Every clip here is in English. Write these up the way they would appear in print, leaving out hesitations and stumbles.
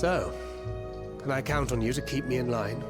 So, can I count on you to keep me in line?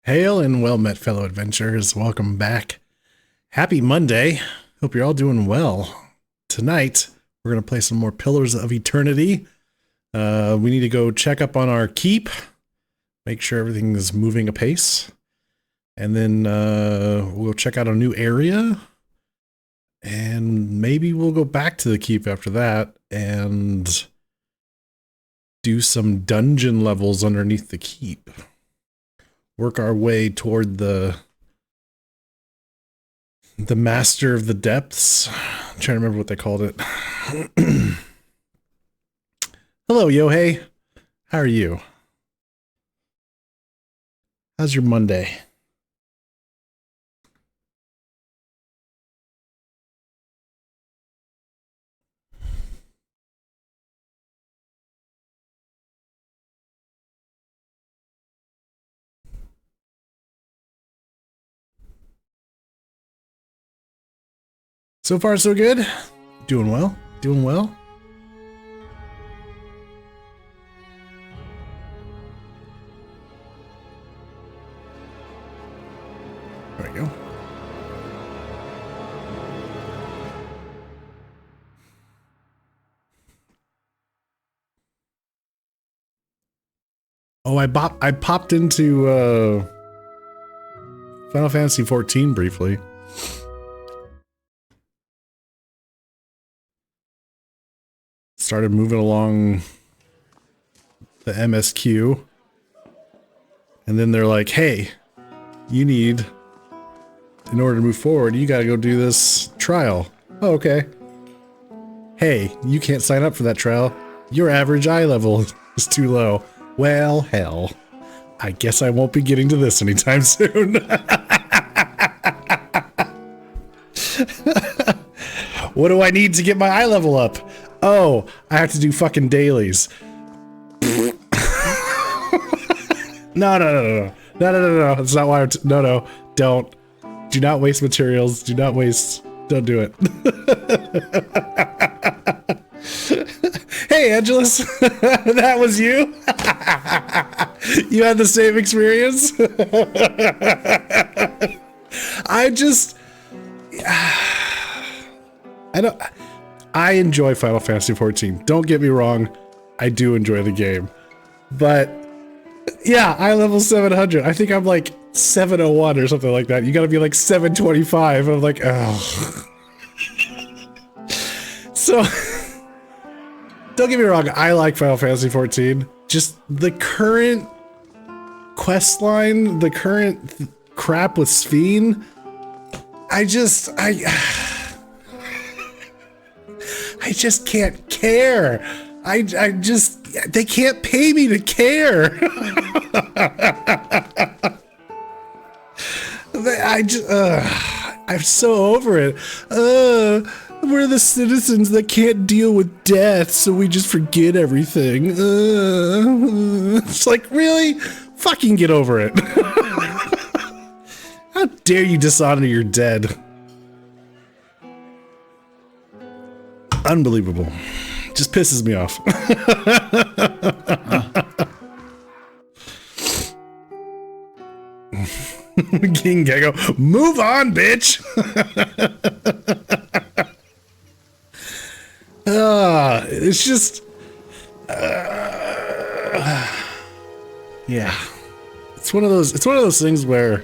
Hail and well met, fellow adventurers. Welcome back. Happy Monday. Hope you're all doing well. Tonight, we're going to play some more Pillars of Eternity. We need to go check up on our keep, make sure everything is moving apace. And then we'll check out a new area. And maybe we'll go back to the keep after that and do some dungeon levels underneath the keep. Work our way toward the Master of the Depths. I'm trying to remember what they called it. Hello, Yohei. How are you? How's your Monday? So far, so good. Doing well. Doing well. There we go. Oh, I popped into Final Fantasy XIV briefly. Started moving along the MSQ, and then they're like, hey, you need, in order to move forward, you gotta go do this trial. Oh, okay. Hey, you can't sign up for that trial. Your average eye level is too low. Well, hell. I guess I won't be getting to this anytime soon. What do I need to get my eye level up? Oh, I have to do fucking dailies. No. That's not why no, don't. Do not waste materials. Do not waste. Don't do it. Hey, Angelus. That was you? You had the same experience? I enjoy Final Fantasy XIV. Don't get me wrong. I do enjoy the game. But yeah, eye level 700. I think I'm like 701 or something like that. You gotta be like 725. I'm like, oh. So, don't get me wrong, I like Final Fantasy XIV. Just the current quest line, the current crap with Sphene, I just can't care. I just, they can't pay me to care. I'm so over it. We're the citizens that can't deal with death, so we just forget everything. It's like, really? Fucking get over it. How dare you dishonor your dead? Unbelievable. Just pisses me off. King Gecko, move on, bitch. It's just, yeah. It's one of those things where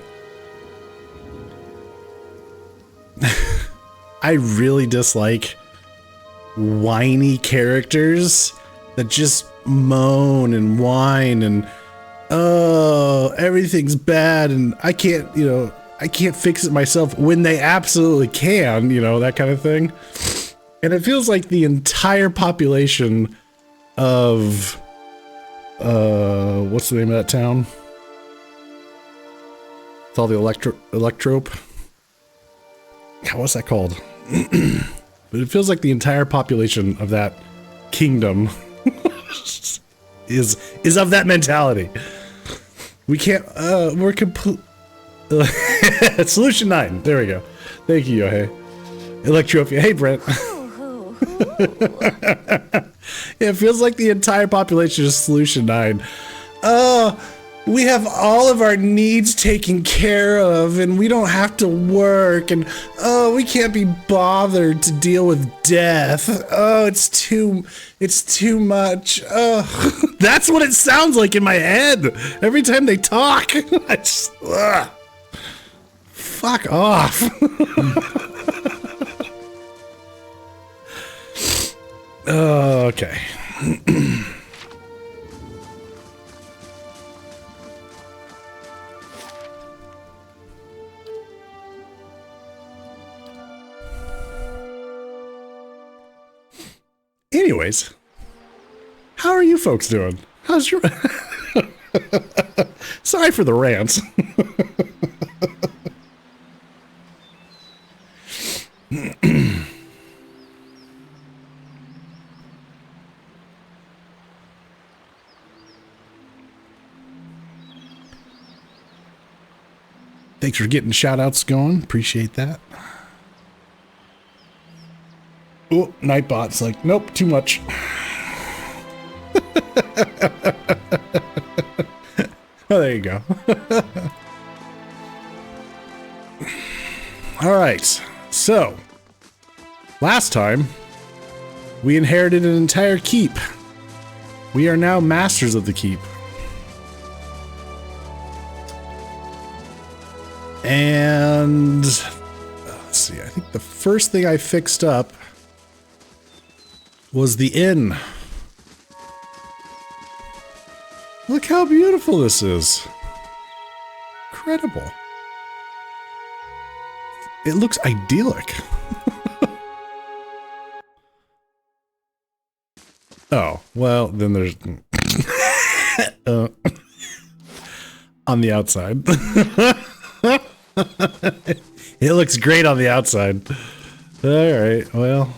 I really dislike whiny characters that just moan and whine and, oh, everything's bad and I can't fix it myself when they absolutely can, that kind of thing. And it feels like the entire population of, what's the name of that town? It's all the Electrope. God, what's that called? But it feels like the entire population of that kingdom is of that mentality. We can't, we're complete. Solution 9. There we go. Thank you, Yohei. Electropia. Hey, Brent. Yeah, it feels like the entire population is Solution 9. We have all of our needs taken care of and we don't have to work and we can't be bothered to deal with death. Oh, it's too much. That's what it sounds like in my head every time they talk. I just, fuck off. Okay. Anyways, how are you folks doing? How's your... Sorry for the rants. Thanks for getting shout-outs going. Appreciate that. Oh, Nightbot's like, nope, too much. Oh, there you go. All right, so last time we inherited an entire keep. We are now masters of the keep. And let's see, I think the first thing I fixed up was the inn. Look how beautiful this is. Incredible. It looks idyllic. Oh, well, then there's... on the outside. It looks great on the outside. Alright, well...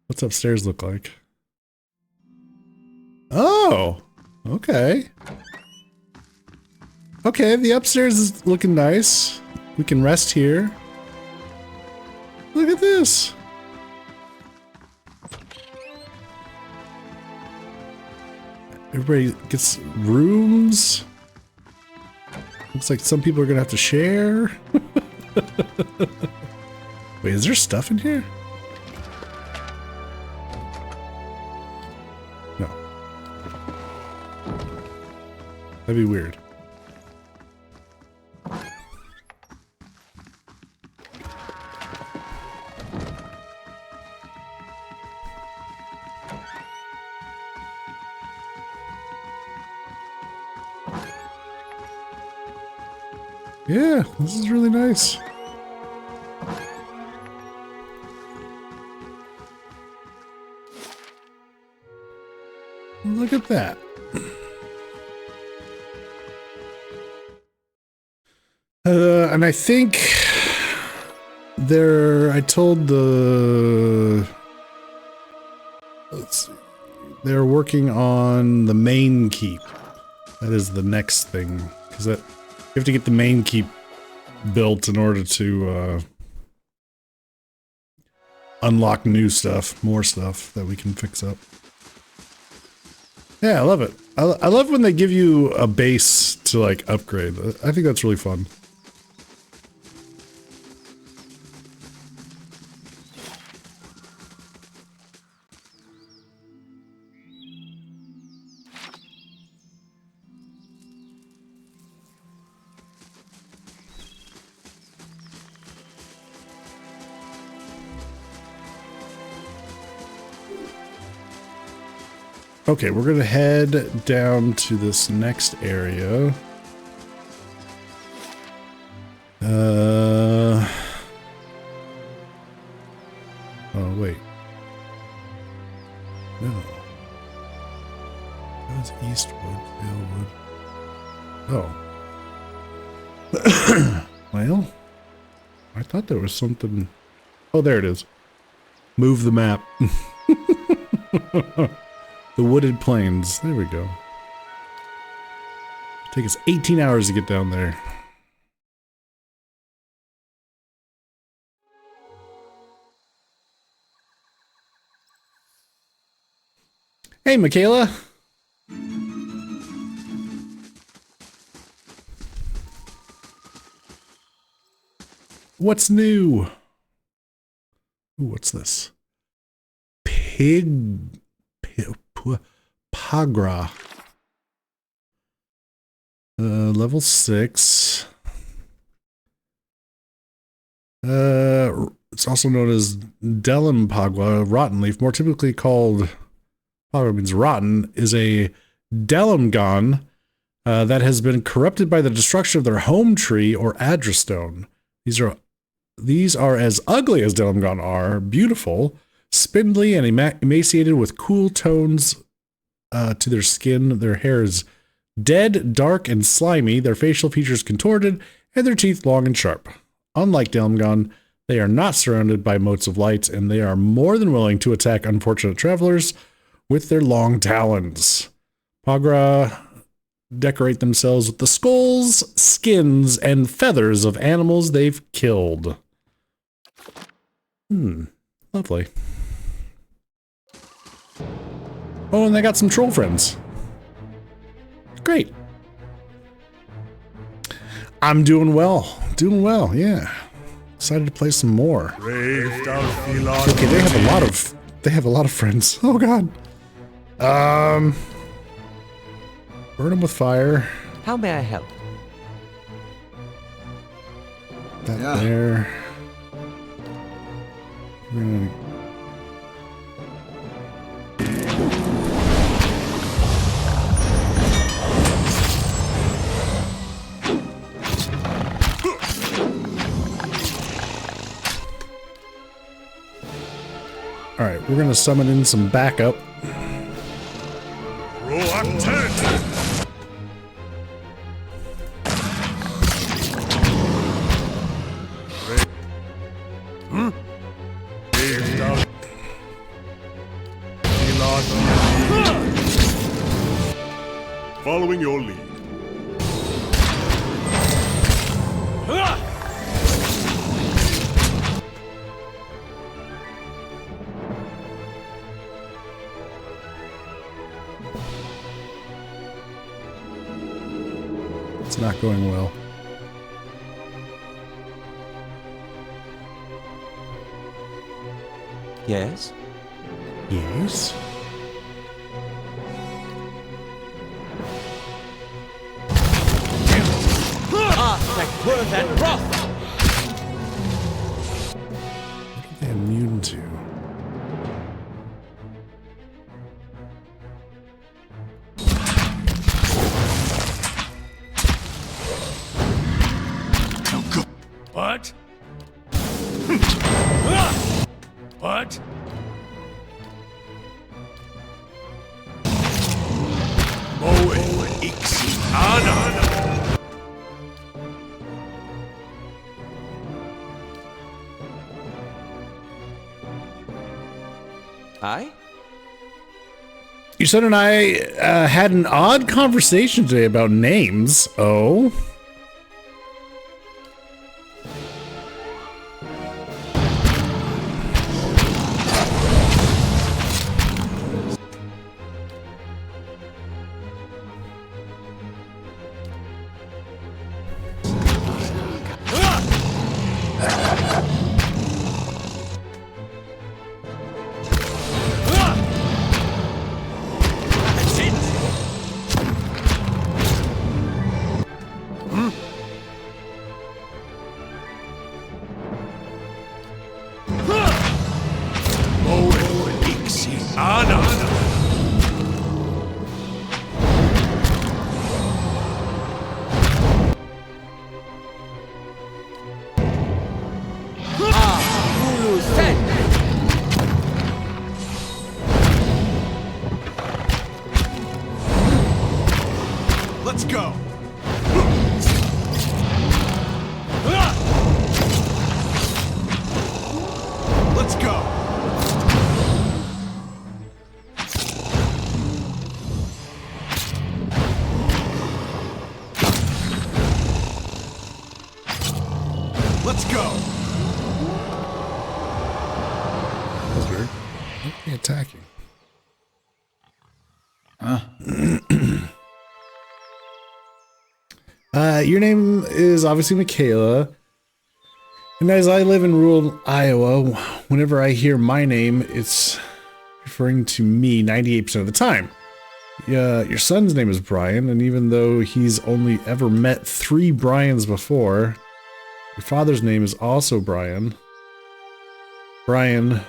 What's upstairs look like? Oh, okay. Okay, the upstairs is looking nice. We can rest here. Look at this. Everybody gets rooms. Looks like some people are gonna have to share. Wait, is there stuff in here? No. That'd be weird. Yeah, this is really nice. Look at that. And I think I told let's see, they're working on the main keep. That is the next thing, because you have to get the main keep built in order to unlock new stuff, more stuff that we can fix up. Yeah, I love it. I love when they give you a base to like upgrade. I think that's really fun. Okay, we're gonna head down to this next area. Oh wait. No. That was Eastwood, Valewood. Oh. Well, I thought there was something. Oh, there it is. Move the map. The wooded plains. There we go. Take us 18 hours to get down there. Hey, Michaela. What's new? Ooh, what's this? Pagra. Level 6. It's also known as Delampagua, rotten leaf, more typically called, Pagra means rotten, is a Delamgon that has been corrupted by the destruction of their home tree or Adrastone. These are as ugly as Delamgon are, beautiful, spindly and emaciated with cool tones to their skin. Their hair is dead, dark, and slimy, their facial features contorted, and their teeth long and sharp. Unlike Delamgon, they are not surrounded by motes of light, and they are more than willing to attack unfortunate travelers with their long talons. Pagra decorate themselves with the skulls, skins, and feathers of animals they've killed. Lovely. Oh, and they got some troll friends. Great. I'm doing well. Doing well, yeah. Excited to play some more. Okay, they have a lot of friends. Oh god. Burn them with fire. How may I help? That there. We're gonna... Alright, we're gonna summon in some backup. Following your lead. It's not going well. Yes? Yes? Like worth and broth! What are they immune to? What? Moe ixi ana. Aye? Your son and I had an odd conversation today about names. Oh? Hulu Sen! Let's go. Let's go. Let's go. That's weird. Why are they attacking? Your name is obviously Michaela. And as I live in rural Iowa, whenever I hear my name, it's referring to me 98% of the time. Your son's name is Brian, and even though he's only ever met 3 Brians before, your father's name is also Brian. Brian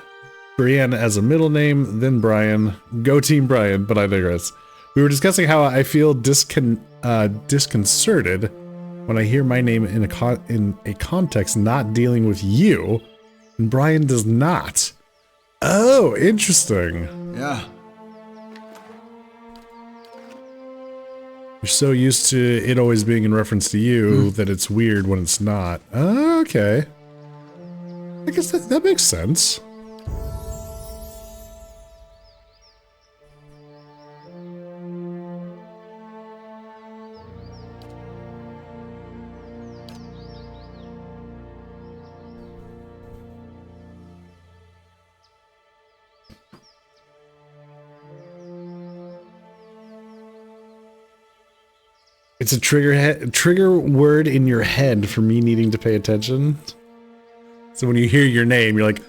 as a middle name, then Brian. Go Team Brian, but I digress. We were discussing how I feel disconcerted when I hear my name in a context not dealing with you, and Brian does not. Oh, interesting. Yeah. You're so used to it always being in reference to you that it's weird when it's not. Okay. I guess that makes sense. It's a trigger word in your head for me needing to pay attention. So when you hear your name, you're like,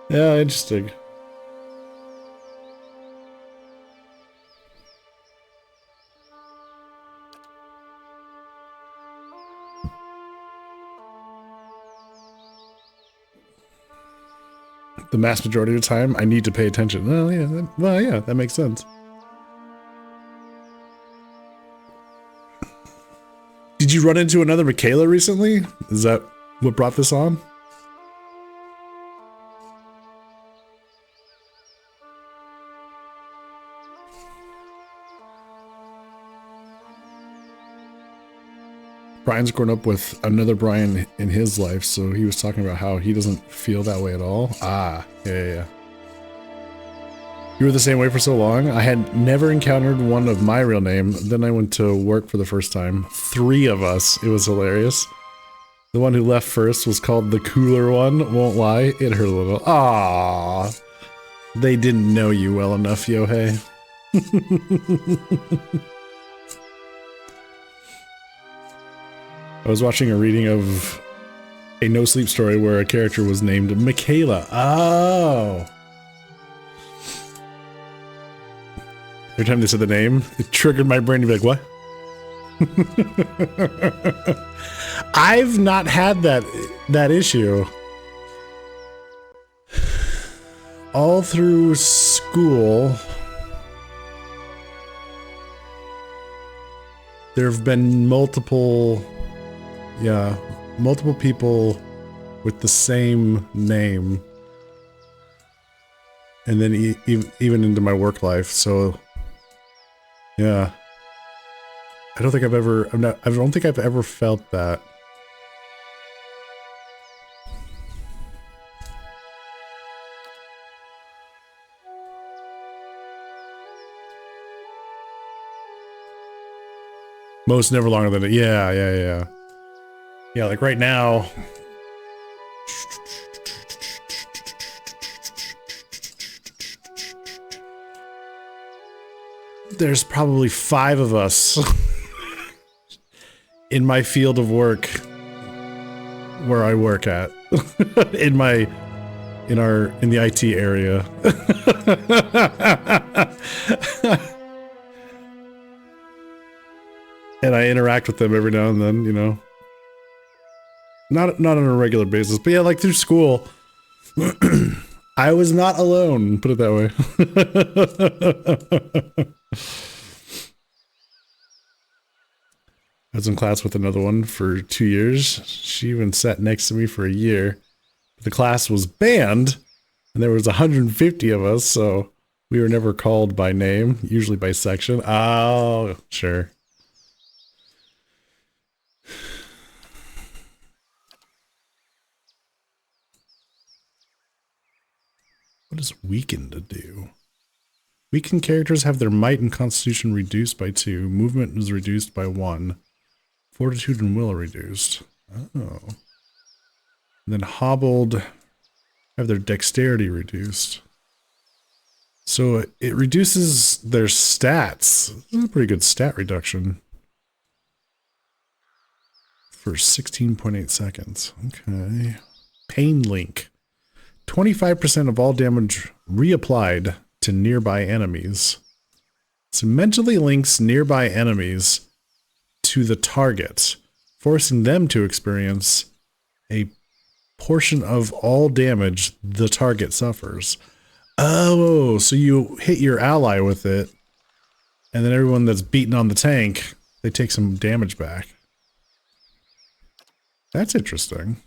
yeah, interesting. The vast majority of the time, I need to pay attention. Well, yeah, that makes sense. Did you run into another Michaela recently? Is that what brought this on? Brian's grown up with another Brian in his life, so he was talking about how he doesn't feel that way at all. Ah, yeah. You were the same way for so long. I had never encountered one of my real name. Then I went to work for the first time. 3 of us. It was hilarious. The one who left first was called the cooler one. Won't lie, it hurt a little. Ah, they didn't know you well enough, Yohei. I was watching a reading of a No Sleep story where a character was named Michaela. Oh. Every time they said the name, it triggered my brain to be like, what? I've not had that issue. All through school, there have been multiple people with the same name. And then even into my work life. So yeah. I don't think I've ever felt that. Most never longer than it. Yeah. Yeah, like right now. There's probably 5 of us in my field of work where I work at. in the IT area. And I interact with them every now and then, you know. Not on a regular basis, but yeah, like through school. I was not alone, put it that way. I was in class with another one for 2 years. She even sat next to me for a year. The class was banned, and there was 150 of us, so we were never called by name, usually by section. Oh, sure. What does weakened do? Weakened characters have their might and constitution reduced by 2. Movement is reduced by 1. Fortitude and will are reduced. Oh. And then hobbled have their dexterity reduced. So it reduces their stats. That's a pretty good stat reduction. For 16.8 seconds. Okay. Pain link. 25% of all damage reapplied to nearby enemies. So mentally links nearby enemies to the target, forcing them to experience a portion of all damage the target suffers. Oh, so you hit your ally with it, and then everyone that's beaten on the tank, they take some damage back. That's interesting.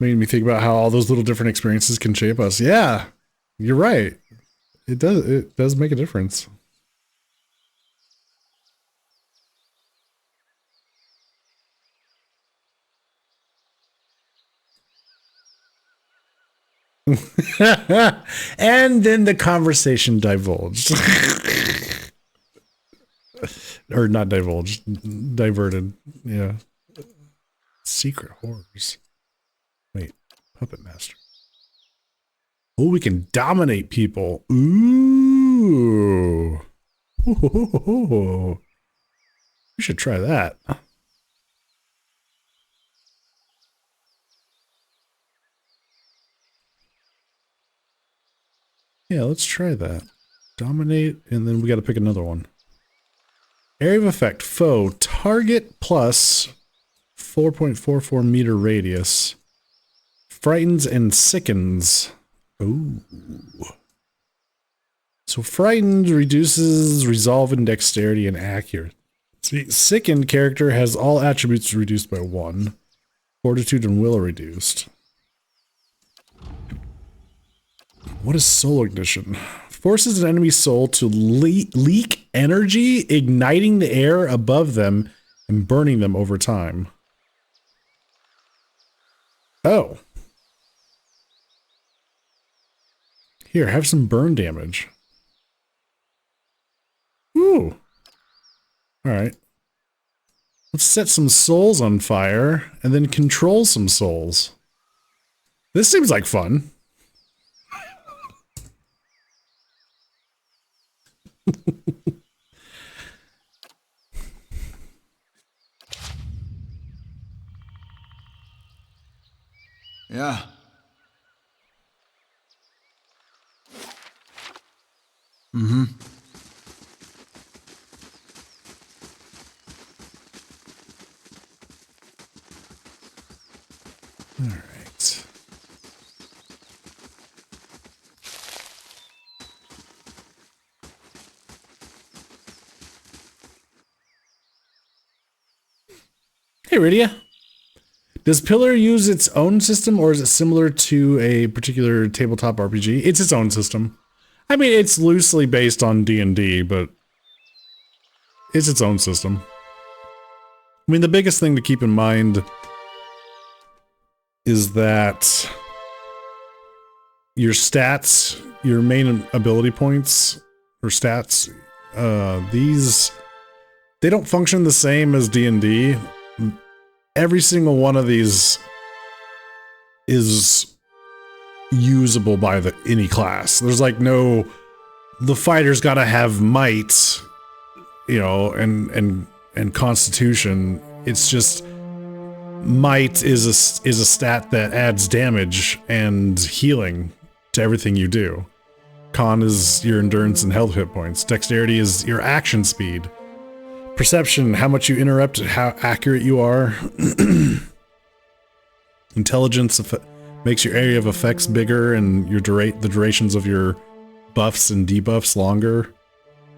Made me think about how all those little different experiences can shape us. Yeah, you're right. It does make a difference. And then the conversation divulged. Or not divulged, diverted. Yeah. Secret horrors. Wait, Puppet Master. Oh, we can dominate people. Ooh. Ooh. We should try that. Yeah, let's try that. Dominate, and then we got to pick another one. Area of effect, foe, target plus 4.44 meter radius. Frightens and sickens. Ooh. So frightened reduces resolve and dexterity and accuracy. Sickened character has all attributes reduced by 1. Fortitude and will are reduced. What is soul ignition? Forces an enemy's soul to leak energy, igniting the air above them and burning them over time. Oh. Here, have some burn damage. Ooh. Alright. Let's set some souls on fire and then control some souls. This seems like fun. Yeah. Mm-hmm. All right. Hey, Rydia. Does Pillar use its own system, or is it similar to a particular tabletop RPG? It's its own system. I mean, it's loosely based on D&D, but it's its own system. I mean, the biggest thing to keep in mind is that your stats, your main ability points or stats, they don't function the same as D&D. Every single one of these is usable by any class. There's like no, the fighter's got to have might, you know, and constitution. It's just might is a stat that adds damage and healing to everything you do. Con is your endurance and health hit points. Dexterity is your action speed. Perception, how much you interrupt, how accurate you are. Intelligence makes your area of effects bigger and your the durations of your buffs and debuffs longer.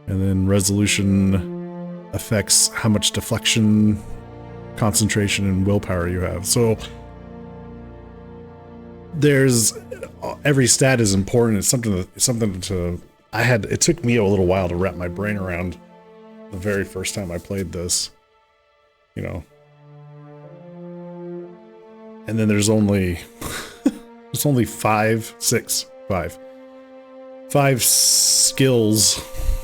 And then resolution affects how much deflection, concentration, and willpower you have. So there's every stat is important. It's something to it took me a little while to wrap my brain around the very first time I played this, you know. And then there's only five skills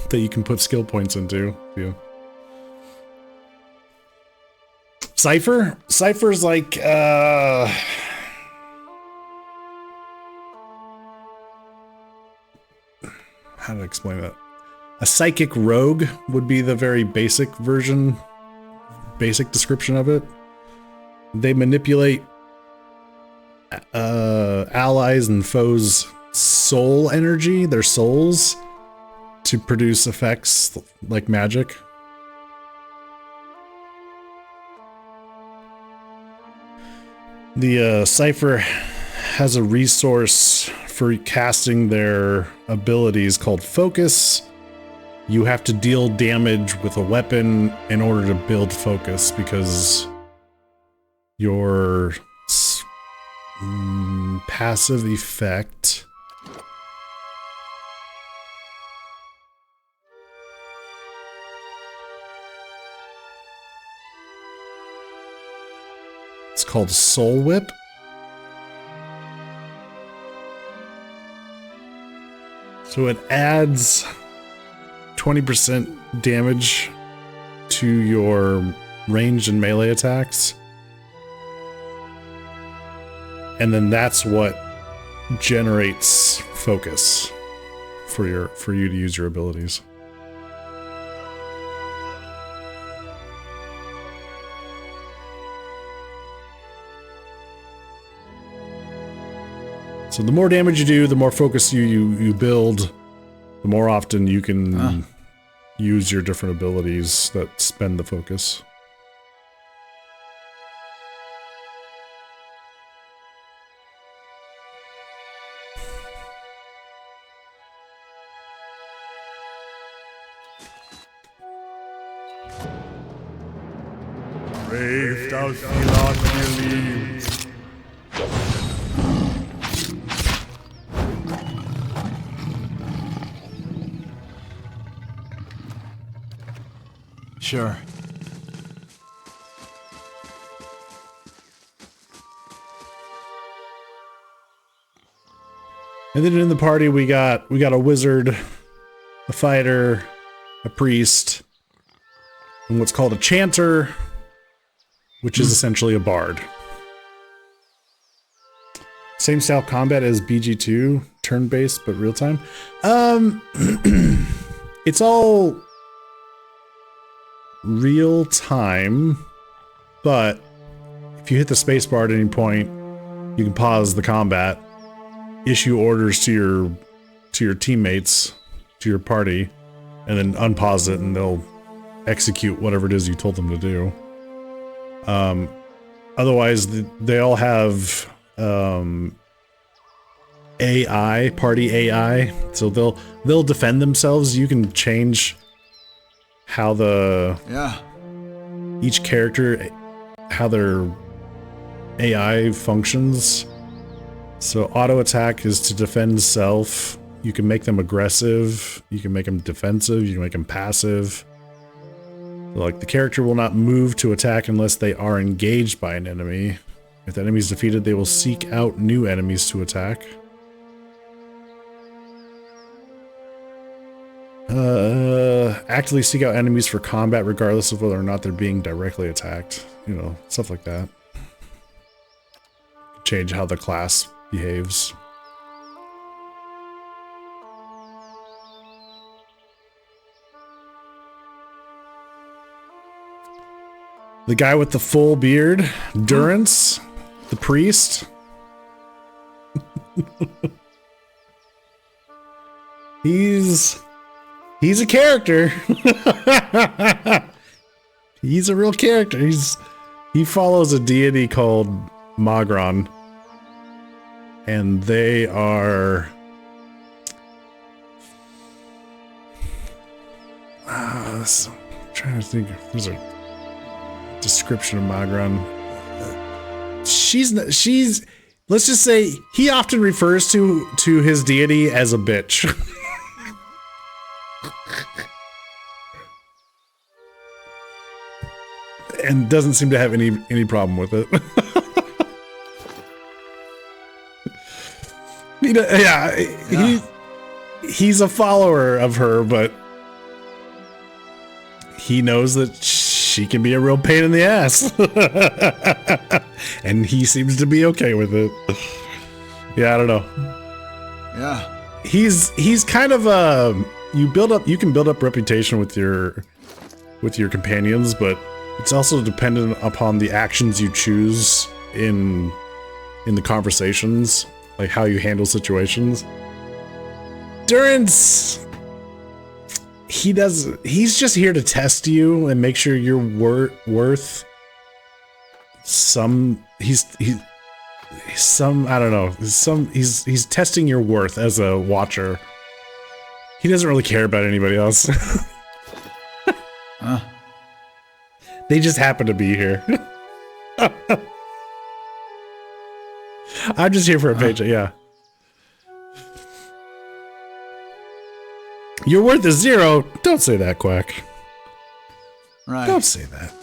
that you can put skill points into. Yeah. Cypher's like how to explain that? A psychic rogue would be the very basic description of it. They manipulate allies and foes' soul energy, their souls, to produce effects like magic. The Cypher has a resource for casting their abilities called Focus. You have to deal damage with a weapon in order to build focus, because your passive effect it's called Soul Whip. So it adds 20% damage to your ranged and melee attacks. And then that's what generates focus for you to use your abilities. So the more damage you do, the more focus you build, the more often you can use your different abilities that spend the focus. Brave thou not believe. Sure. And then in the party we got a wizard, a fighter, a priest, and what's called a chanter, which is essentially a bard. Same style combat as BG2, turn-based but real-time. It's all real-time, but if you hit the spacebar at any point, you can pause the combat, issue orders to your teammates, to your party, and then unpause it, and they'll execute whatever it is you told them to do. Otherwise, they all have AI, party AI, so they'll defend themselves. You can change how each character how their AI functions. So auto attack is to defend self. You can make them aggressive. You can make them defensive. You can make them passive. Like the character will not move to attack unless they are engaged by an enemy. If the enemy is defeated, they will seek out new enemies to attack. Actively seek out enemies for combat regardless of whether or not they're being directly attacked. You know, stuff like that. Change how the class behaves. The guy with the full beard, Durance, the priest. He's a character. He's a real character. He follows a deity called Magron. And they are I'm trying to think if there's a description of Magron. She's let's just say he often refers to his deity as a bitch. And doesn't seem to have any problem with it. He's a follower of her, but he knows that she can be a real pain in the ass. And he seems to be okay with it. Yeah, I don't know. Yeah. He's kind of you can build up reputation with your companions, but it's also dependent upon the actions you choose in the conversations, like how you handle situations. Durance, he's just here to test you and make sure you're worth some. He's testing your worth as a watcher. He doesn't really care about anybody else. Huh? They just happen to be here. I'm just here for a paycheck, yeah. Your worth is 0. Don't say that, Quack. Right. Don't say that.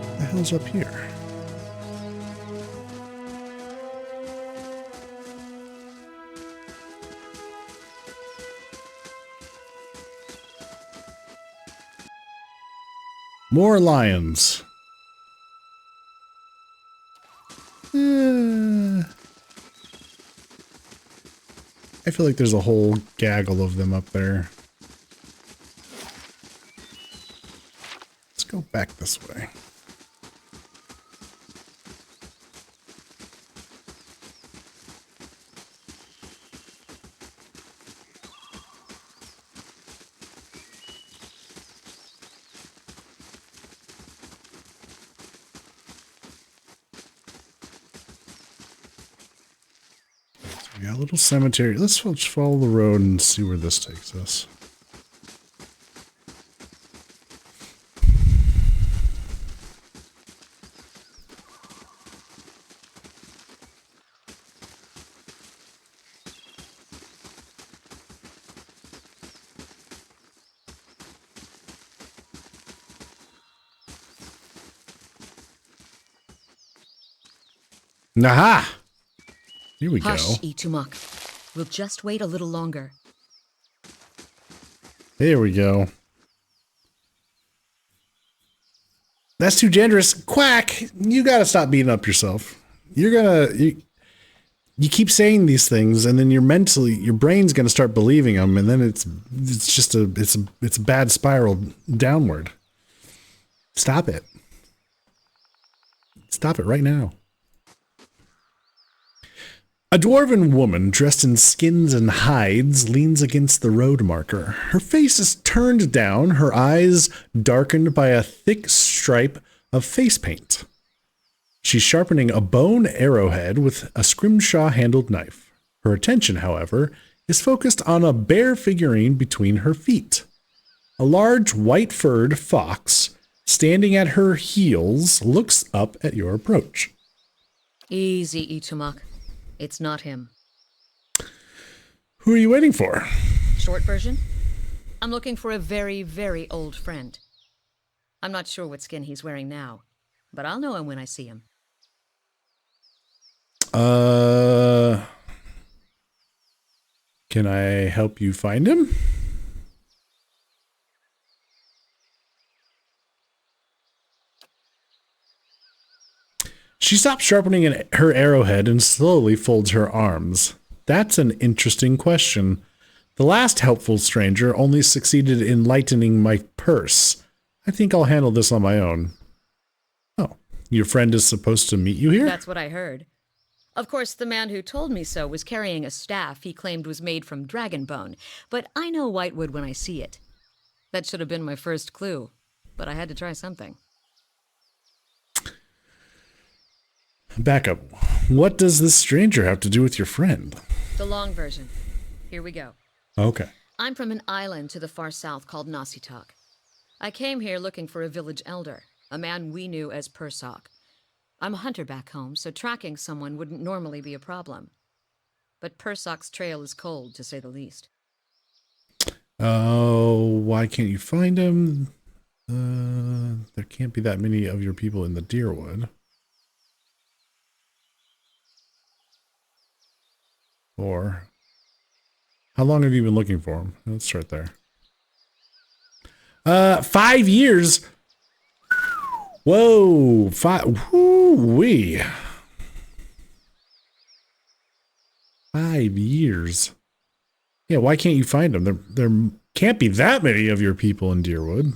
What the hell's up here? More lions. I feel like there's a whole gaggle of them up there. Let's go back this way. We got a little cemetery. Let's follow the road and see where this takes us. Naha! Here we Hush, go. Itumok. We'll just wait a little longer. Here we go. That's too generous. Quack! You gotta stop beating up yourself. You keep saying these things, and then your brain's gonna start believing them, and then it's a bad spiral downward. Stop it. Stop it right now. A dwarven woman dressed in skins and hides leans against the road marker. Her face is turned down, her eyes darkened by a thick stripe of face paint. She's sharpening a bone arrowhead with a scrimshaw-handled knife. Her attention, however, is focused on a bear figurine between her feet. A large white-furred fox, standing at her heels, looks up at your approach. Easy, Itumak. It's not him. Who are you waiting for? Short version? I'm looking for a very, very old friend. I'm not sure what skin he's wearing now, but I'll know him when I see him. Can I help you find him? She stops sharpening her arrowhead and slowly folds her arms. That's an interesting question. The last helpful stranger only succeeded in lightening my purse. I think I'll handle this on my own. Oh, your friend is supposed to meet you here? That's what I heard. Of course, the man who told me so was carrying a staff he claimed was made from dragon bone, but I know Whitewood when I see it. That should have been my first clue, but I had to try something. Back up. What does this stranger have to do with your friend? The long version. Here we go. Okay. I'm from an island to the far south called Nasitak. I came here looking for a village elder, a man we knew as Persok. I'm a hunter back home, so tracking someone wouldn't normally be a problem. But Persok's trail is cold, to say the least. Oh, why can't you find him? There can't be that many of your people in the Deerwood. Or, how long have you been looking for him? Let's start there. 5 years. Whoa, woo-wee. 5 years. Yeah, why can't you find him? There can't be that many of your people in Deerwood.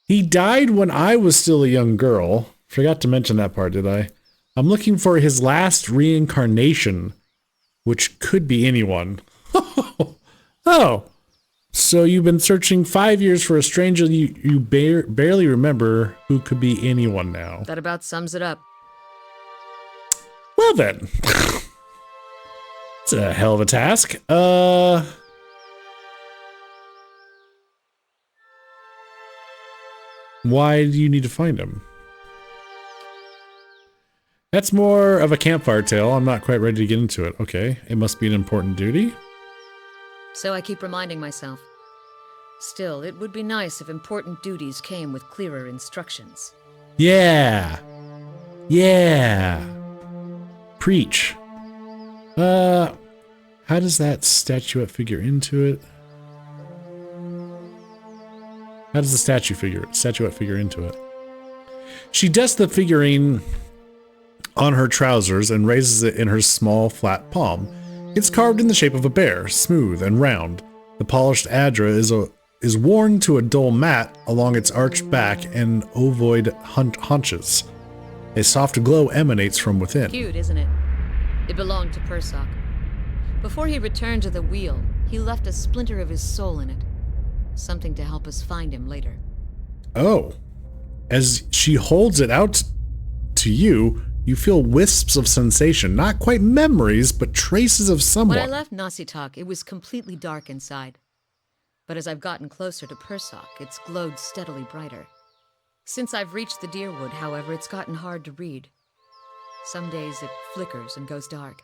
He died when I was still a young girl. Forgot to mention that part, did I? I'm looking for his last reincarnation, which could be anyone. Oh, so you've been searching 5 years for a stranger you barely remember who could be anyone now. That about sums it up. Well then. It's a hell of a task. Why do you need to find him? That's more of a campfire tale. I'm not quite ready to get into it. Okay, it must be an important duty. So I keep reminding myself. Still, it would be nice if important duties came with clearer instructions. Yeah. Yeah. Preach. How does that statuette figure into it? How does the statuette figure into it? She dusts the figurine on her trousers and raises it in her small, flat palm. It's carved in the shape of a bear, smooth and round. The polished adra is worn to a dull mat along its arched back and ovoid haunches. A soft glow emanates from within. Cute, isn't it? It belonged to Persok. Before he returned to the wheel, he left a splinter of his soul in it. Something to help us find him later. Oh. As she holds it out to you, you feel wisps of sensation. Not quite memories, but traces of someone. When I left Nasitak, it was completely dark inside. But as I've gotten closer to Persok, it's glowed steadily brighter. Since I've reached the Deerwood, however, it's gotten hard to read. Some days it flickers and goes dark.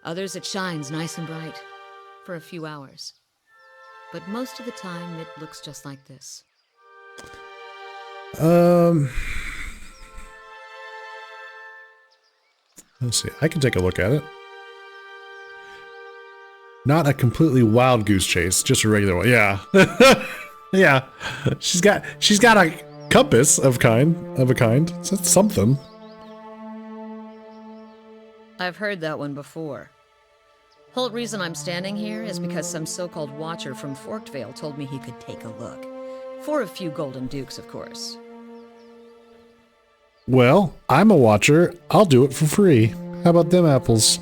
Others it shines nice and bright for a few hours. But most of the time it looks just like this. Let's see. I can take a look at it. Not a completely wild goose chase, just a regular one. Yeah. Yeah. She's got a compass of a kind. So that's something. I've heard that one before. Whole reason I'm standing here is because some so-called watcher from Forkvale told me he could take a look. For a few golden dukes, of course. Well, I'm a watcher. I'll do it for free. How about them apples?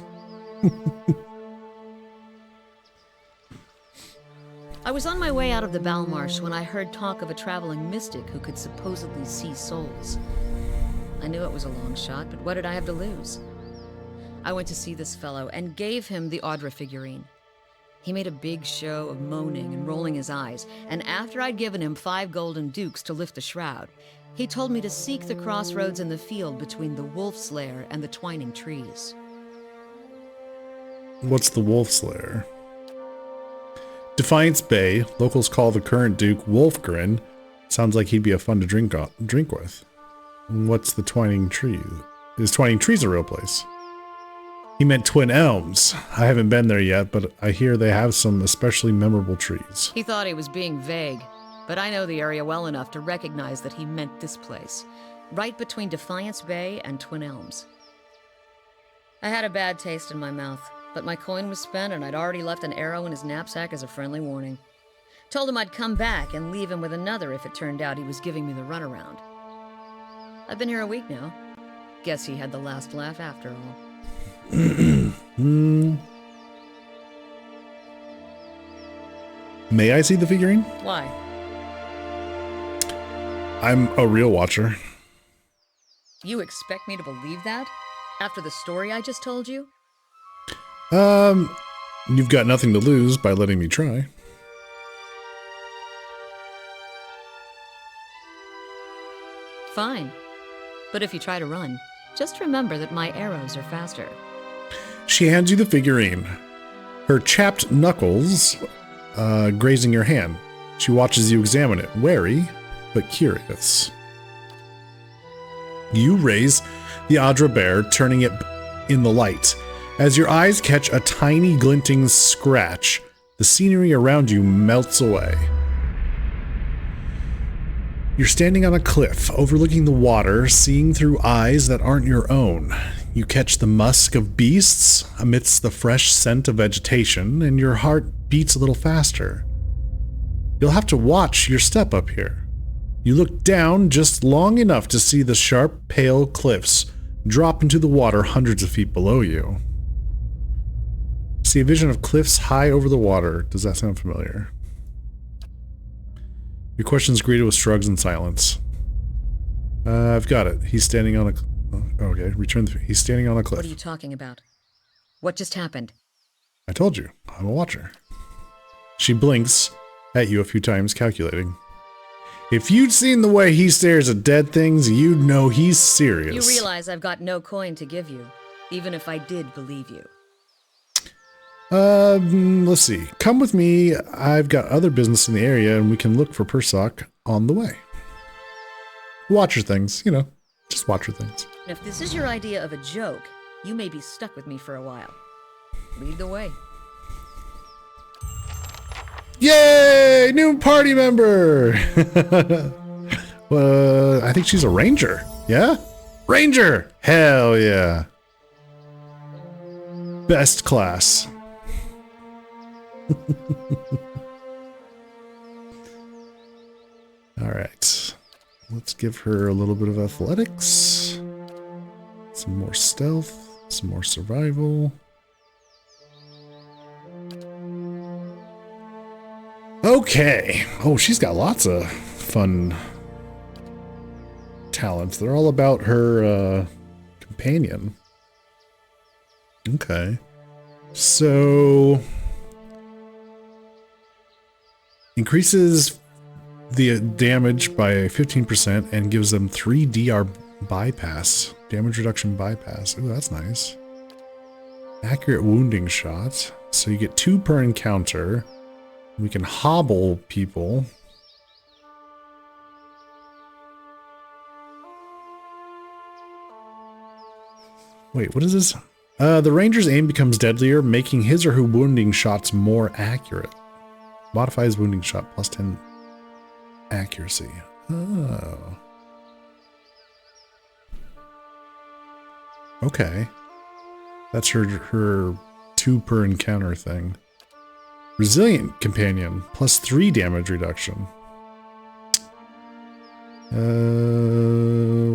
I was on my way out of the Balmarsh when I heard talk of a traveling mystic who could supposedly see souls. I knew it was a long shot, but what did I have to lose? I went to see this fellow and gave him the Audra figurine. He made a big show of moaning and rolling his eyes, and after I'd given him 5 golden dukes to lift the shroud, he told me to seek the crossroads in the field between the Wolf's Lair and the twining trees. What's the Wolf's Lair? Defiance Bay. Locals call the current Duke Wolfgren. Sounds like he'd be a fun to drink with. What's the Twining Tree? Is Twining Trees a real place? He meant Twin Elms. I haven't been there yet, but I hear they have some especially memorable trees. He thought he was being vague, but I know the area well enough to recognize that he meant this place, right between Defiance Bay and Twin Elms. I had a bad taste in my mouth, but my coin was spent and I'd already left an arrow in his knapsack as a friendly warning. Told him I'd come back and leave him with another if it turned out he was giving me the runaround. I've been here a week now. Guess he had the last laugh after all. May I see the figurine? Why? I'm a real watcher. You expect me to believe that? After the story I just told you? You've got nothing to lose by letting me try. Fine. But if you try to run, just remember that my arrows are faster. She hands you the figurine. Her chapped knuckles grazing your hand. She watches you examine it, wary but curious. You raise the Audra bear, turning it in the light. As your eyes catch a tiny glinting scratch, the scenery around you melts away. You're standing on a cliff, overlooking the water, seeing through eyes that aren't your own. You catch the musk of beasts amidst the fresh scent of vegetation, and your heart beats a little faster. You'll have to watch your step up here. You look down just long enough to see the sharp, pale cliffs drop into the water hundreds of feet below you. See a vision of cliffs high over the water. Does that sound familiar? Your question's greeted with shrugs and silence. I've got it. He's standing on a... okay, he's standing on a cliff. What are you talking about? What just happened? I told you. I'm a watcher. She blinks at you a few times, calculating. If you'd seen the way he stares at dead things, you'd know he's serious. You realize I've got no coin to give you, even if I did believe you. Let's see. Come with me. I've got other business in the area, and we can look for Persoc on the way. Watcher things, you know, just watcher things. And if this is your idea of a joke, you may be stuck with me for a while. Lead the way. Yay! New party member! I think she's a ranger. Yeah? Ranger! Hell yeah. Best class. Alright. Let's give her a little bit of athletics. Some more stealth. Some more survival. Okay. Oh, she's got lots of fun talents. They're all about her companion. Okay. So... increases the damage by 15% and gives them 3 DR bypass. Damage reduction bypass. Ooh, that's nice. Accurate wounding shot. So you get 2 per encounter. We can hobble people. Wait, what is this? The ranger's aim becomes deadlier, making his or her wounding shots more accurate. Modifies wounding shot plus 10 accuracy. Oh. Okay. That's her 2 per encounter thing. Resilient companion, plus 3 damage reduction.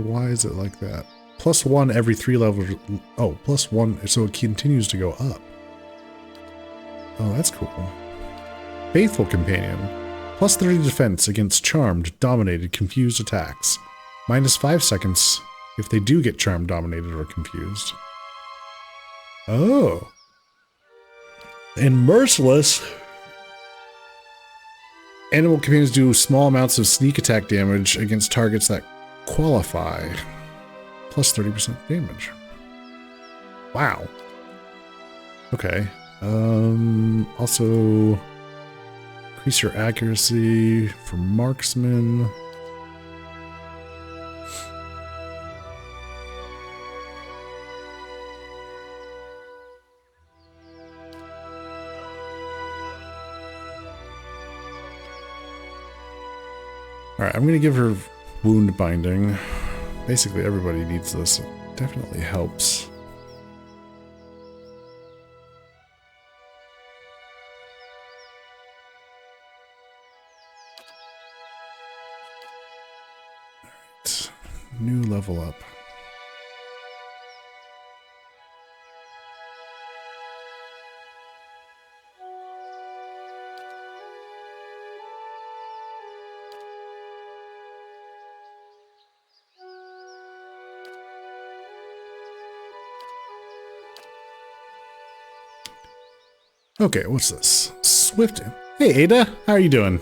Why is it like that? Plus 1 every 3 levels. Oh, plus 1, so it continues to go up. Oh, that's cool. Faithful companion, plus 30 defense against charmed, dominated, confused attacks. Minus 5 seconds if they do get charm dominated or confused. Oh. And Merciless. Animal companions do small amounts of sneak attack damage against targets that qualify. Plus 30% damage. Wow. Okay. Also increase your accuracy for marksman. Alright, I'm going to give her wound binding. Basically, everybody needs this. It definitely helps. Alright, new level up. Okay, what's this? Swift. Hey, Ada, how are you doing?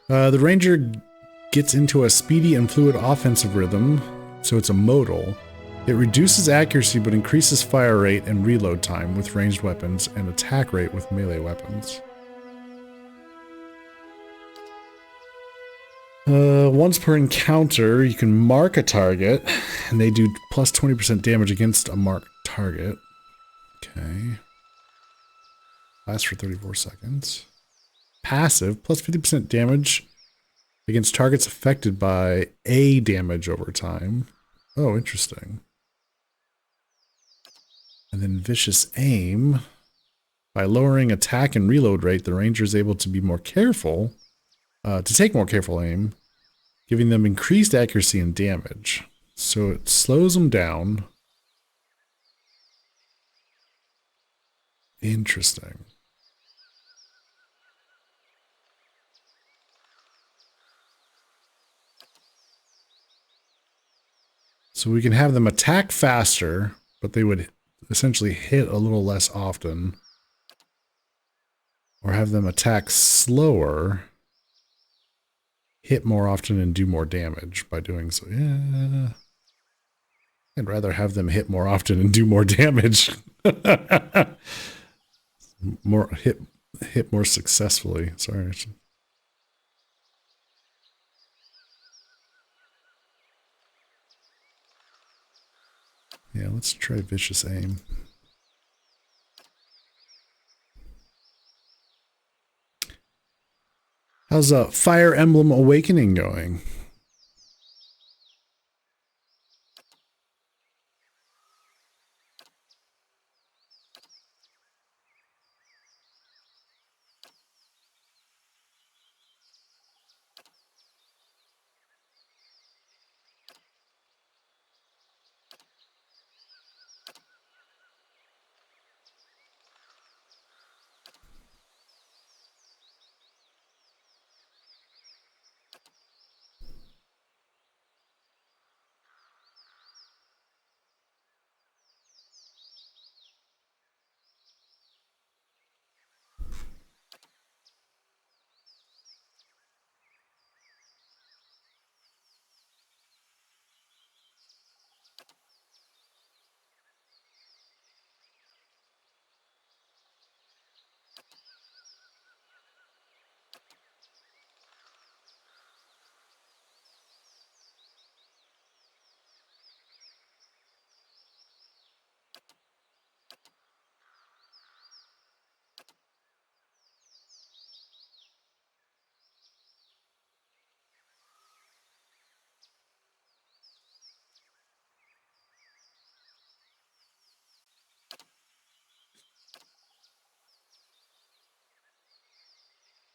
The Ranger gets into a speedy and fluid offensive rhythm, so it's a modal. It reduces accuracy but increases fire rate and reload time with ranged weapons and attack rate with melee weapons. Once per encounter, you can mark a target, and they do plus 20% damage against a marked target. Okay. Lasts for 34 seconds. Passive, plus 50% damage against targets affected by A damage over time. Oh, interesting. And then Vicious Aim. By lowering attack and reload rate, the Ranger is able to be more careful, to take more careful aim, giving them increased accuracy and damage. So it slows them down. Interesting. So we can have them attack faster, but they would essentially hit a little less often. Or have them attack slower, hit more often, and do more damage by doing so. Yeah. I'd rather have them hit more often and do more damage. More hit more successfully. Sorry. Yeah, let's try Vicious Aim. How's Fire Emblem Awakening going?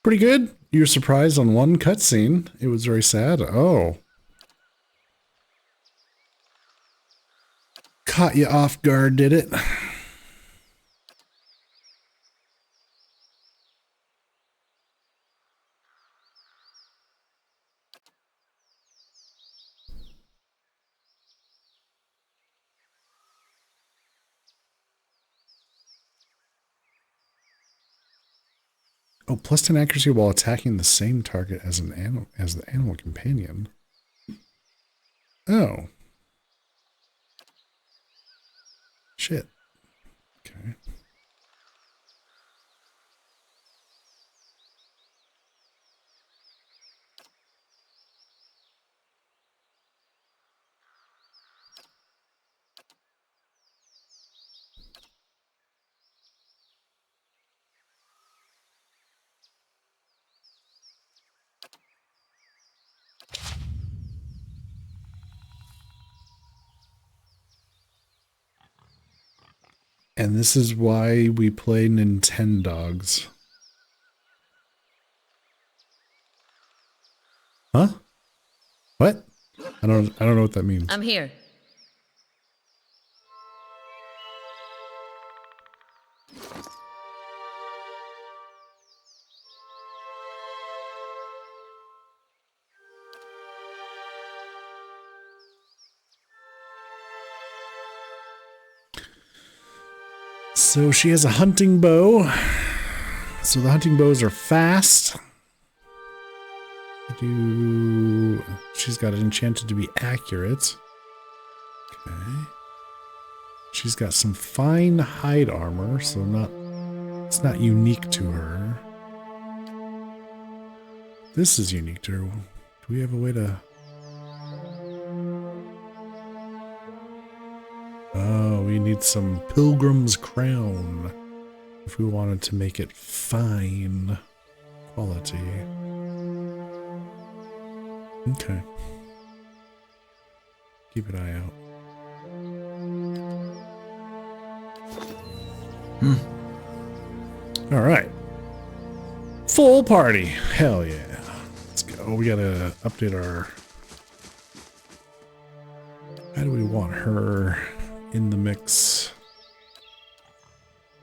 Pretty good. You were surprised on one cutscene. It was very sad. Oh. Caught you off guard, did it? Oh, plus 10 accuracy while attacking the same target as an animal as the animal companion. Oh. Shit. Okay. And this is why we play Nintendogs. Huh? What? I don't know what that means. I'm here. So she has a hunting bow. So the hunting bows are fast. She's got it enchanted to be accurate. Okay. She's got some fine hide armor, so it's not unique to her. This is unique to her. Do we have a way to... Oh, we need some Pilgrim's Crown if we wanted to make it fine quality. Okay. Keep an eye out. All right. Full party. Hell yeah. Let's go. We gotta update our... How do we want her in the mix?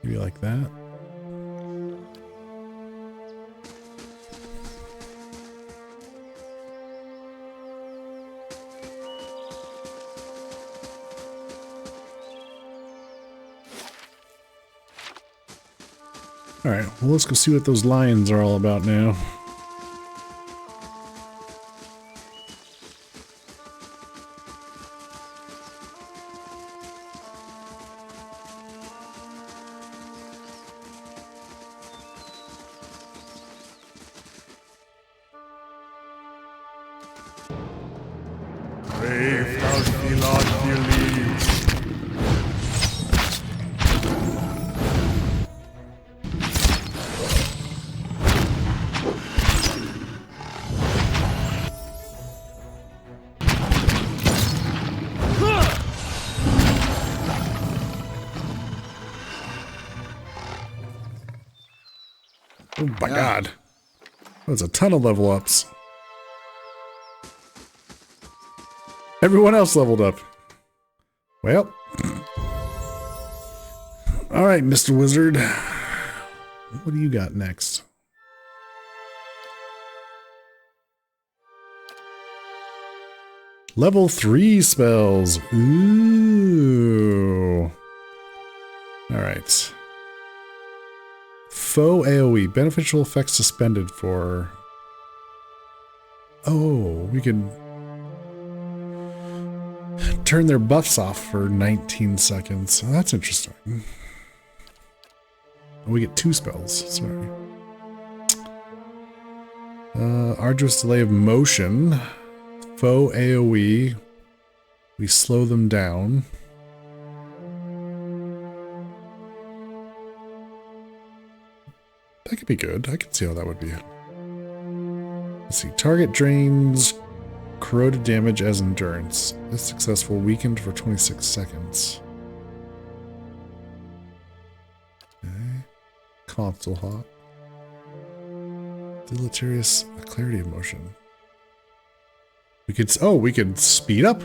Maybe like that. All right, well, let's go see what those lions are all about now. Brave thou Gilad believes. Oh my god. There's a ton of level ups. Everyone else leveled up. Well. Alright, Mr. Wizard. What do you got next? Level 3 spells. Ooh. Alright. Foe AoE. Beneficial effects suspended for... Oh, we could turn their buffs off for 19 seconds. Oh, that's interesting. Oh, we get 2 spells. Sorry. Arduous delay of motion. Foe AoE. We slow them down. That could be good. I can see how that would be. Let's see. Target drains corroded damage as endurance. If successful, weakened for 26 seconds. Okay. Console hop. Deleterious clarity of motion. We could... Oh, we could speed up.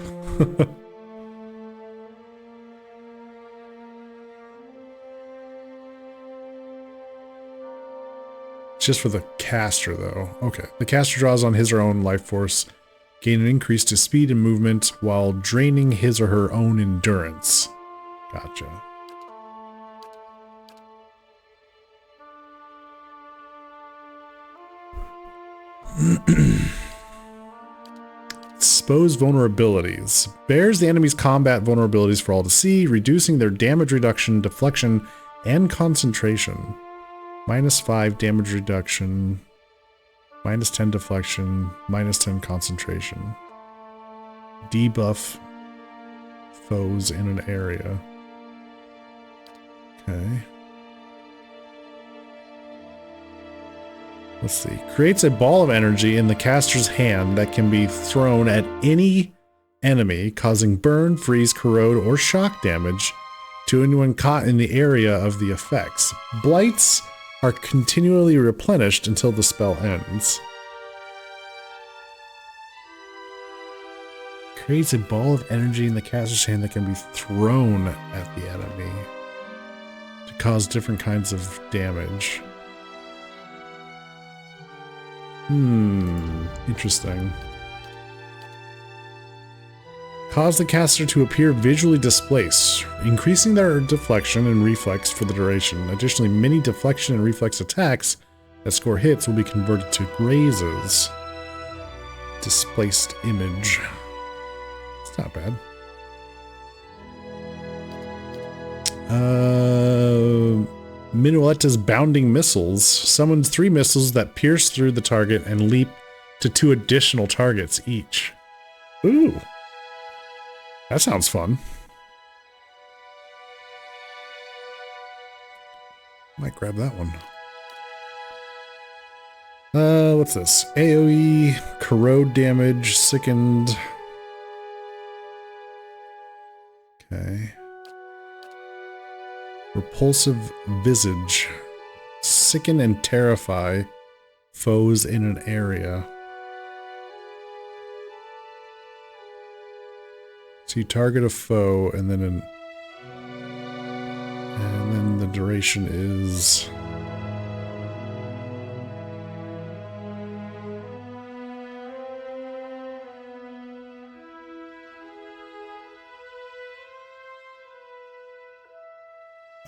Just for the caster, though. Okay. The caster draws on his or her own life force, gain an increase to speed and movement while draining his or her own endurance. Gotcha. Expose vulnerabilities. Bears the enemy's combat vulnerabilities for all to see, reducing their damage reduction, deflection, and concentration. -5 damage reduction, -10 deflection, -10 concentration. Debuff foes in an area. Okay. Let's see. Creates a ball of energy in the caster's hand that can be thrown at any enemy, causing burn, freeze, corrode, or shock damage to anyone caught in the area of the effects. Blights are continually replenished until the spell ends. Creates a ball of energy in the caster's hand that can be thrown at the enemy to cause different kinds of damage. Interesting. Cause the caster to appear visually displaced, increasing their deflection and reflex for the duration. Additionally, many deflection and reflex attacks that score hits will be converted to grazes. Displaced image. It's not bad. Minuetta's bounding missiles summons 3 missiles that pierce through the target and leap to 2 additional targets each. Ooh. That sounds fun. Might grab that one. What's this? AoE, corrode damage, sickened. Okay. Repulsive visage. Sicken and terrify foes in an area. So you target a foe and then the duration is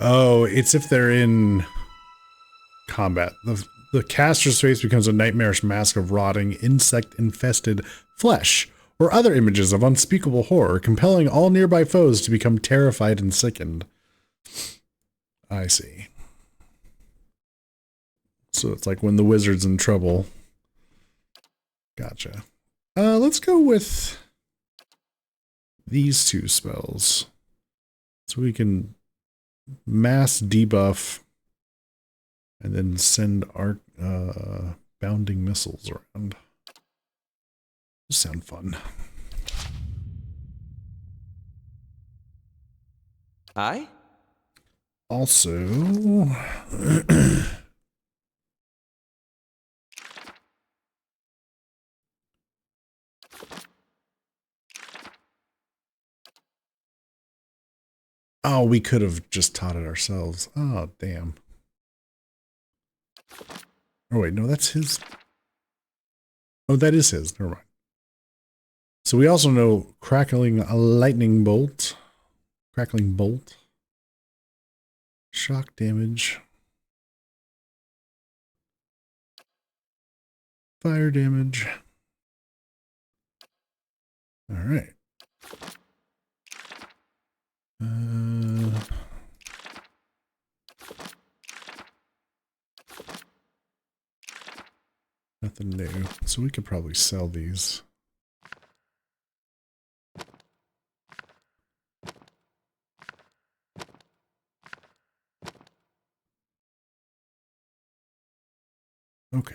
oh, it's if they're in combat. The caster's face becomes a nightmarish mask of rotting, insect-infested flesh, or other images of unspeakable horror, compelling all nearby foes to become terrified and sickened. I see. So it's like when the wizard's in trouble. Gotcha. Let's go with these 2 spells. So we can mass debuff and then send our bounding missiles around. Those sound fun. Aye? Also, oh, we could have just taught it ourselves. Oh, damn. Oh, wait, no, that's his. Oh, that is his. Never mind. So we also know crackling lightning bolt. Crackling bolt. Shock damage. Fire damage. All right. Nothing new. So we could probably sell these. Okay.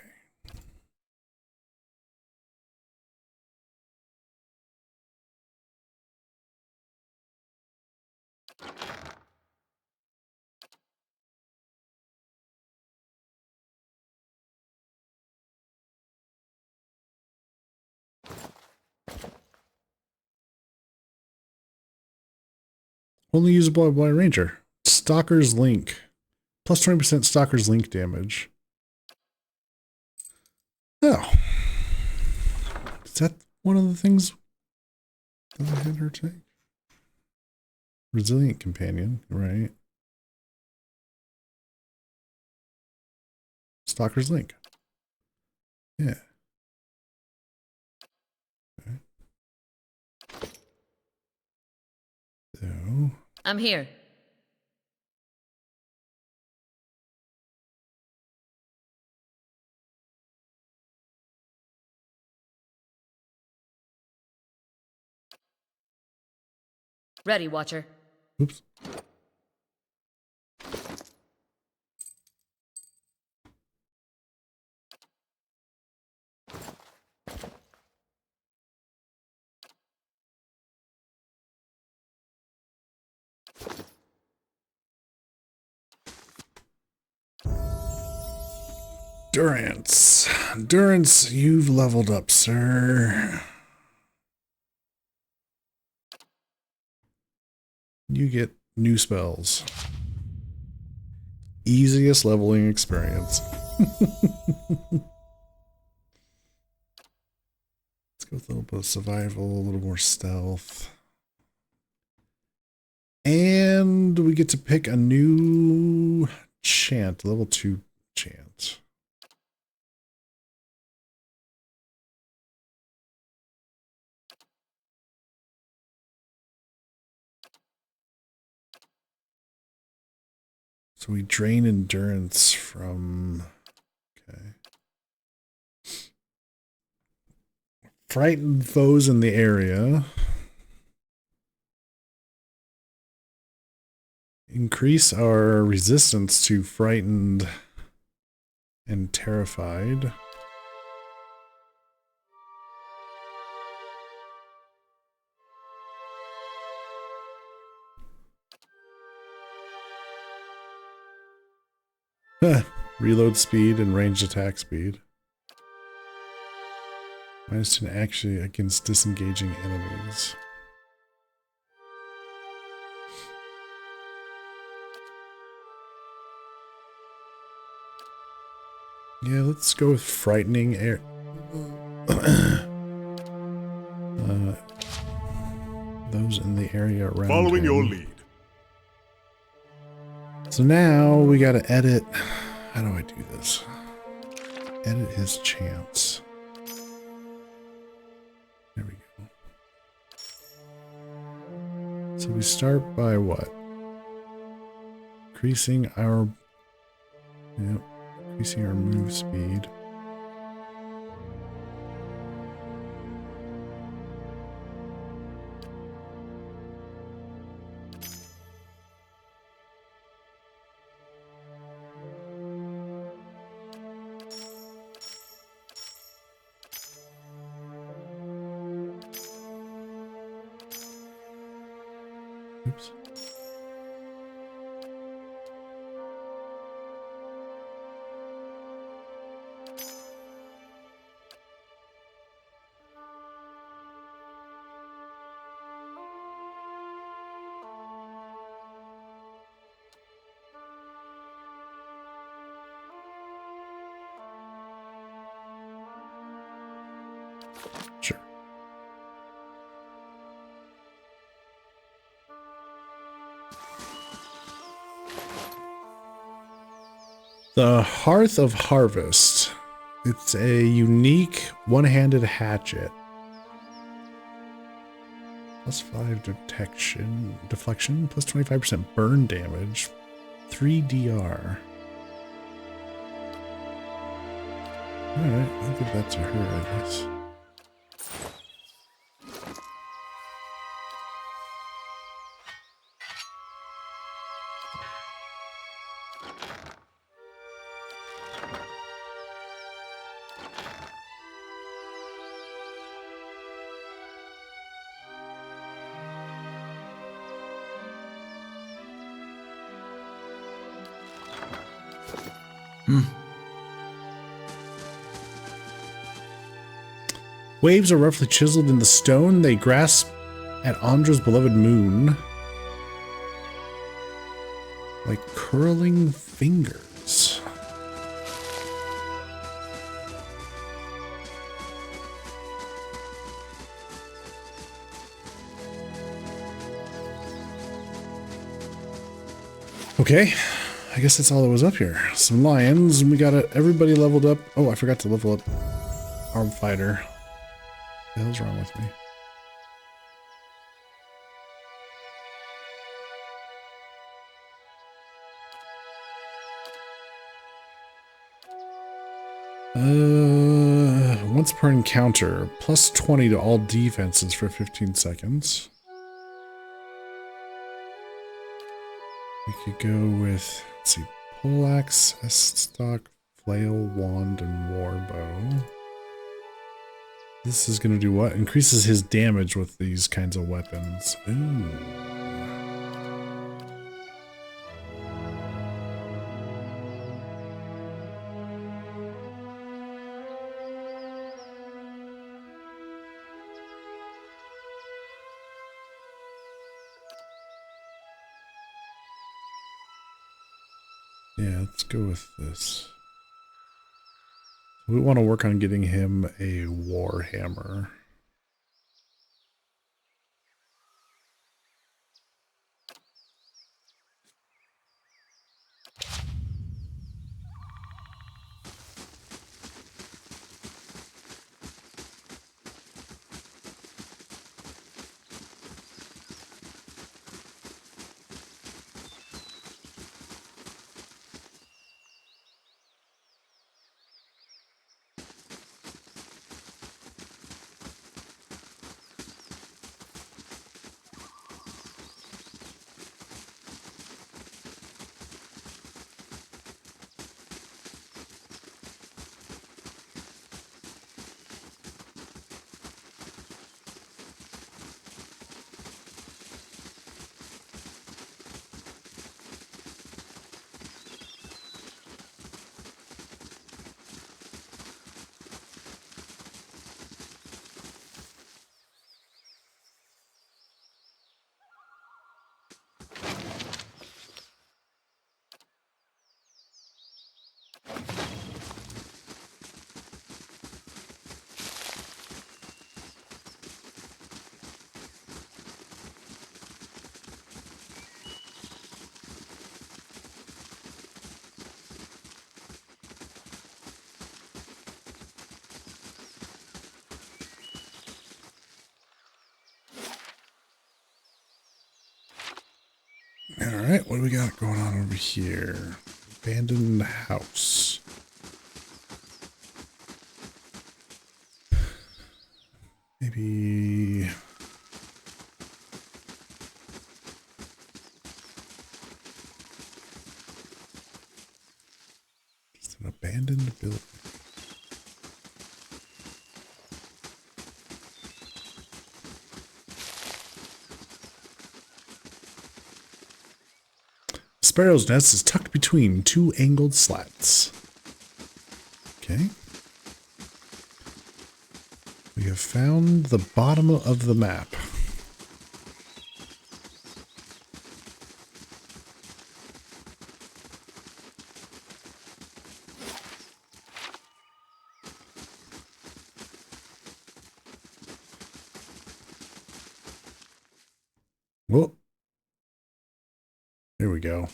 Only usable by Blind Ranger. Stalker's Link. Plus 20% Stalker's Link damage. Oh. Is that one of the things that I had her take? Resilient Companion, right? Stalker's Link. Yeah. I'm here. Ready, Watcher. Oops. Durance. Durance, you've leveled up, sir. You get new spells. Easiest leveling experience. Let's go with a little bit of survival, a little more stealth. And we get to pick a new chant, level 2 chant. So we drain endurance from, okay. Frighten foes in the area. Increase our resistance to frightened and terrified. Reload speed and ranged attack speed. -10 actually against disengaging enemies. Yeah, let's go with frightening air. Those in the area around Following him. your lead. So now we gotta edit. How do I do this? Edit his chants. There we go. So we start by what? Increasing our move speed. Oops. Sure. The Hearth of Harvest. It's a unique one-handed hatchet. +5 deflection, plus 25% burn damage, 3 DR. Alright, I'll give that to her, I guess. Waves are roughly chiseled in the stone. They grasp at Andra's beloved moon like curling fingers. Okay, I guess that's all that was up here. Some lions, and we got everybody leveled up. Oh, I forgot to level up Arm Fighter. What the hell's wrong with me? Once per encounter, plus 20 to all defenses for 15 seconds. We could go with, let's see, poleaxe, stock, flail, wand, and warbow. This is going to do what? Increases his damage with these kinds of weapons. Ooh. Yeah, let's go with this. We want to work on getting him a war hammer. Alright, what do we got going on over here? Abandoned house. Maybe... just an abandoned building. Sparrow's nest is tucked between two angled slats. Okay. We have found the bottom of the map. Whoa. There we go.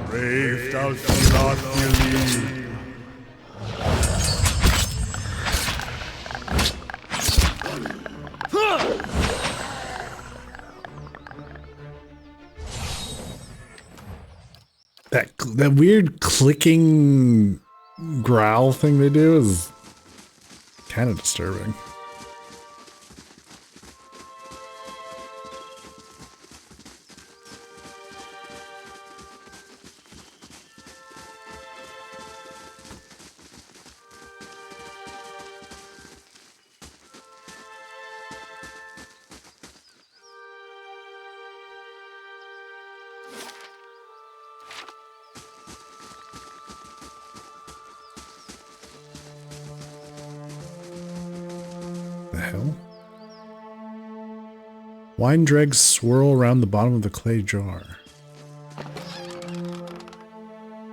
Brave thou shalt not believe. That weird clicking growl thing they do is kind of disturbing. The hell? Wine dregs swirl around the bottom of the clay jar.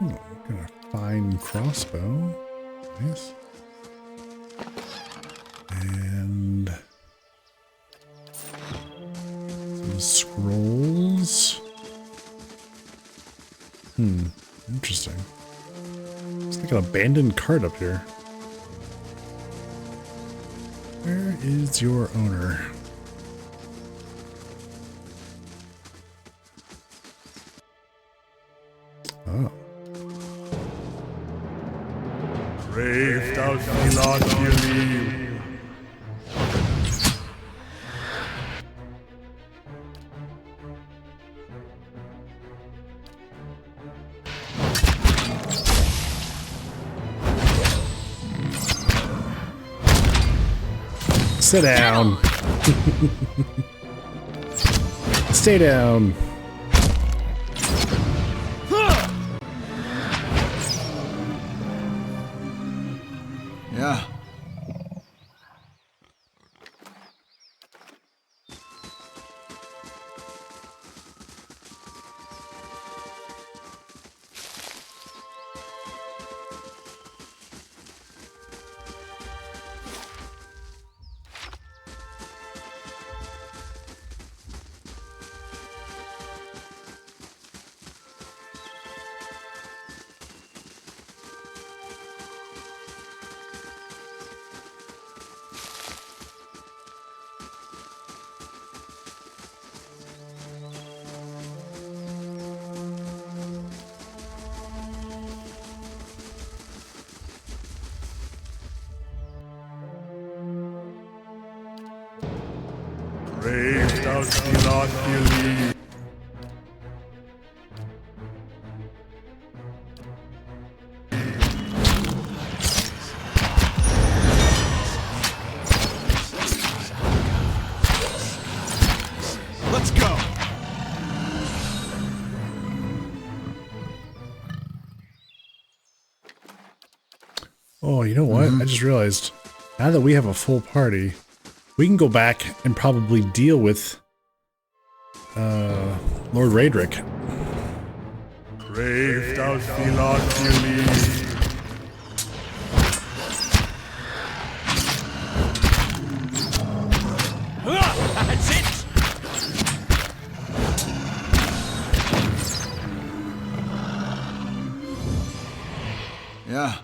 Oh, got a fine crossbow. Nice. And some scrolls. Interesting. It's like an abandoned cart up here. Where is your owner? Oh. Brave thou shalt not believe. Sit down. Stay down. Yeah. Brave thou shalt not believe. Let's go. Oh, you know what? I just realized, now that we have a full party, we can go back and probably deal with Lord Raedric. Brave thou shalt not believe. That's it! Yeah.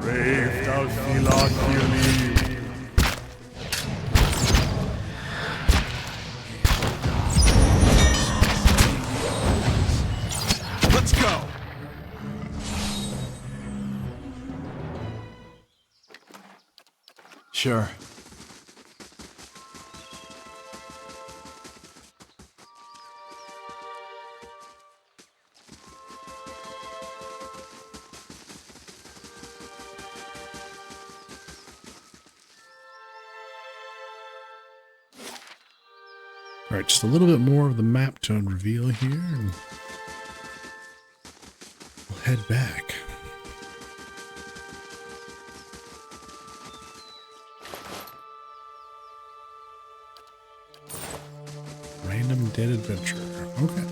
Brave thou shalt not believe. Let's go. Sure. All right, just a little bit more of the map to reveal here, and we'll head back. Random dead adventure. Okay.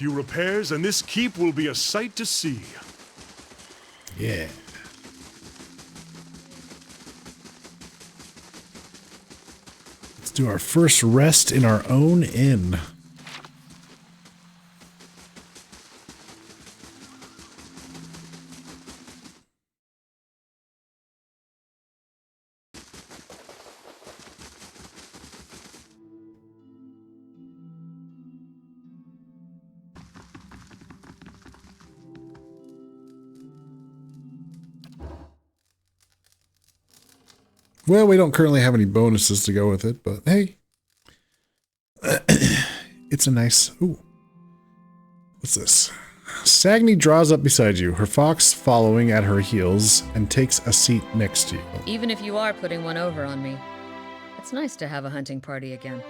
few repairs, and this keep will be a sight to see. Yeah. Let's do our first rest in our own inn. Well, we don't currently have any bonuses to go with it, but hey. It's a nice... Ooh. What's this? Sagni draws up beside you, her fox following at her heels, and takes a seat next to you. Even if you are putting one over on me, it's nice to have a hunting party again.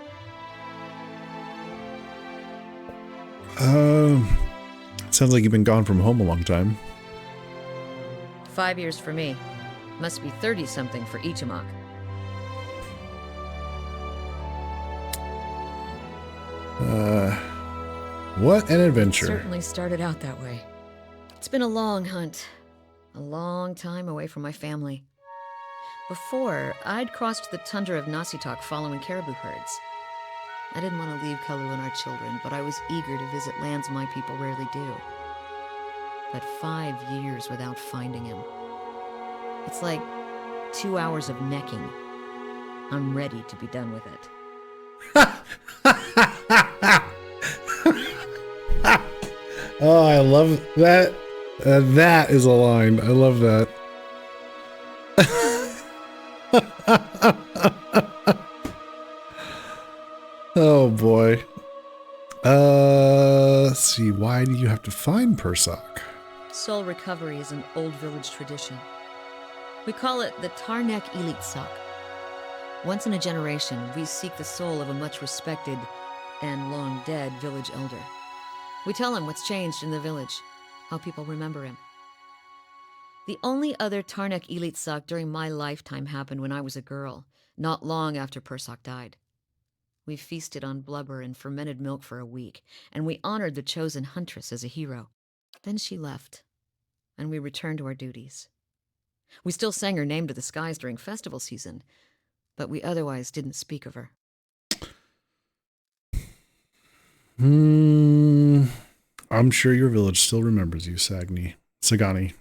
Sounds like you've been gone from home a long time. 5 years for me. Must be 30-something for Ichimak. What an adventure. Certainly started out that way. It's been a long hunt. A long time away from my family. Before, I'd crossed the tundra of Nasitok following caribou herds. I didn't want to leave Kalu and our children, but I was eager to visit lands my people rarely do. But 5 years without finding him. It's like 2 hours of necking. I'm ready to be done with it. Oh, I love that. That is a line. I love that. Oh boy. Let's see. Why do you have to find Persock? Soul recovery is an old village tradition. We call it the Tarnek Elitsak. Once in a generation, we seek the soul of a much respected and long dead village elder. We tell him what's changed in the village, how people remember him. The only other Tarnek Elitsak during my lifetime happened when I was a girl, not long after Persock died. We feasted on blubber and fermented milk for a week, and we honored the chosen huntress as a hero. Then she left, and we returned to our duties. We still sang her name to the skies during festival season, but we otherwise didn't speak of her. I'm sure your village still remembers you, Sagani.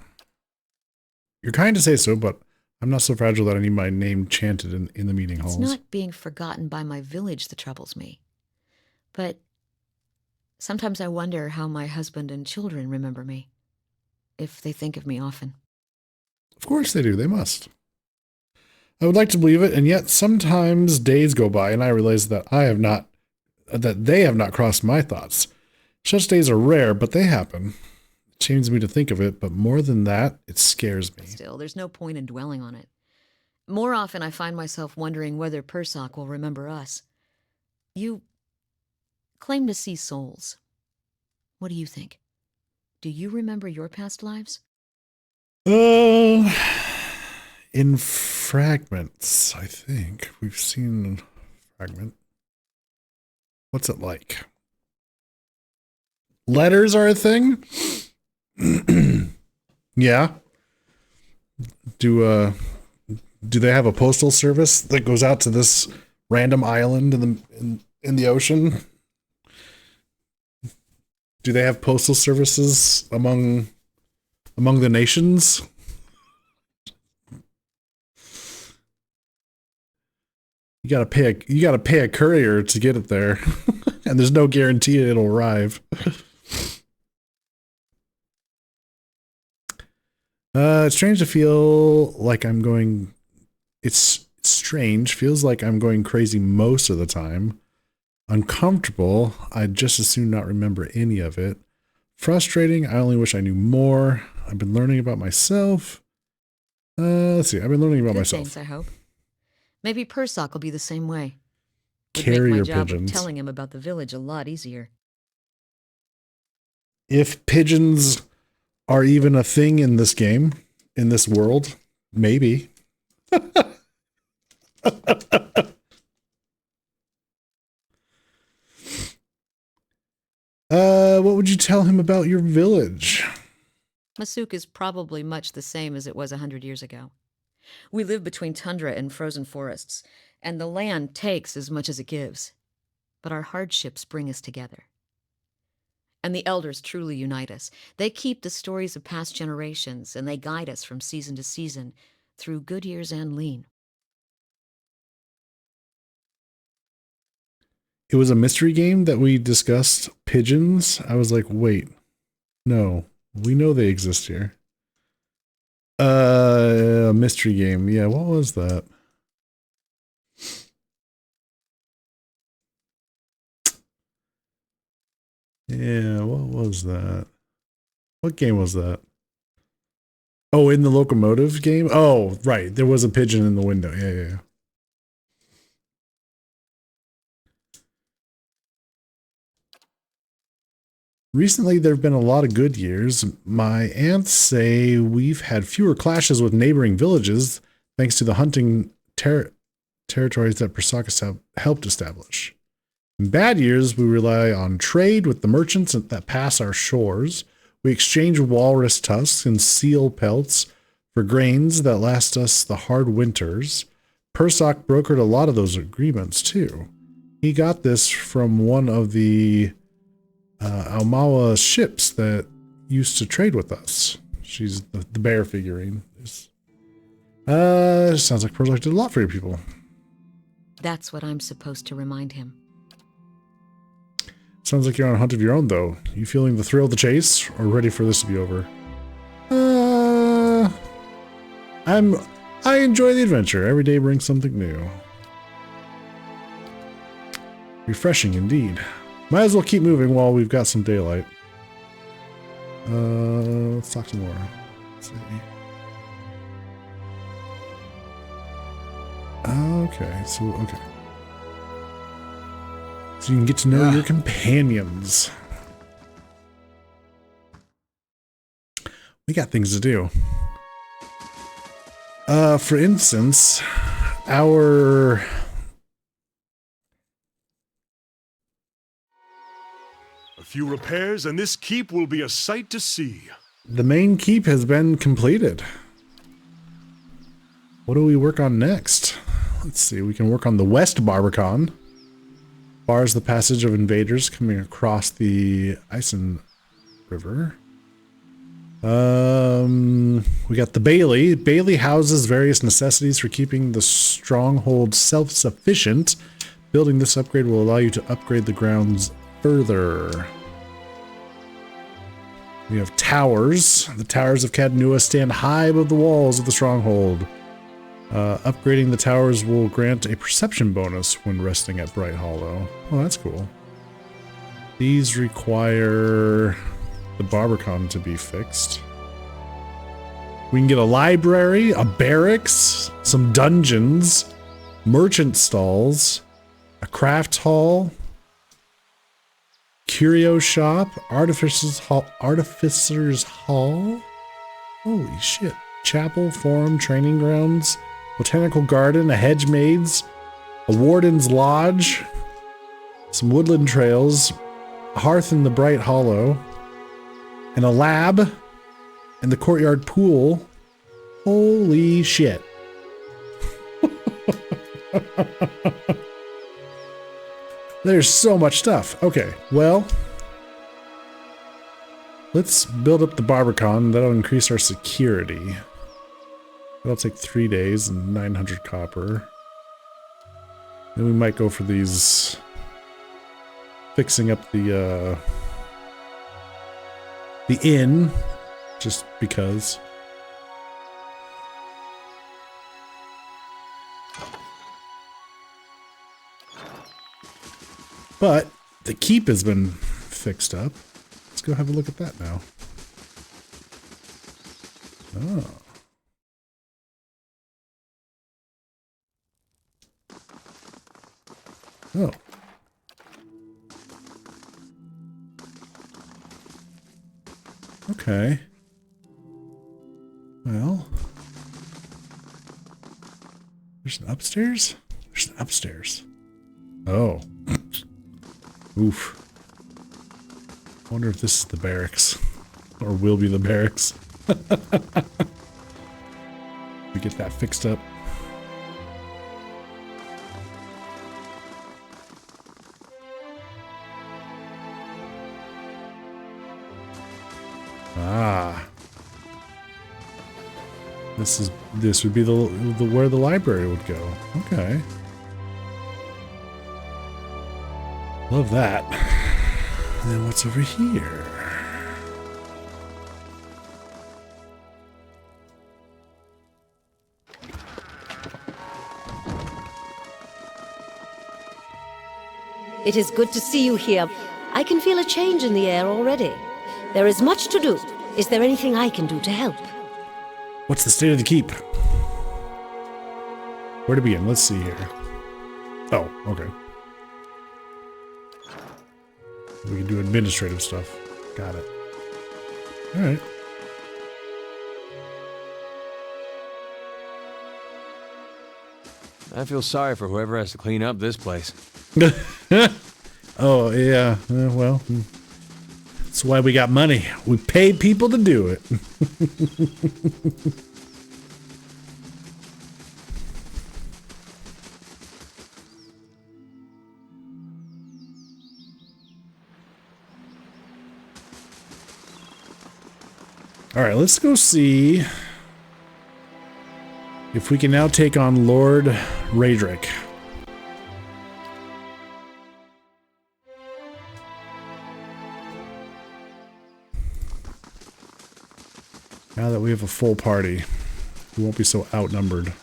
You're kind to say so, but I'm not so fragile that I need my name chanted in the meeting halls. It's not being forgotten by my village that troubles me. But sometimes I wonder how my husband and children remember me, if they think of me often. Of course they do. They must. I would like to believe it, and yet sometimes days go by and I realize that they have not crossed my thoughts. Such days are rare, but they happen. It shames me to think of it, but more than that, it scares me. Still, there's no point in dwelling on it. More often I find myself wondering whether Persock will remember us. You claim to see souls. What do you think? Do you remember your past lives? In fragments, I think. We've seen a fragment. What's it like? Letters are a thing? Yeah. Do they have a postal service that goes out to this random island in the ocean? Do they have postal services among the nations? You gotta pay a courier to get it there, and there's no guarantee it'll arrive. It's strange to feel like I'm going. It's strange. Feels like I'm going crazy most of the time. Uncomfortable. I'd just as soon not remember any of it. Frustrating. I only wish I knew more. I've been learning about myself. Let's see. I've been learning about myself. Thanks, I hope. Maybe Persock will be the same way. Would Carrier make my job pigeons. of telling him about the village a lot easier. If pigeons are even a thing in this game, in this world, maybe. What would you tell him about your village? Masuk is probably much the same as it was 100 years ago. We live between tundra and frozen forests, and the land takes as much as it gives. But our hardships bring us together. And the elders truly unite us. They keep the stories of past generations, and they guide us from season to season, through good years and lean. It was a mystery game that we discussed pigeons. I was like, wait, no, we know they exist here. A mystery game. Yeah, what was that? Yeah, what was that? What game was that? Oh, in the locomotive game? Oh, right. There was a pigeon in the window. Yeah. Recently, there have been a lot of good years. My aunts say we've had fewer clashes with neighboring villages thanks to the hunting territories that Persakas have helped establish. In bad years, we rely on trade with the merchants that pass our shores. We exchange walrus tusks and seal pelts for grains that last us the hard winters. Persak brokered a lot of those agreements, too. He got this from one of the Almawa ships that used to trade with us. She's the bear figurine. Sounds like Persak did a lot for your people. That's what I'm supposed to remind him. Sounds like you're on a hunt of your own, though. You feeling the thrill of the chase, or ready for this to be over? I enjoy the adventure. Every day brings something new. Refreshing indeed. Might as well keep moving while we've got some daylight. Let's talk some more. Let's see. Okay, okay. So you can get to know your companions. We got things to do. For instance, our... A few repairs and this keep will be a sight to see. The main keep has been completed. What do we work on next? Let's see, we can work on the West Barbican. Bars the passage of invaders coming across the Isen River. We got the Bailey. Bailey houses various necessities for keeping the stronghold self-sufficient. Building this upgrade will allow you to upgrade the grounds further. We have towers. The towers of Cadnua stand high above the walls of the stronghold. Upgrading the towers will grant a perception bonus when resting at Bright Hollow. Oh, that's cool. These require the Barbican to be fixed. We can get a library, a barracks, some dungeons, merchant stalls, a crafts hall, curio shop, artificer's hall. Holy shit. Chapel, forum, training grounds, botanical garden, a hedge maid's, a warden's lodge, some woodland trails, a hearth in the Bright Hollow, and a lab, and the courtyard pool. Holy shit. There's so much stuff. Okay, well, let's build up the Barbican. That'll increase our security. That'll take 3 days and 900 copper. Then we might go for these, fixing up the inn, just because. But the keep has been fixed up. Let's go have a look at that now. Oh. Oh. Okay. Well. There's an upstairs? There's an upstairs. Oh. Oof. wonder if this is the barracks. Or will be the barracks. We get that fixed up. Ah. This would be the where the library would go. Okay. Love that. And then what's over here? It is good to see you here. I can feel a change in the air already. There is much to do. Is there anything I can do to help? What's the state of the keep? Where to begin? Let's see here. Oh, okay. We can do administrative stuff. Got it. All right. I feel sorry for whoever has to clean up this place. Oh, yeah. Well, that's why we got money. We pay people to do it. All right, let's go see if we can now take on Lord Raedric. Now that we have a full party, we won't be so outnumbered.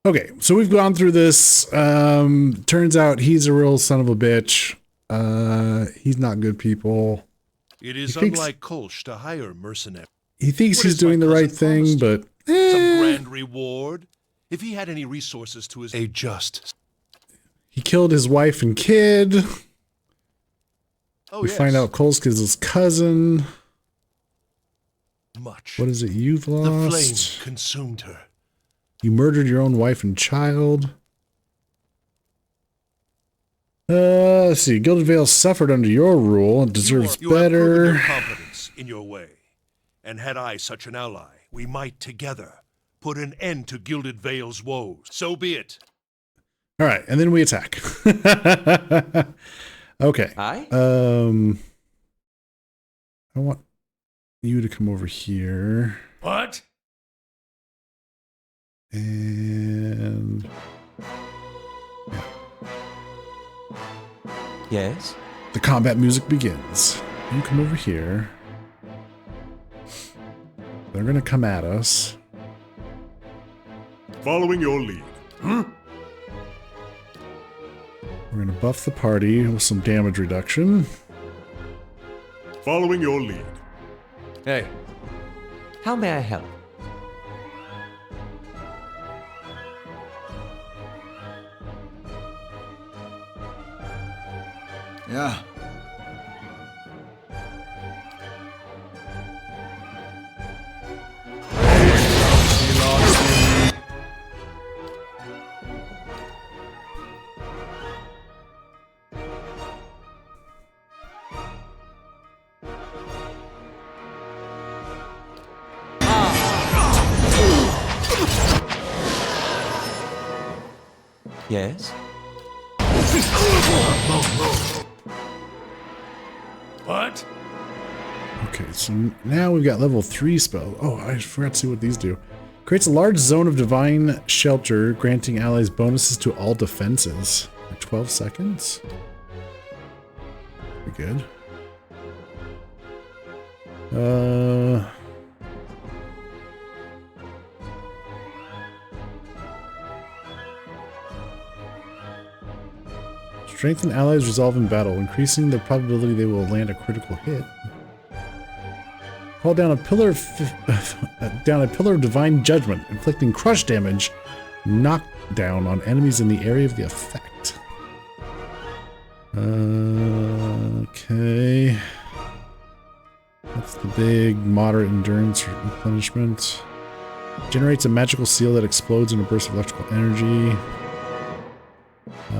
Okay, so we've gone through this. Turns out he's a real son of a bitch. He's not good people. It is thinks- unlike Kolsch to hire mercenaries. He thinks What he's is my doing the right cousin thing, promised? but Some grand reward? If he had any resources to his... A just... he killed his wife and kid. Oh, We yes. find out Kolska's his cousin. Much. What is it you've The lost? flame consumed her. You murdered your own wife and child. Let's see. Gilded Vale suffered under your rule and deserves You have proven better. your competence in your way. And had I such an ally, we might together put an end to Gilded Vale's woes. So be it. All right, and then we attack. Okay. Aye? I want you to come over here. What? And Yes? the combat music begins. You come over here. They're gonna come at us. Following your lead. We're gonna buff the party with some damage reduction. Following your lead. Hey. How may I help? Yeah. Yes? Okay, so now we've got level 3 spell. Oh, I forgot to see what these do. Creates a large zone of divine shelter, granting allies bonuses to all defenses for 12 seconds. Pretty good. Strengthen allies resolve in battle, increasing the probability they will land a critical hit. Call down a pillar of divine judgment, inflicting crush damage, knockdown on enemies in the area of the effect. Okay. That's the big moderate endurance replenishment. Generates a magical seal that explodes in a burst of electrical energy.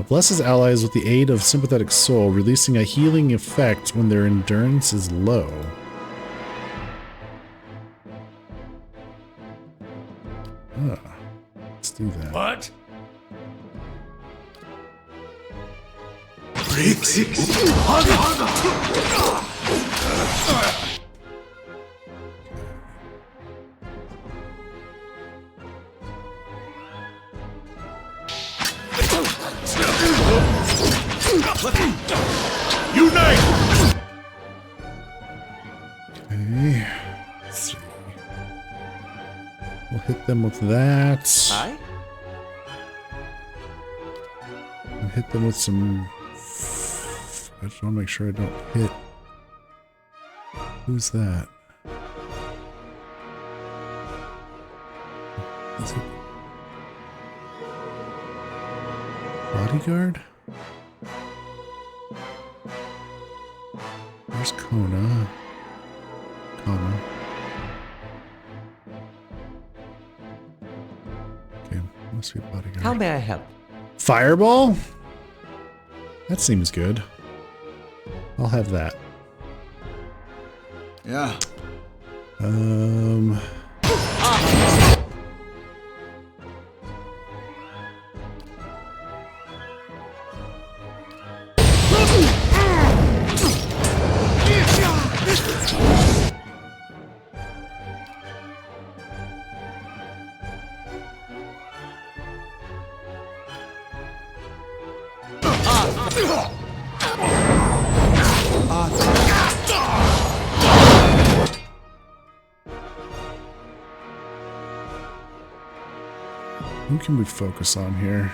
Blesses allies with the aid of sympathetic soul, releasing a healing effect when their endurance is low. Let's do that. What? Unite! Okay. Let's see. We'll hit them with that. Aye? We'll hit them with some... I just want to make sure I don't hit... Who's that? Is it... Bodyguard? Where's Kona? Kona. Okay, must be bodyguard. How may I help? Fireball? That seems good. I'll have that. Yeah. Who can we focus on here?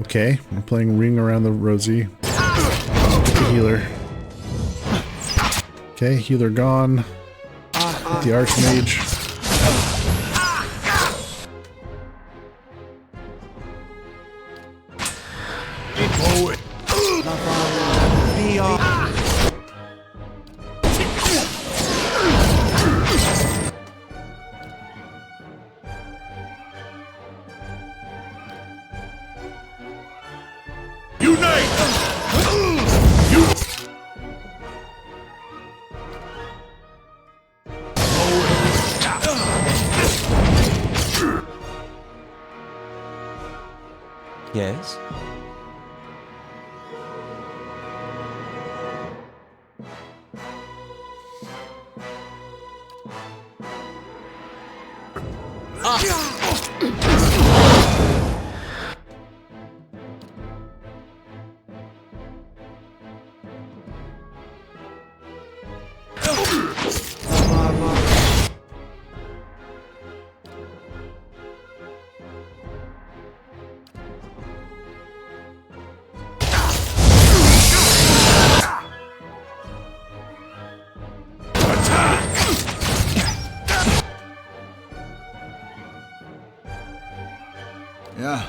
Okay, we're playing Ring Around the Rosie. The healer. Okay, healer gone. With the Archmage. Yes? Yeah.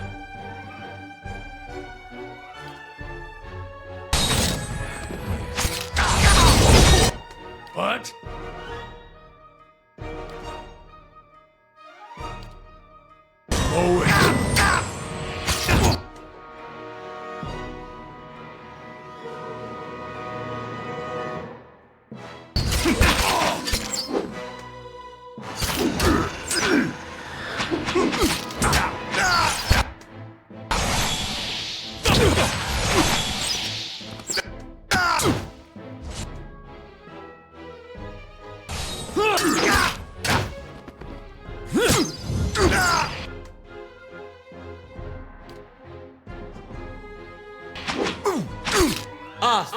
What?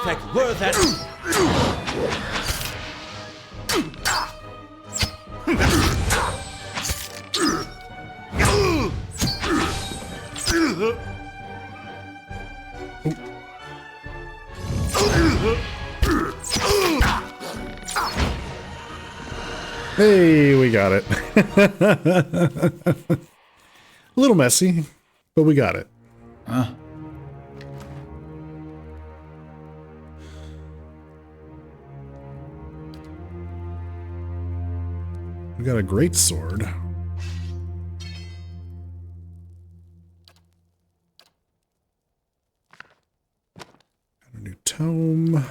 aspect worth at... Hey, we got it. A little messy, but we got it. Huh? We got a great sword. Got a new tome.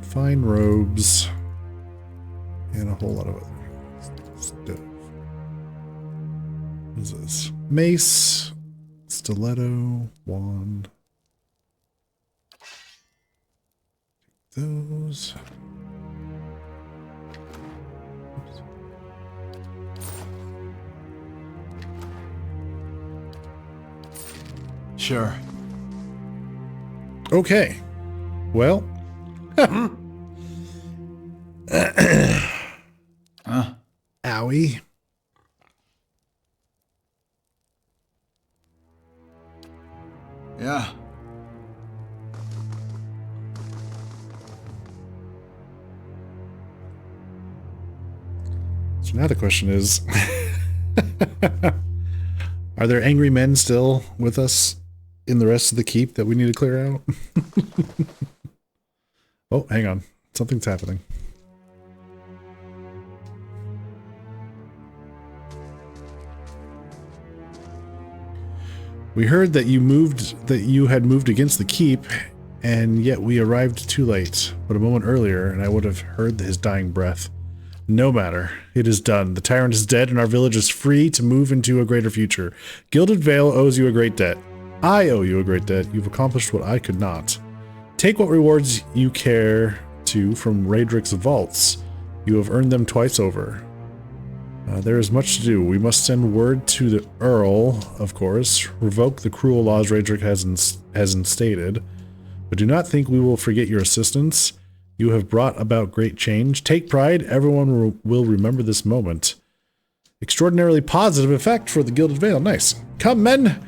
Fine robes. And a whole lot of other stuff. What is this? Mace, stiletto, wand. Take those. Oops. Sure. Okay. Well. Huh? Owie. Yeah. So now the question is, are there angry men still with us in the rest of the keep that we need to clear out? Oh, hang on. Something's happening. We heard that you had moved against the keep, and yet we arrived too late. But a moment earlier, and I would have heard his dying breath. No matter. It is done. The tyrant is dead, and our village is free to move into a greater future. Gilded Vale owes you a great debt. I owe you a great debt. You've accomplished what I could not. Take what rewards you care to from Raedric's vaults. You have earned them twice over. There is much to do. We must send word to the Earl, of course, revoke the cruel laws Raedric has instated, but do not think we will forget your assistance. You have brought about great change. Take pride. Everyone will remember this moment. Extraordinarily positive effect for the Gilded Vale. Nice. Come, men!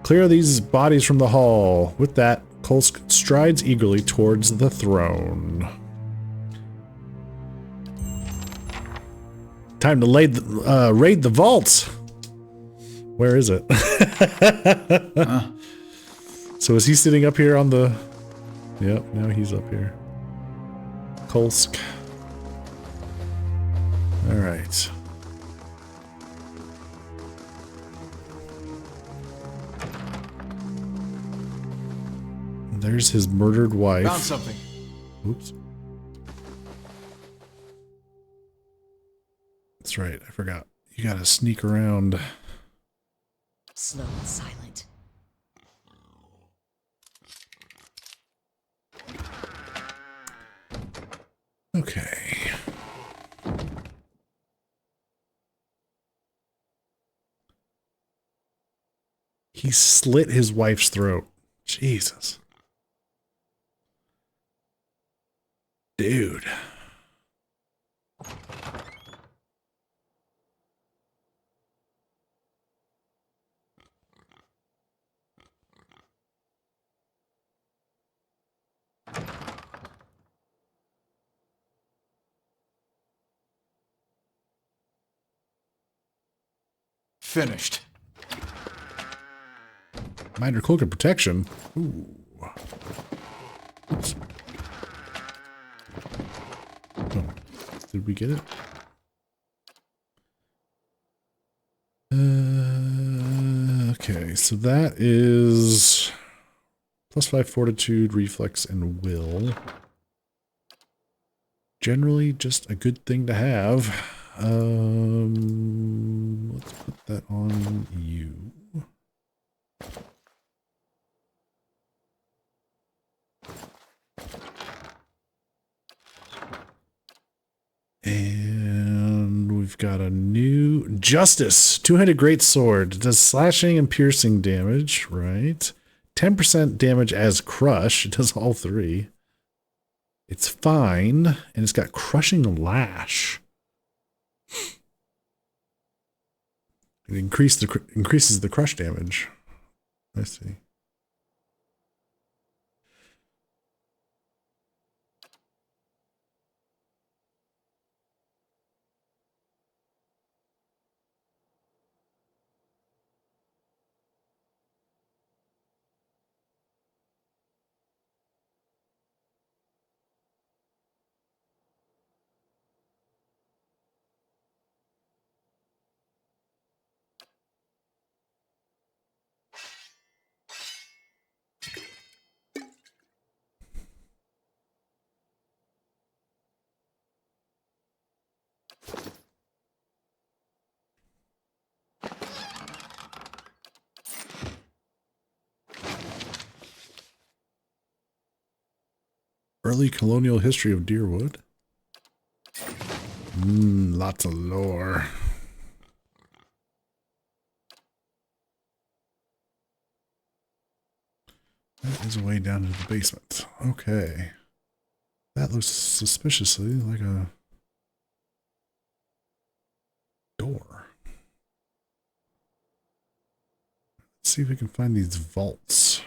Clear these bodies from the hall. With that, Kolsk strides eagerly towards the throne. Time to raid the vaults. Where is it? Huh? So is he sitting up here on the... Yep, now he's up here. Kolsk. All right. There's his murdered wife. Found something. Oops. That's right, I forgot. You gotta sneak around. Slow and silent. Okay. He slit his wife's throat. Jesus. Dude. Finished. Minor cloak of protection. Ooh. Oops. Oh. Did we get it? Okay, so that is +5 fortitude, reflex, and will. Generally, just a good thing to have. Let's put that on you. And we've got a new Justice, 2-handed great sword. Does slashing and piercing damage, right? 10% damage as crush. It does all three. It's fine, and it's got crushing lash. It increases the crush damage. I see. Early colonial history of Deerwood. Lots of lore. That is way down into the basement. Okay. That looks suspiciously like a door. Let's see if we can find these vaults.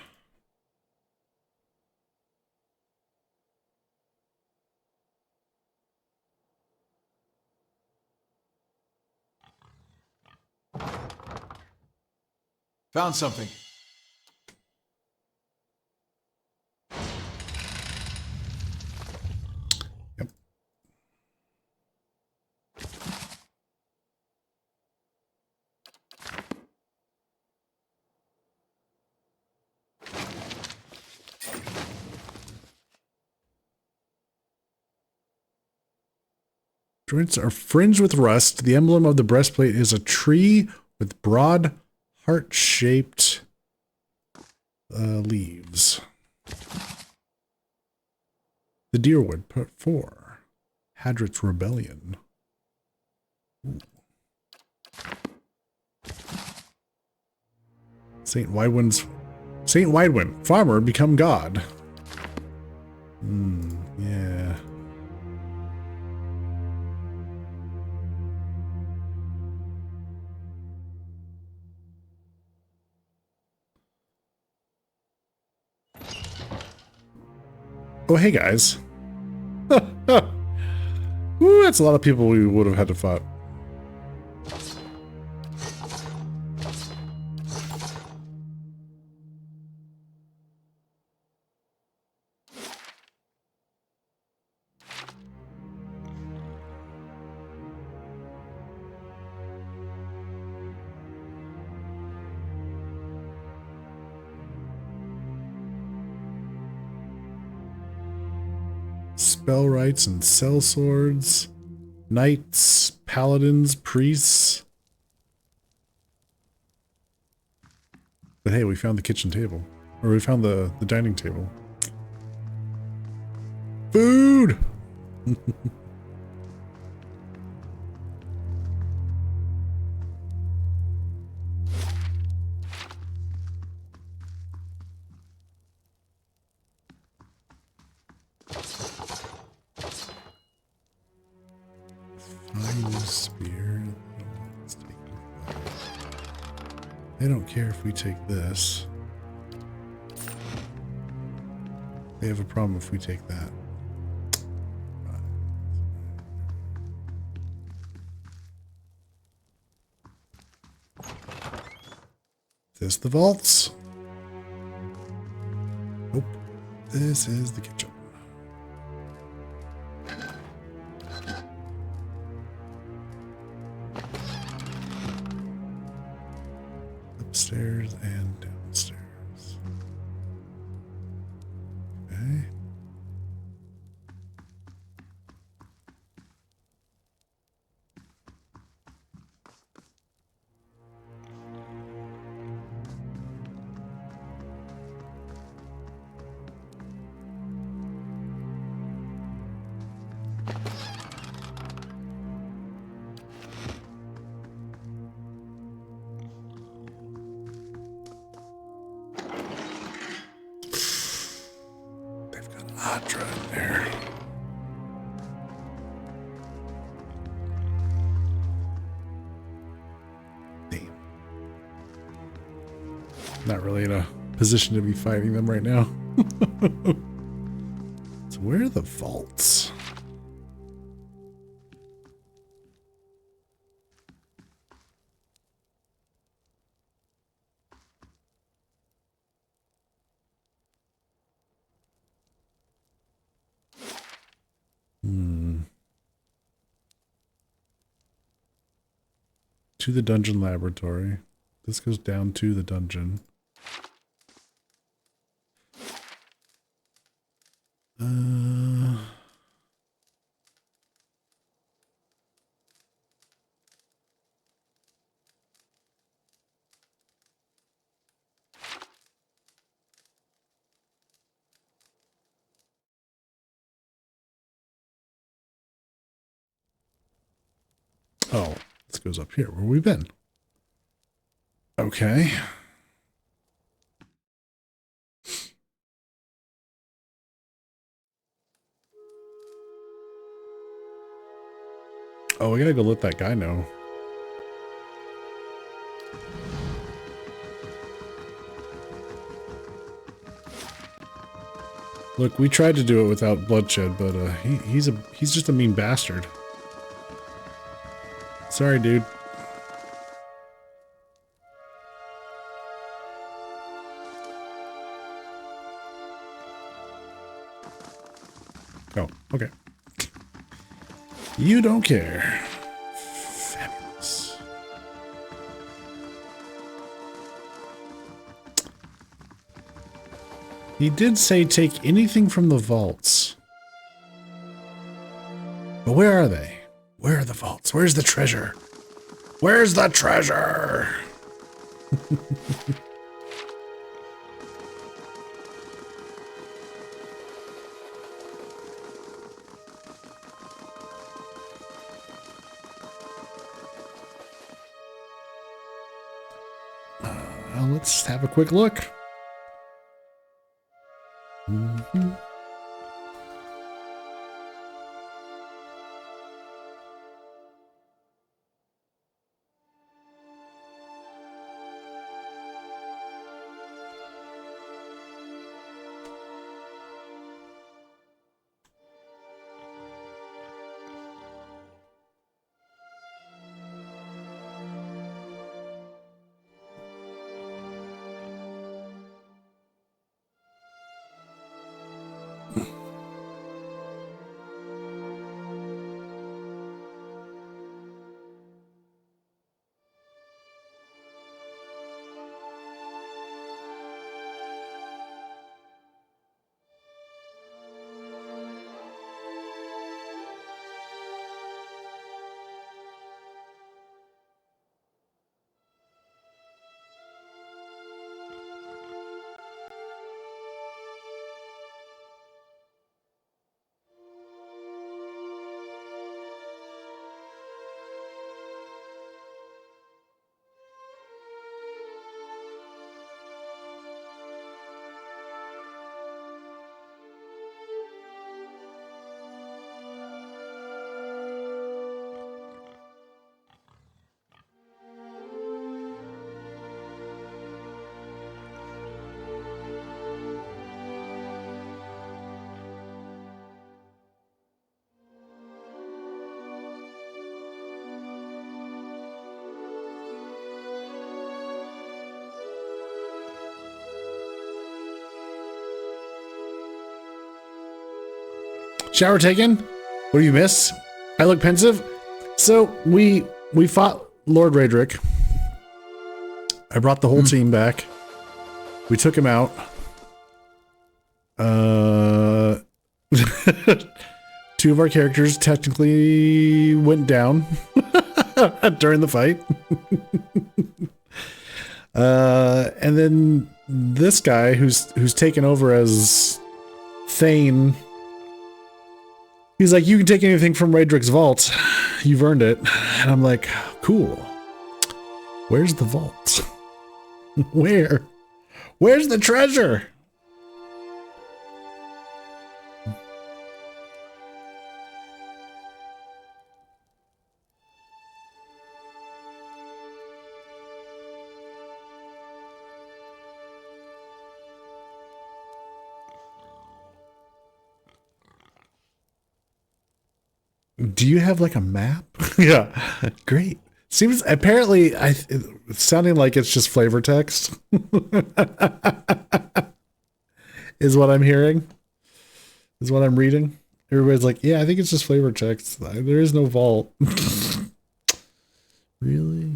Found something. Yep. Joints are fringed with rust. The emblem of the breastplate is a tree with broad heart-shaped leaves. The Deerwood, part 4. Hadrit's Rebellion. Ooh. Saint Widwin, farmer become god. Yeah. Oh, hey guys. Ooh, that's a lot of people we would have had to fight. Spell rights and cell swords, knights, paladins, priests. But hey, we found the kitchen table. Or we found the dining table. Food! Spear. Let's take that. They don't care if we take this. They have a problem if we take that. Is this the vaults? Nope. This is the kitchen. Upstairs and downstairs. Okay. Cleopatra in there. Damn. Not really in a position to be fighting them right now. So where are the vaults? To the dungeon laboratory. This goes down to the dungeon. Oh, this goes up here where we've been. Okay. Oh, we gotta go let that guy know. Look, we tried to do it without bloodshed, but he's just a mean bastard. Sorry, dude. Oh, okay. You don't care. Fabulous. He did say take anything from the vaults. But where are they? Where are the vaults? Where's the treasure? Where's the treasure? Let's have a quick look. Shower taken? What do you miss? I look pensive. So we fought Lord Raedric. I brought the whole team back. We took him out. Two of our characters technically went down during the fight. And then this guy who's taken over as Thane, he's like, you can take anything from Raedric's vault. You've earned it. And I'm like, cool. Where's the vault? Where's the treasure? Do you have like a map? Yeah, great. Seems apparently it's sounding like it's just flavor text. Is what I'm hearing. Is what I'm reading. Everybody's like, yeah, I think it's just flavor text. There is no vault. Really?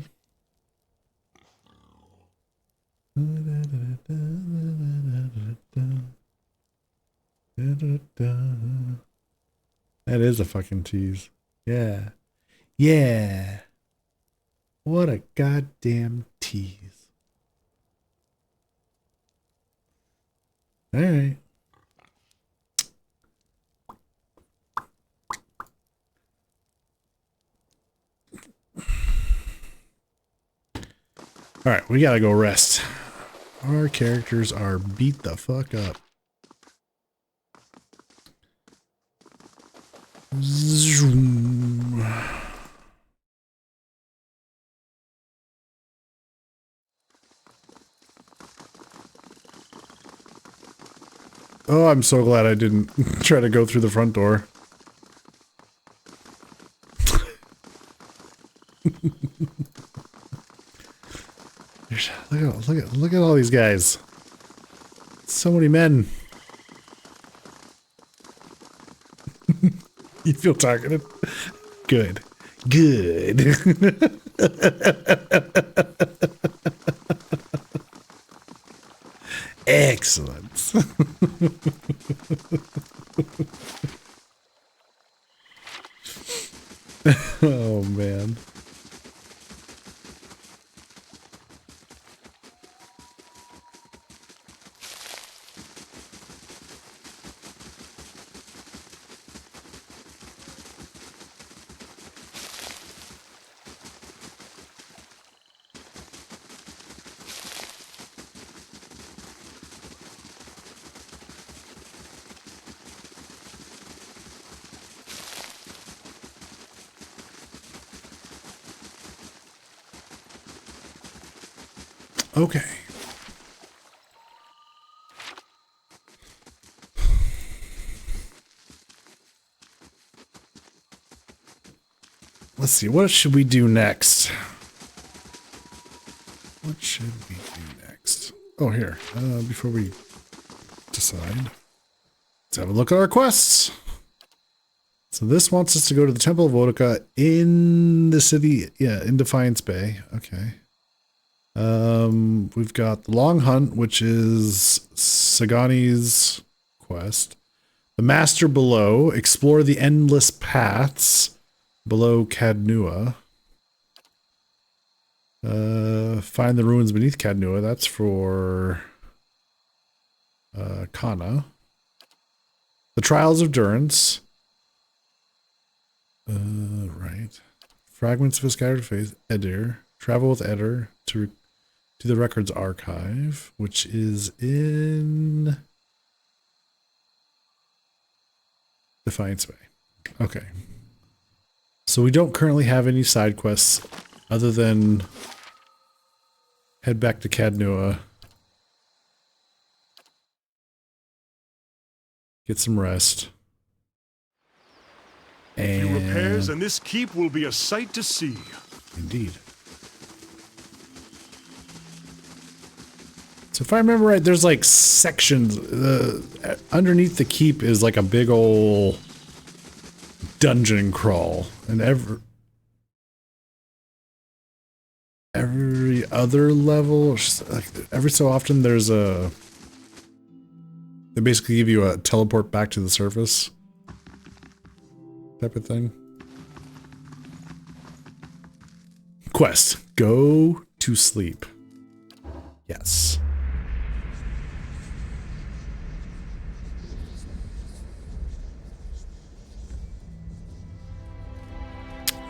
That is a fucking tease. Yeah. Yeah. What a goddamn tease. All right. All right, we gotta go rest. Our characters are beat the fuck up. Zoom. Oh, I'm so glad I didn't try to go through the front door. Look at all these guys. So many men. You feel targeted? Good. Good. Excellent. Oh, man. Okay. Let's see. What should we do next? What should we do next? Oh, here. Before we decide, let's have a look at our quests. So this wants us to go to the Temple of Odoka in the city. Yeah, in Defiance Bay. Okay. We've got the Long Hunt, which is Sagani's quest. The Master Below, explore the endless paths below Cadnua. Find the ruins beneath Cadnua. That's for Kana. The Trials of Durance. Right. Fragments of a Scattered Faith. Edir. Travel with Edir to the Records Archive, which is in Defiance Bay. Okay. So we don't currently have any side quests other than head back to Cadnua, get some rest. A few repairs And and this keep will be a sight to see. indeed. So if I remember right, there's like sections. Underneath the keep is like a big ol' dungeon crawl, and every other level, like every so often, there's a. They basically give you a teleport back to the surface type of thing. Quest: go to sleep. Yes.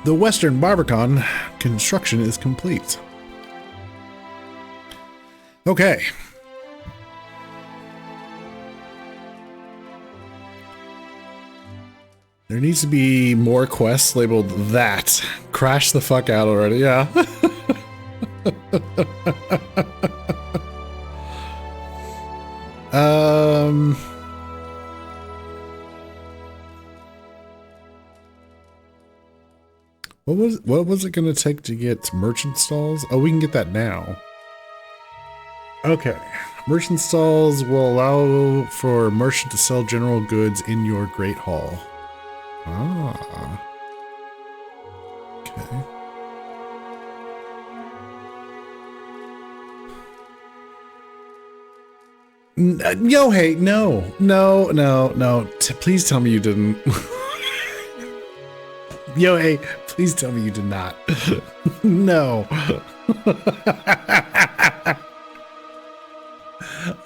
The Western Barbican construction is complete. Okay. There needs to be more quests labeled that. Crash the fuck out already, yeah. What was it gonna take to get merchant stalls? Oh, we can get that now. Okay. Merchant stalls will allow for merchant to sell general goods in your great hall. Ah. Okay. Yohei, no. Please tell me you didn't. Yohei, please tell me you did not. No.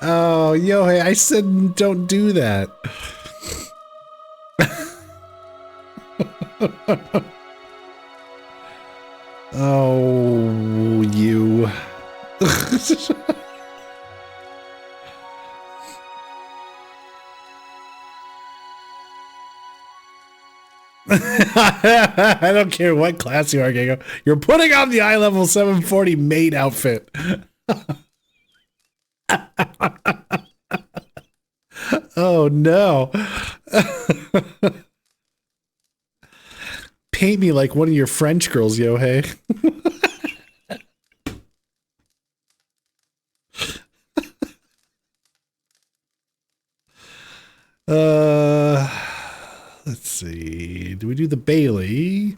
Oh, Yohei, I said don't do that. Oh, you. I don't care what class you are, Gego. You're putting on the eye level 740 maid outfit. Oh no. Paint me like one of your French girls, Yohei. Let's see. Do we do the Bailey? Do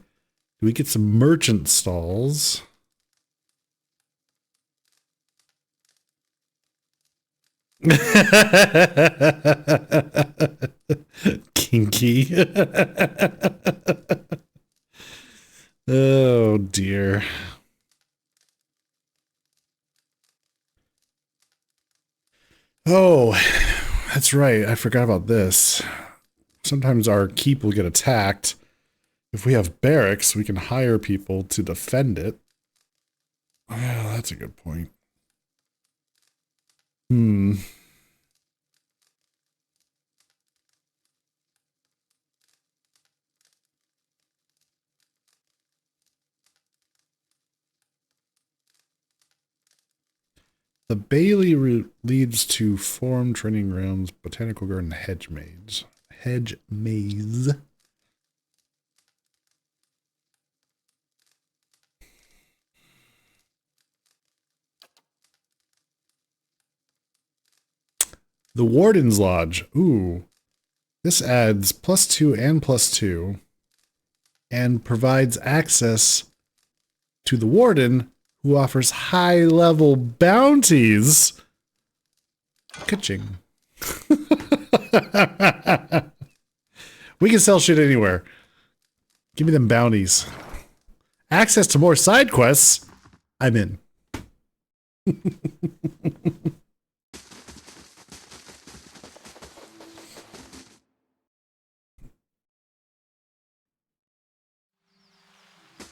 we get some merchant stalls? Kinky. Oh dear. Oh, that's right. I forgot about this. Sometimes our keep will get attacked. If we have barracks, we can hire people to defend it. Well, that's a good point. The Bailey route leads to Forum, Training Grounds, Botanical Garden, Hedge Maze. Hedge Maze. The Warden's Lodge. Ooh. This adds +2 and +2 and provides access to the Warden, who offers high-level bounties. Ka-ching. We can sell shit anywhere. Give me them bounties. Access to more side quests. I'm in.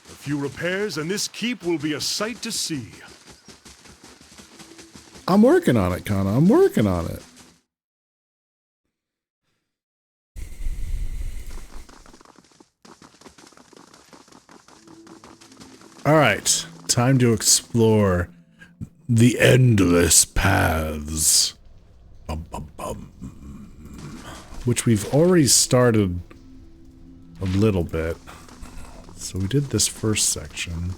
A few repairs and this keep will be a sight to see. I'm working on it, Kana. I'm working on it. All right, time to explore the endless paths. Bum, bum, bum. Which we've already started a little bit. So we did this first section.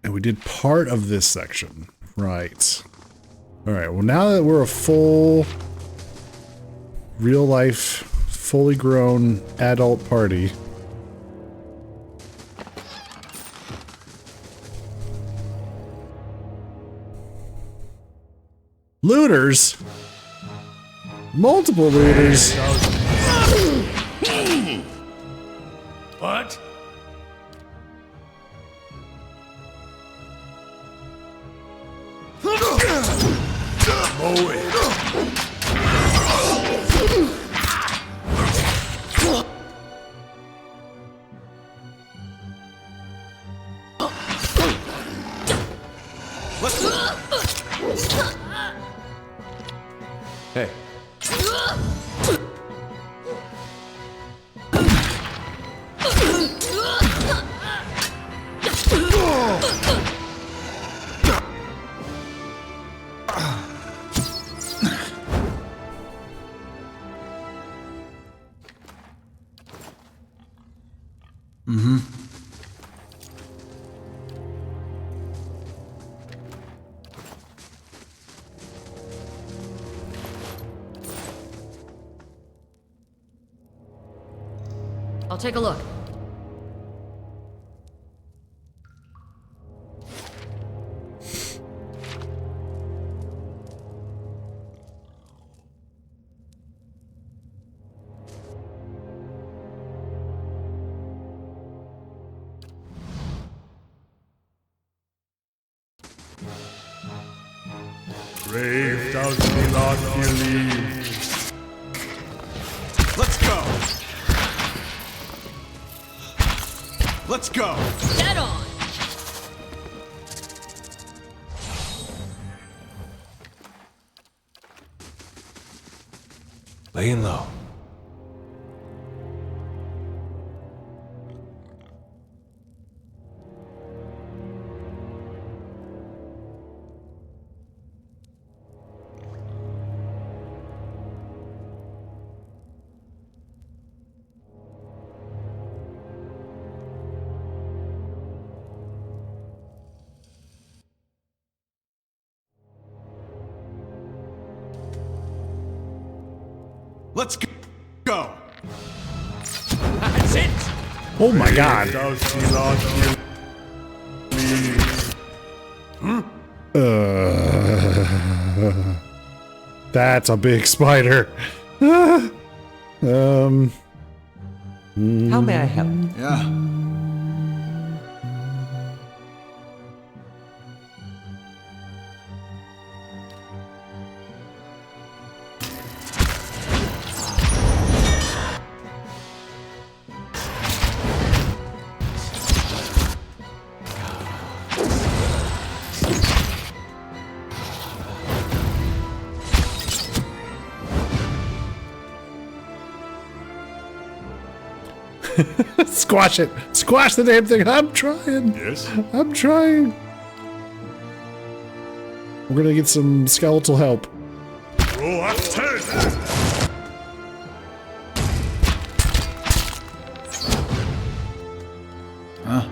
And we did part of this section. Right. All right, well, now that we're a full, real-life, fully grown adult party, looters? Multiple looters. What? Mow it. Hey. I'll take a look. Brave does he not believe. Let's go! Let's go! Dead on! Laying low. Let's go! That's it! Oh my god. Does he not believe? That's a big spider. How may I help? Yeah. Squash it. Squash the damn thing. I'm trying. Yes? I'm trying. We're gonna get some skeletal help. Go after! Huh?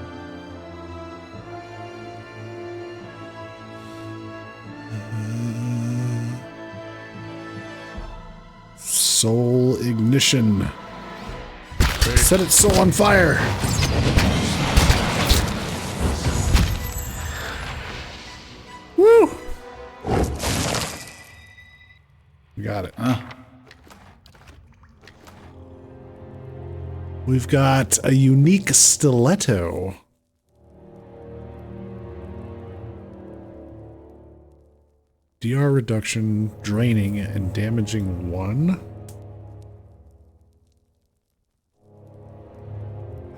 Soul ignition. Set its soul on fire. Woo! We got it. Huh? We've got a unique stiletto. DR reduction, draining, and damaging 1.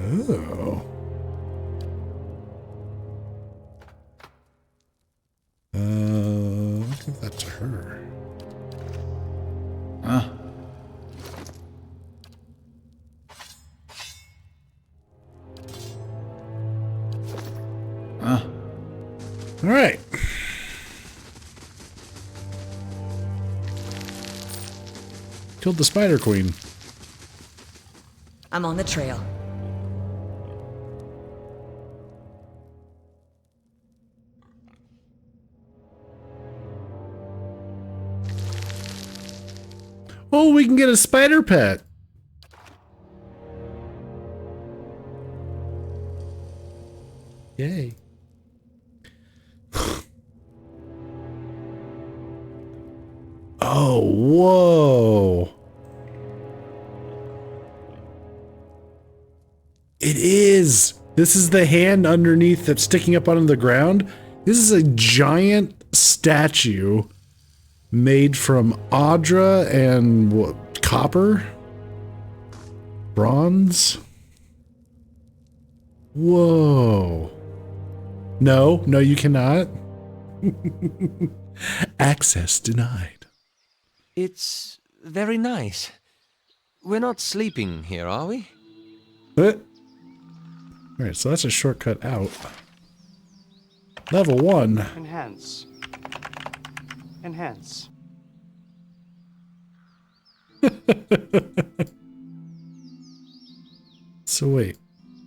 Oh. I'll give that to her. Huh? Huh? All right. Killed the Spider Queen. I'm on the trail. Oh, we can get a spider pet. Yay. Oh, whoa. It is. This is the hand underneath that's sticking up onto the ground. This is a giant statue made from Audra and what, copper? Bronze? Whoa. No, you cannot. Access denied. It's very nice. We're not sleeping here, are we? What? Alright, so that's a shortcut out. Level 1. Enhance. Enhance. So wait.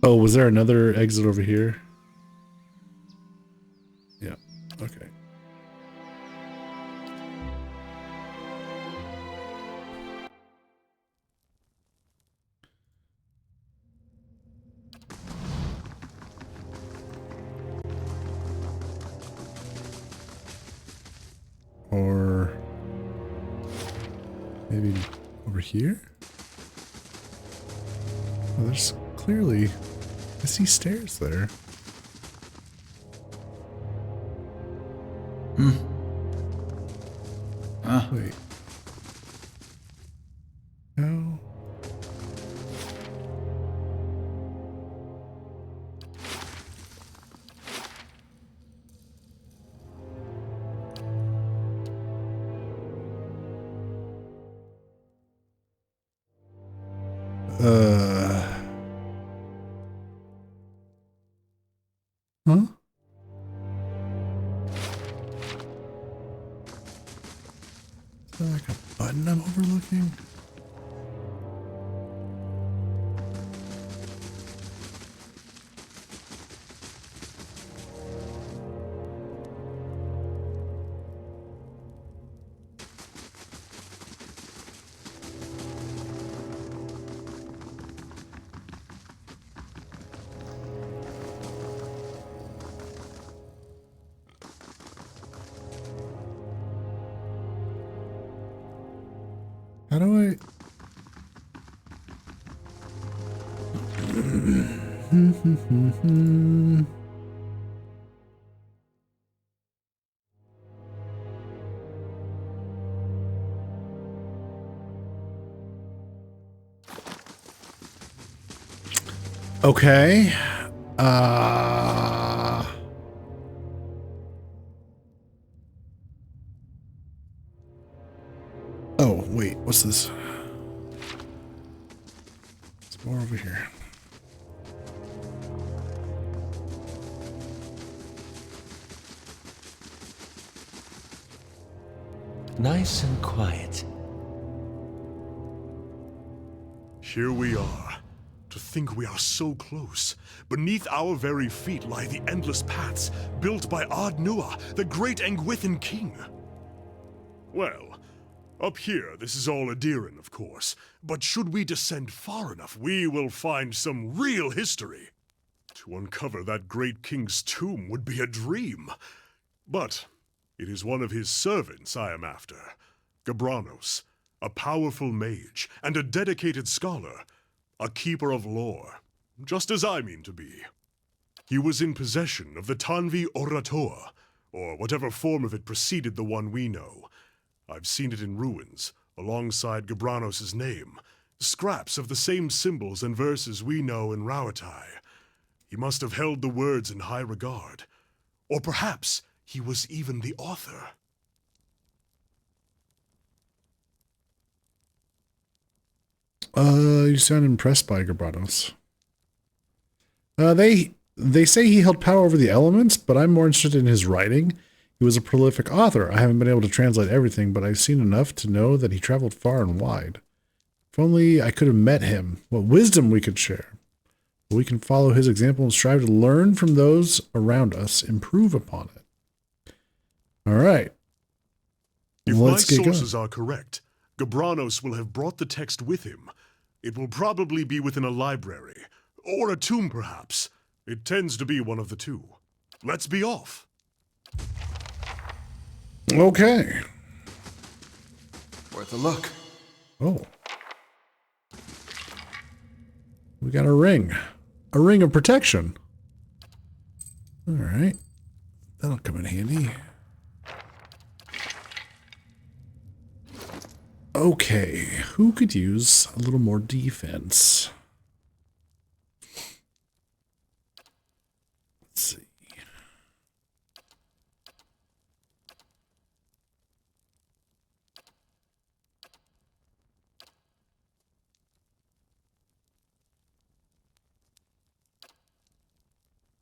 Oh, Oh, was there another exit over here? Yeah. Okay. Or maybe over here? Oh, there's clearly, I see stairs there. Wait. No. Huh? Is there like a button I'm overlooking? How do I? Okay. Oh, wait, what's this? It's more over here. Nice and quiet. Here we are. To think we are so close. Beneath our very feet lie the endless paths built by Ard Nua, the great Angwithan king. Well, up here this is all Adiran, of course, but should we descend far enough, we will find some real history. To uncover that great king's tomb would be a dream. But it is one of his servants I am after, Gabranos, a powerful mage and a dedicated scholar, a keeper of lore, just as I mean to be. He was in possession of the Tanvi Orator, or whatever form of it preceded the one we know. I've seen it in ruins, alongside Gabranos' name, scraps of the same symbols and verses we know in Rauatai. He must have held the words in high regard. Or perhaps he was even the author. You sound impressed by Gabranos. They say he held power over the elements, but I'm more interested in his writing. He was a prolific author. I haven't been able to translate everything, but I've seen enough to know that he traveled far and wide. If only I could have met him, what wisdom we could share. We can follow his example and strive to learn from those around us, improve upon it. All right. If Let's my get sources going. are correct, Gabranos will have brought the text with him. It will probably be within a library, or a tomb perhaps. It tends to be one of the two. Let's be off. Okay. Worth a look. Oh. We got a ring. A ring of protection. All right. That'll come in handy. Okay. Who could use a little more defense? Let's see.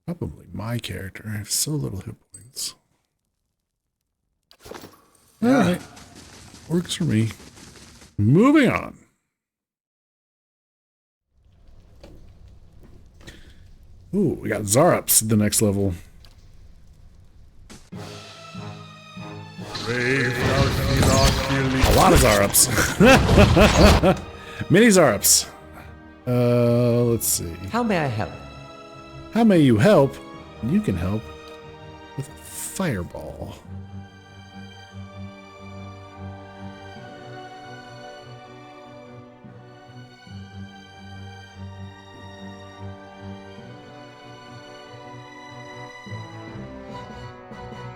Probably my character. I have so little hit points. All right. Works for me. Moving on. Ooh, we got Zarups at the next level. A lot of Zarups. Mini Zarups. Let's see. How may I help? How may you help? You can help with Fireball.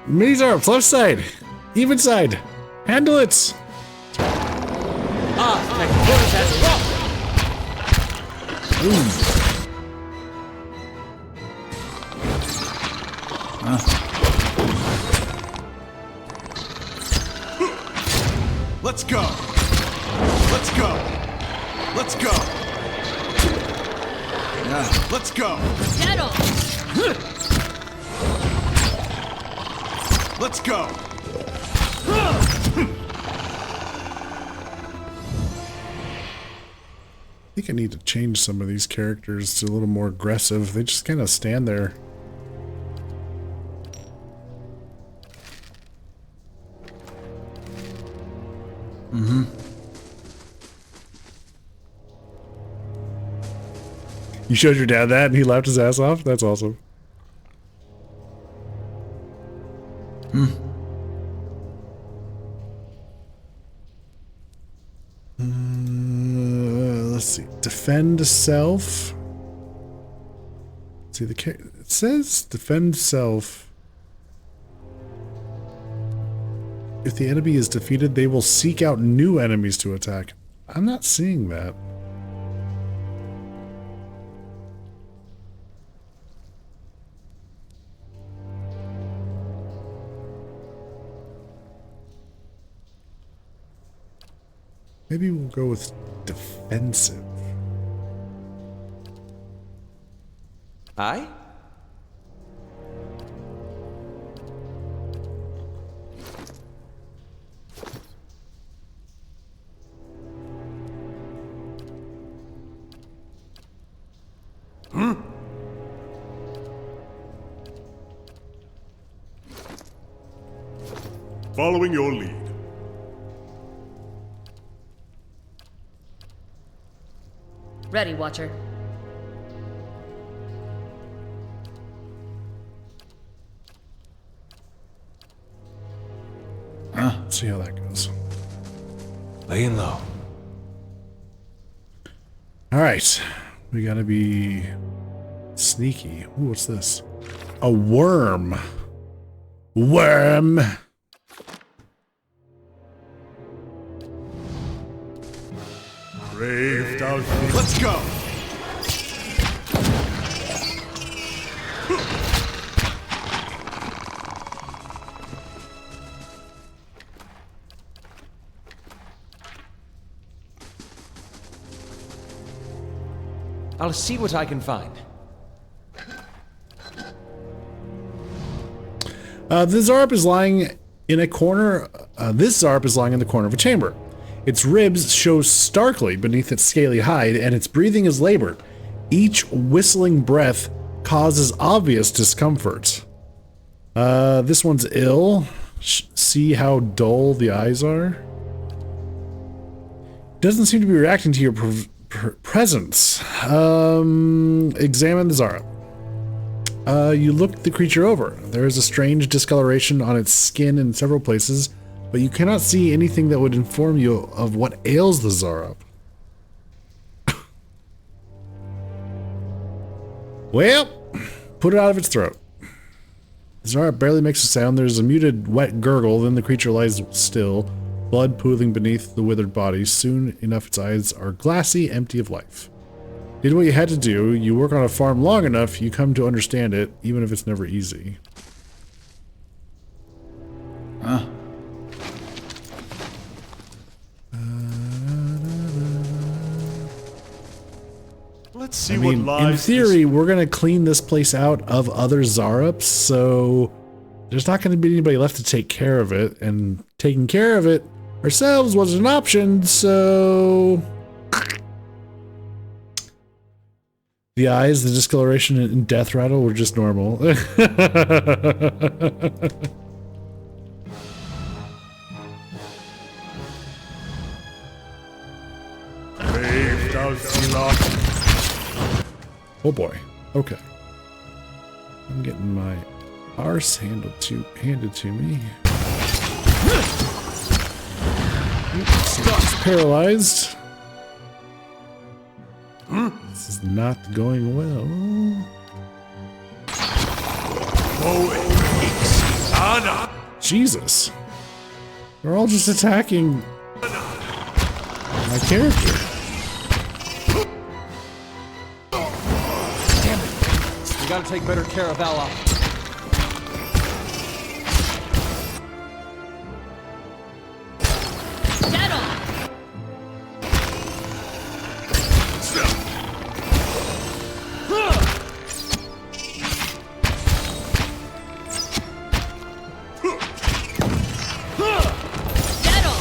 Mini Zarups, left side. Even side. Handle it. Let's go. Let's go. Let's go. Yeah, let's go. Settle! Let's go. I think I need to change some of these characters to a little more aggressive. They just kind of stand there. You showed your dad that and he laughed his ass off? That's awesome. Let's see. Defend self. Let's see, it says defend self. If the enemy is defeated, they will seek out new enemies to attack. I'm not seeing that. Maybe we'll go with defensive. Aye? Following your lead. Ready, Watcher. Let's see how that goes. Laying low. Alright. We gotta be sneaky. Ooh, what's this? A worm. Worm! Braved out the Let's go. I'll see what I can find. This Zarup is lying in a corner. This Zarup is lying in the corner of a chamber. Its ribs show starkly beneath its scaly hide, and its breathing is labored. Each whistling breath causes obvious discomfort. This one's ill. See how dull the eyes are? Doesn't seem to be reacting to your presence. Examine the Zarup. You look the creature over. There is a strange discoloration on its skin in several places, but you cannot see anything that would inform you of what ails the Zarup. Well, put it out of its throat. The Zarup barely makes a sound. There's a muted, wet gurgle, then the creature lies still, blood pooling beneath the withered body. Soon enough, its eyes are glassy, empty of life. Did what you had to do. You work on a farm long enough, you come to understand it, even if it's never easy. Huh? Let's see I what mean, lies. in theory, we're going to clean this place out of other Zarups, so there's not going to be anybody left to take care of it, and taking care of it ourselves wasn't an option, so The eyes, the discoloration, and death rattle were just normal. Brave Dalsila. Oh boy. Okay. I'm getting my arse handed to me. He's paralyzed. This is not going well. Jesus. They're all just attacking my character. We gotta take better care of Ella. Dead on! Dead on!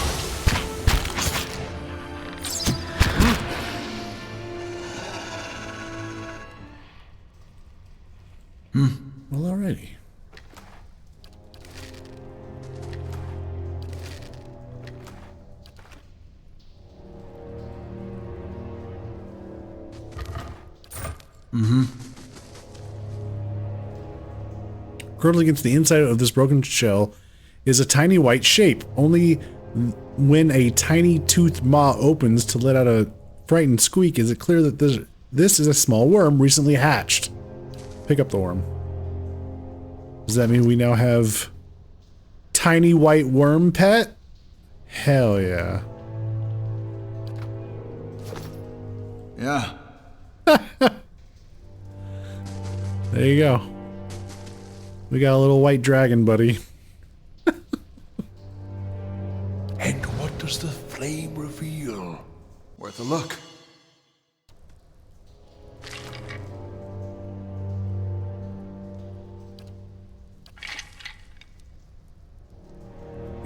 Well, alrighty. Curled against the inside of this broken shell is a tiny white shape. Only when a tiny toothed maw opens to let out a frightened squeak is it clear that this is a small worm recently hatched. Pick up the worm. Does that mean we now have tiny white worm pet? Hell yeah. Yeah. There you go. We got a little white dragon, buddy. And what does the flame reveal? Worth a look.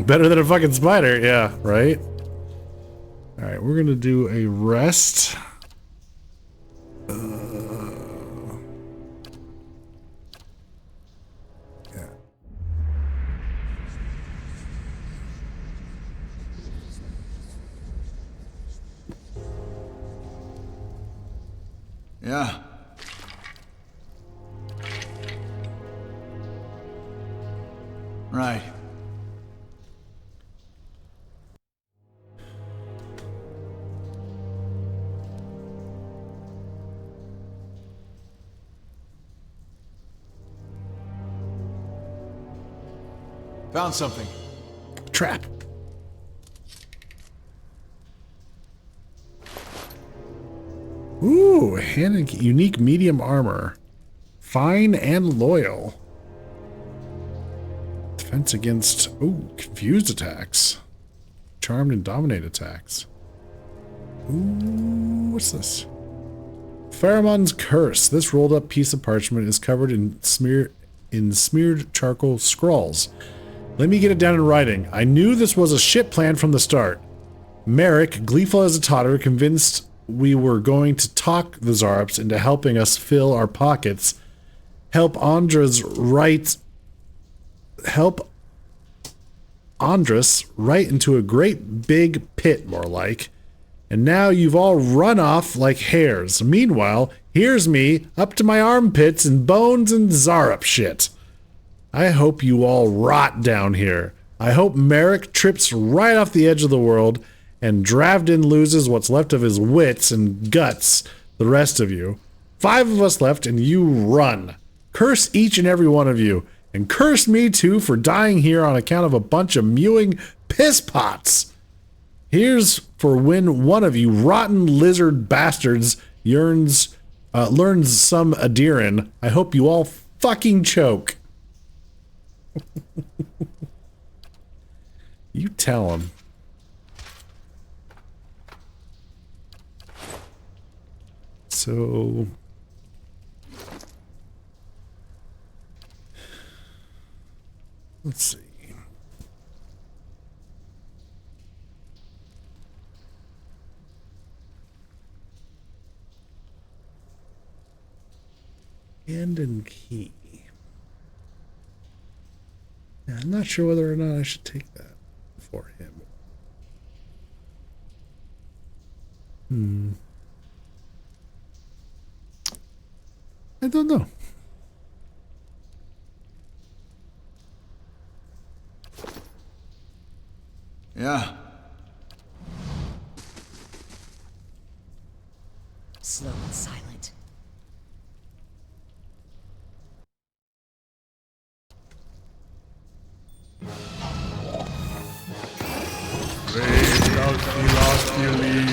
Better than a fucking spider, yeah, right? Alright, we're gonna do a rest. Yeah. Yeah. Right. Found something. Trap. Ooh, unique medium armor. Fine and loyal. Defense against, ooh, confused attacks. Charmed and dominate attacks. Ooh, what's this? Pheromone's Curse. This rolled up piece of parchment is covered in smeared charcoal scrawls. Let me get it down in writing. I knew this was a shit plan from the start. Merrick, gleeful as a toddler, convinced we were going to talk the Zarops into helping us fill our pockets, help Andras right into a great big pit, more like. And now you've all run off like hares. Meanwhile, here's me, up to my armpits in bones and Zarop shit. I hope you all rot down here. I hope Merrick trips right off the edge of the world and Dravdin loses what's left of his wits and guts, the rest of you. 5 of us left and you run. Curse each and every one of you. And curse me too for dying here on account of a bunch of mewing piss pots. Here's for when one of you rotten lizard bastards learns some Adiran. I hope you all fucking choke. You tell him. So let's see. Abandoned key. Yeah, I'm not sure whether or not I should take that for him. I don't know. Yeah. Slow and silent. Brave thou Celestially.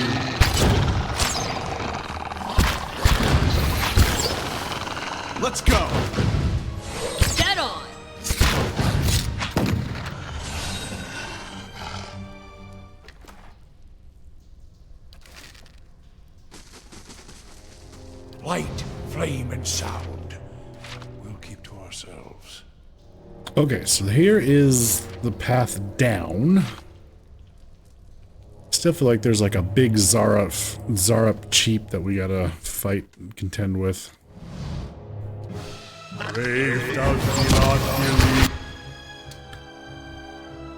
Let's go. Dead on! Light, flame, and sound. We'll keep to ourselves. Okay, so here is the path down. Still feel like there's like a big Zarup cheap that we gotta fight and contend with. Brave thou Celestially.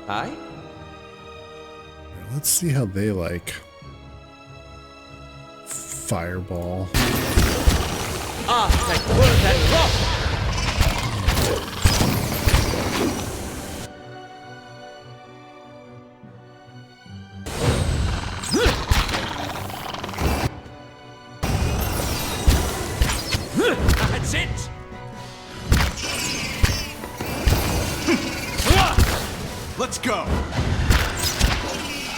Aye? Let's see how they like fireball. Ah, thank God that rock! That's it! Let's go.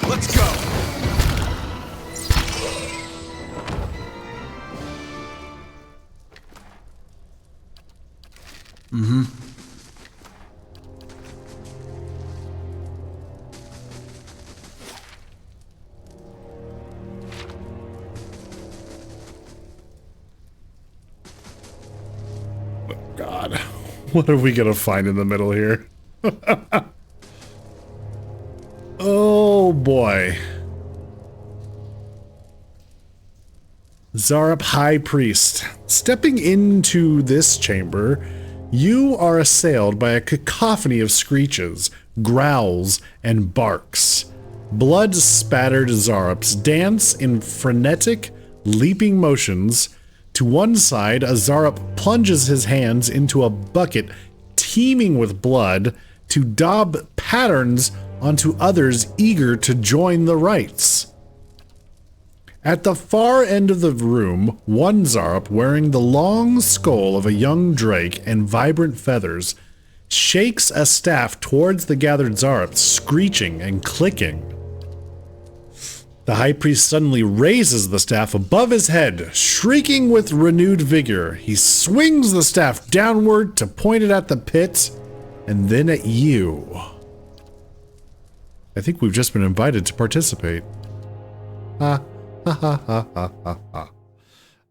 Let's go. God, what are we gonna find in the middle here? Oh boy. Zarup High Priest. Stepping into this chamber, you are assailed by a cacophony of screeches, growls, and barks. Blood-spattered Zarups dance in frenetic, leaping motions. To one side, a Zarup plunges his hands into a bucket teeming with blood to daub patterns onto others eager to join the rites. At the far end of the room, one Zarup wearing the long skull of a young drake and vibrant feathers shakes a staff towards the gathered Zarups, screeching and clicking. The High Priest suddenly raises the staff above his head, shrieking with renewed vigor. He swings the staff downward to point it at the pit, and then at you. I think we've just been invited to participate. Ha ha ha ha ha ha ha.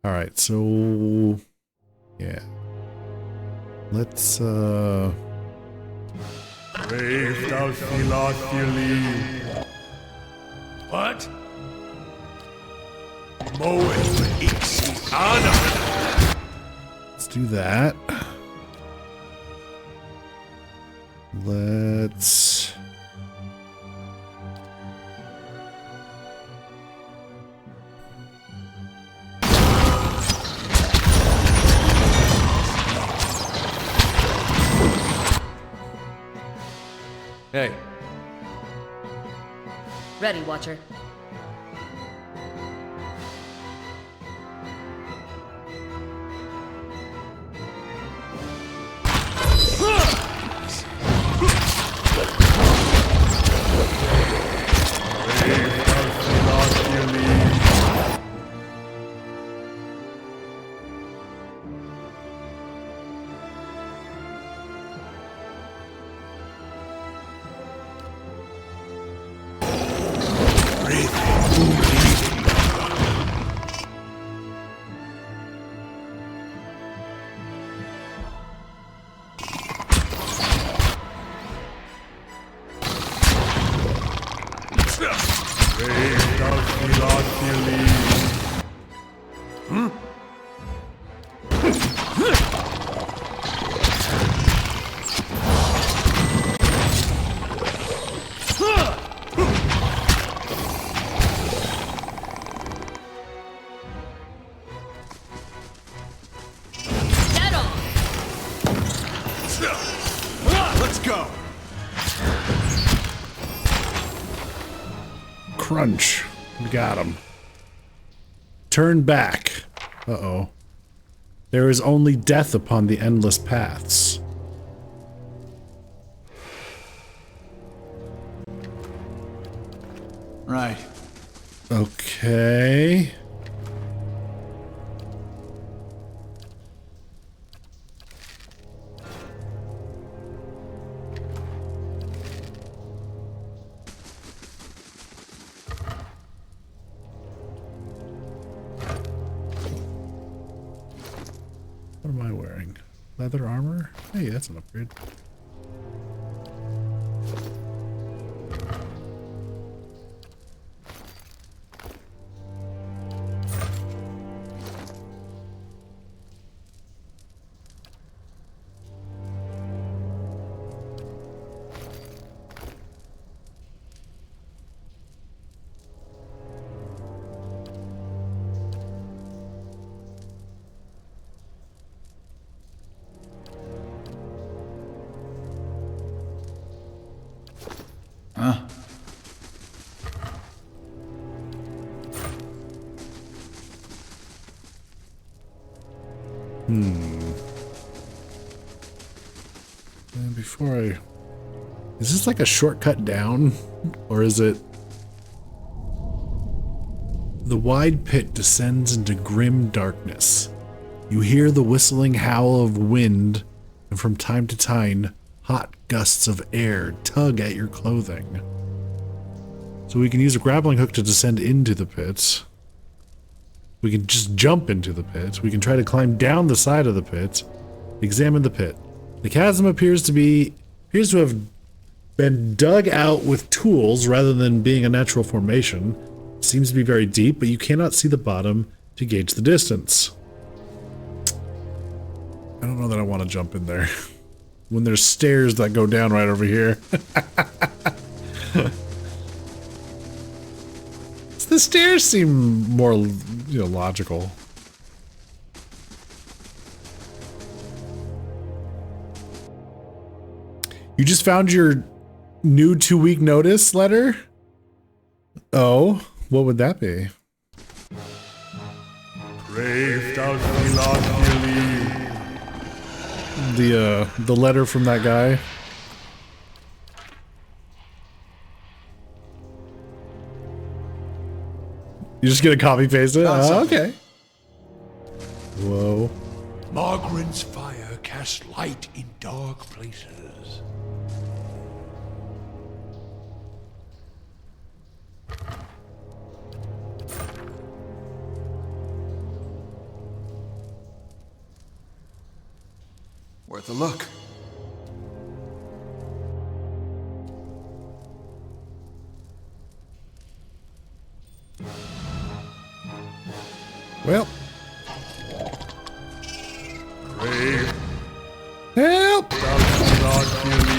Alright, so yeah. Let's Brave thou Celestially. What? Moed Ixi let's do that. Let's Hey, Ready, Watcher. Crunch. We got him. Turn back. Uh-oh. There is only death upon the endless paths. Right. Okay. What am I wearing? Leather armor? Hey, that's an upgrade. Huh? And before I... Is this like a shortcut down? Or is it... The wide pit descends into grim darkness. You hear the whistling howl of wind, and from time to time, hot gusts of air tug at your clothing. So we can use a grappling hook to descend into the pit. We can just jump into the pit. We can try to climb down the side of the pit. Examine the pit. The chasm appears to have been dug out with tools rather than being a natural formation. It seems to be very deep, but you cannot see the bottom to gauge the distance. I don't know that I want to jump in there. When there's stairs that go down right over here. The stairs seem more, logical. You just found your new 2-week notice letter? Oh, what would that be? Brave thou Gilly. The letter from that guy. You just gonna copy paste it? Oh, okay. Whoa. Margaren's fire casts light in dark places. Worth a look. Well. Brave Help! thou Gilly.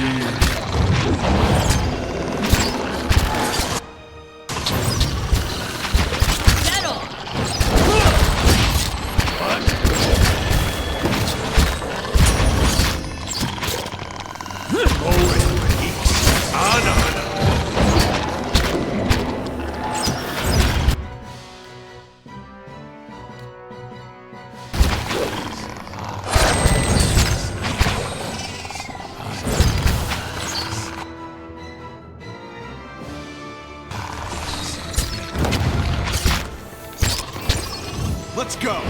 Let's go.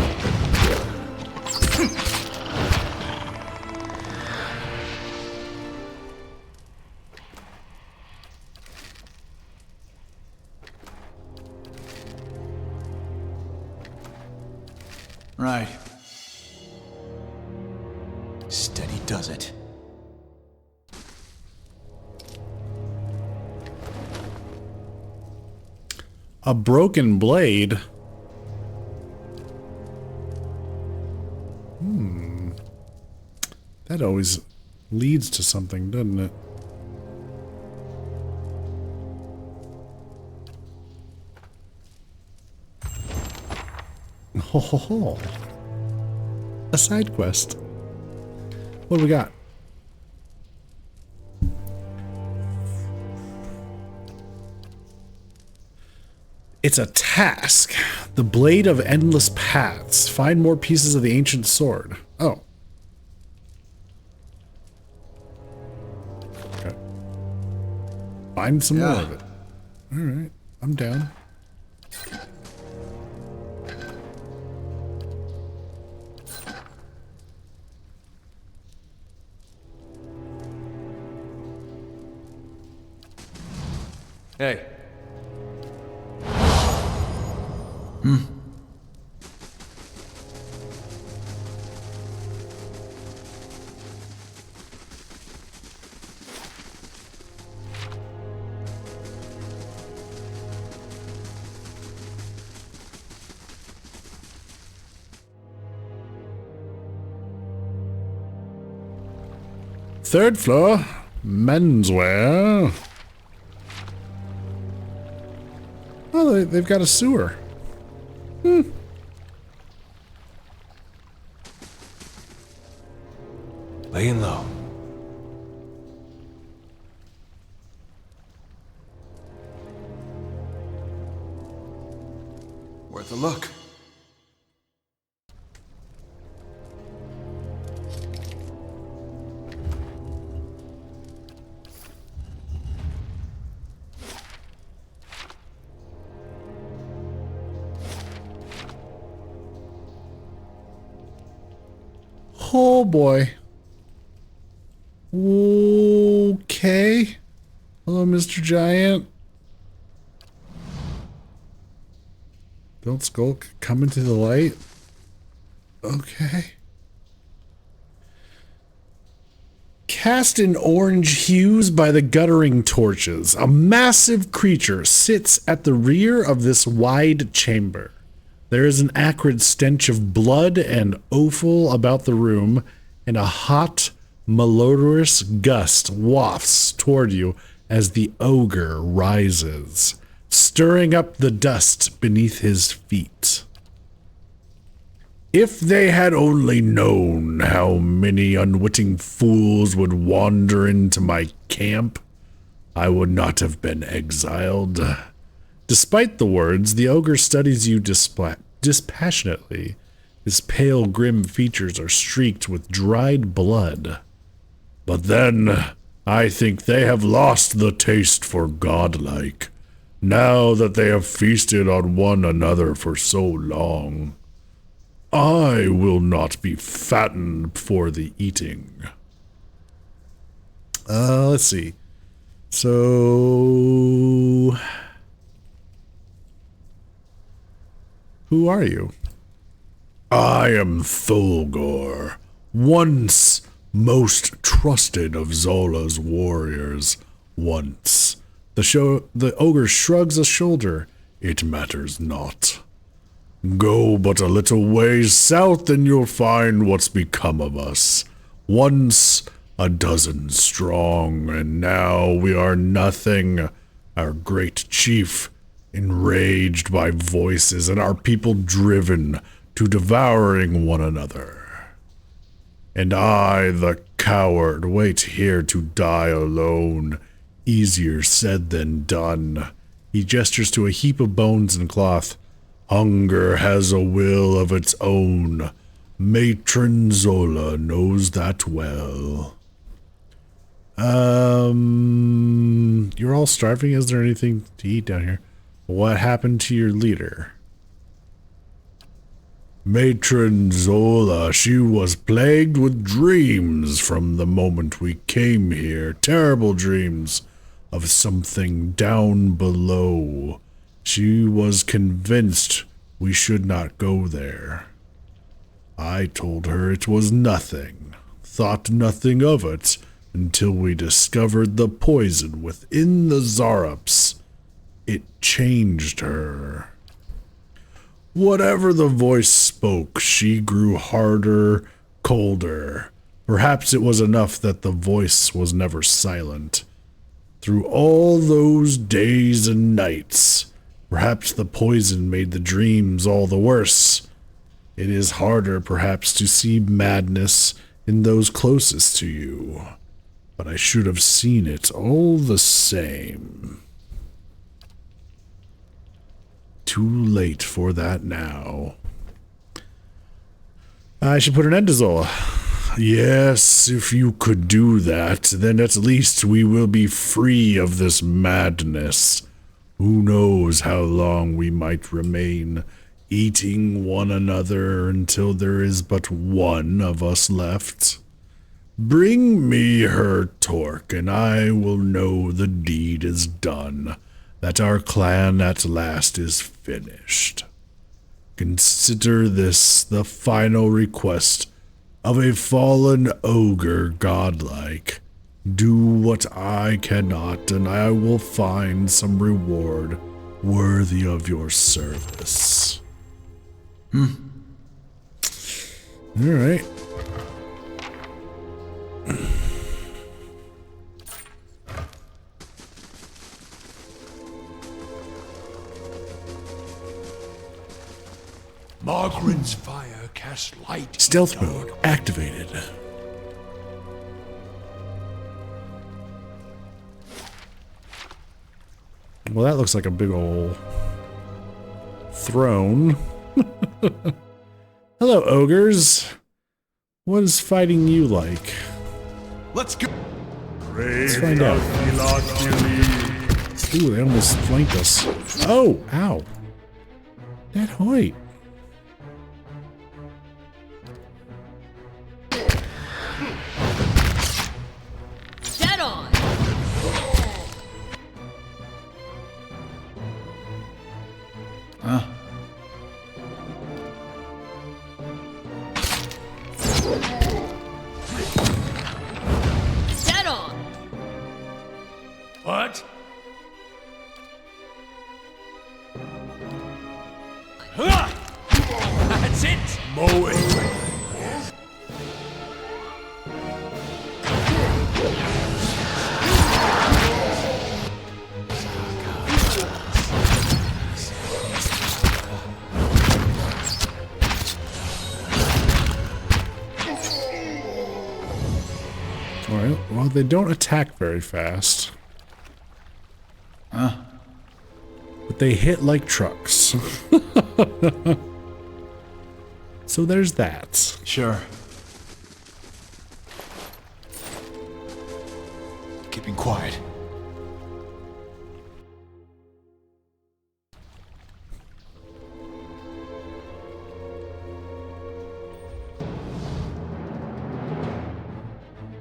Right. Steady does it. A broken blade? That always leads to something, doesn't it? Ho ho ho. A side quest. What do we got? It's a task. The Blade of Endless Paths. Find more pieces of the ancient sword. Oh. Okay. Find some more of it. Alright, I'm down. Hey. Third floor, menswear. Oh, they've got a sewer. Laying low. Worth a look. Oh boy. Okay. Hello, Mr. Giant. Don't skulk. Come into the light. Okay. Cast in orange hues by the guttering torches, a massive creature sits at the rear of this wide chamber. There is an acrid stench of blood and offal about the room, and a hot, malodorous gust wafts toward you as the ogre rises, stirring up the dust beneath his feet. If they had only known how many unwitting fools would wander into my camp, I would not have been exiled. Despite the words, the ogre studies you dispassionately. His pale, grim features are streaked with dried blood. But then, I think they have lost the taste for godlike, now that they have feasted on one another for so long. I will not be fattened for the eating. Let's see. So... who are you? I am Thulgor, once most trusted of Zola's warriors. Once. The ogre shrugs a shoulder. It matters not. Go but a little ways south and you'll find what's become of us. Once a dozen strong, and now we are nothing. Our great chief, enraged by voices, and our people driven to devouring one another. And I, the coward, wait here to die alone. Easier said than done. He gestures to a heap of bones and cloth. Hunger has a will of its own. Matron Zola knows that well. You're all starving? Is there anything to eat down here? What happened to your leader? Matron Zola, she was plagued with dreams from the moment we came here. Terrible dreams of something down below. She was convinced we should not go there. I told her it was nothing, thought nothing of it, until we discovered the poison within the Zarups. It changed her. Whatever the voice spoke, she grew harder, colder. Perhaps it was enough that the voice was never silent. Through all those days and nights, perhaps the poison made the dreams all the worse. It is harder, perhaps, to see madness in those closest to you. But I should have seen it all the same. too late for that now. I should put an end to Zola. Yes, if you could do that, then at least we will be free of this madness. Who knows how long we might remain eating one another until there is but one of us left. Bring me her torque, and I will know the deed is done, that our clan at last is finished. Consider this the final request of a fallen ogre godlike. Do what I cannot, and I will find some reward worthy of your service. Alright. Margaren's fire casts light. Stealth mode activated. Well, that looks like a big ol' throne. Hello, ogres. What is fighting you like? Let's go. Let's find out. Ooh, they almost flanked us. Oh, ow. That Hoyt. Dead on! Dead on! What? That's it! Mow it. Alright, well, they don't attack very fast. But they hit like trucks. So there's that. Sure. Keeping quiet.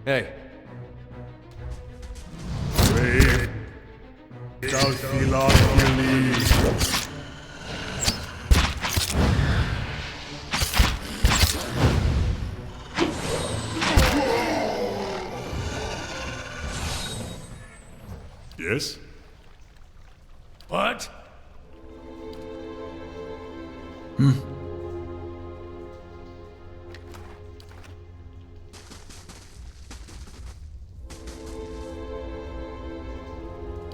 Hey, Yes? What?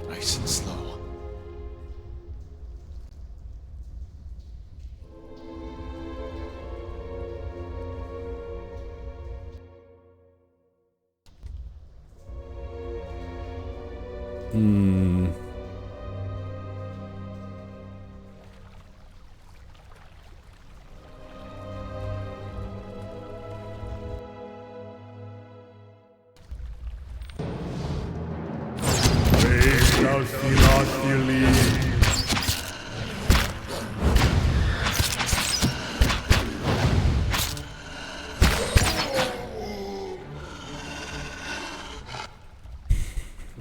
Nice and slow.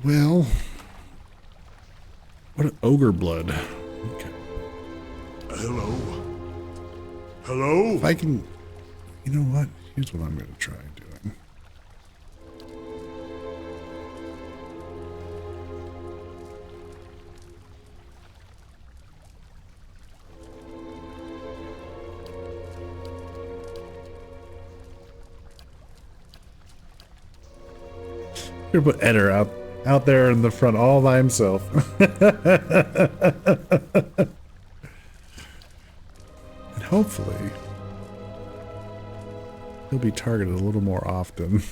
Well, what an ogre blood. Okay. Hello? Hello? If I can, you know what? Here's what I'm going to try doing. We're gonna put Eder out there in the front all by himself. And hopefully he'll be targeted a little more often.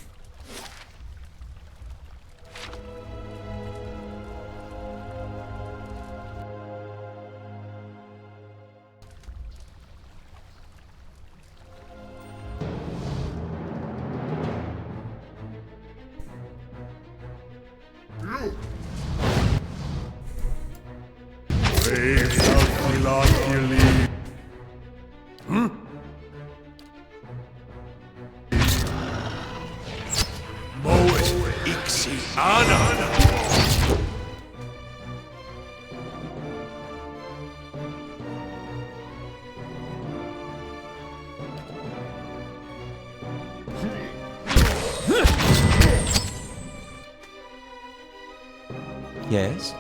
Yes?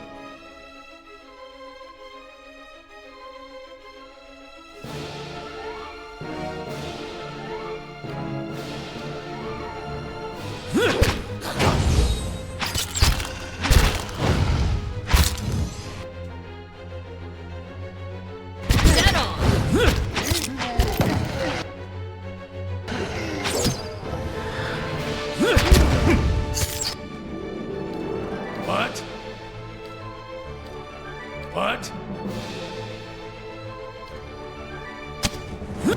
Dead on! What? What?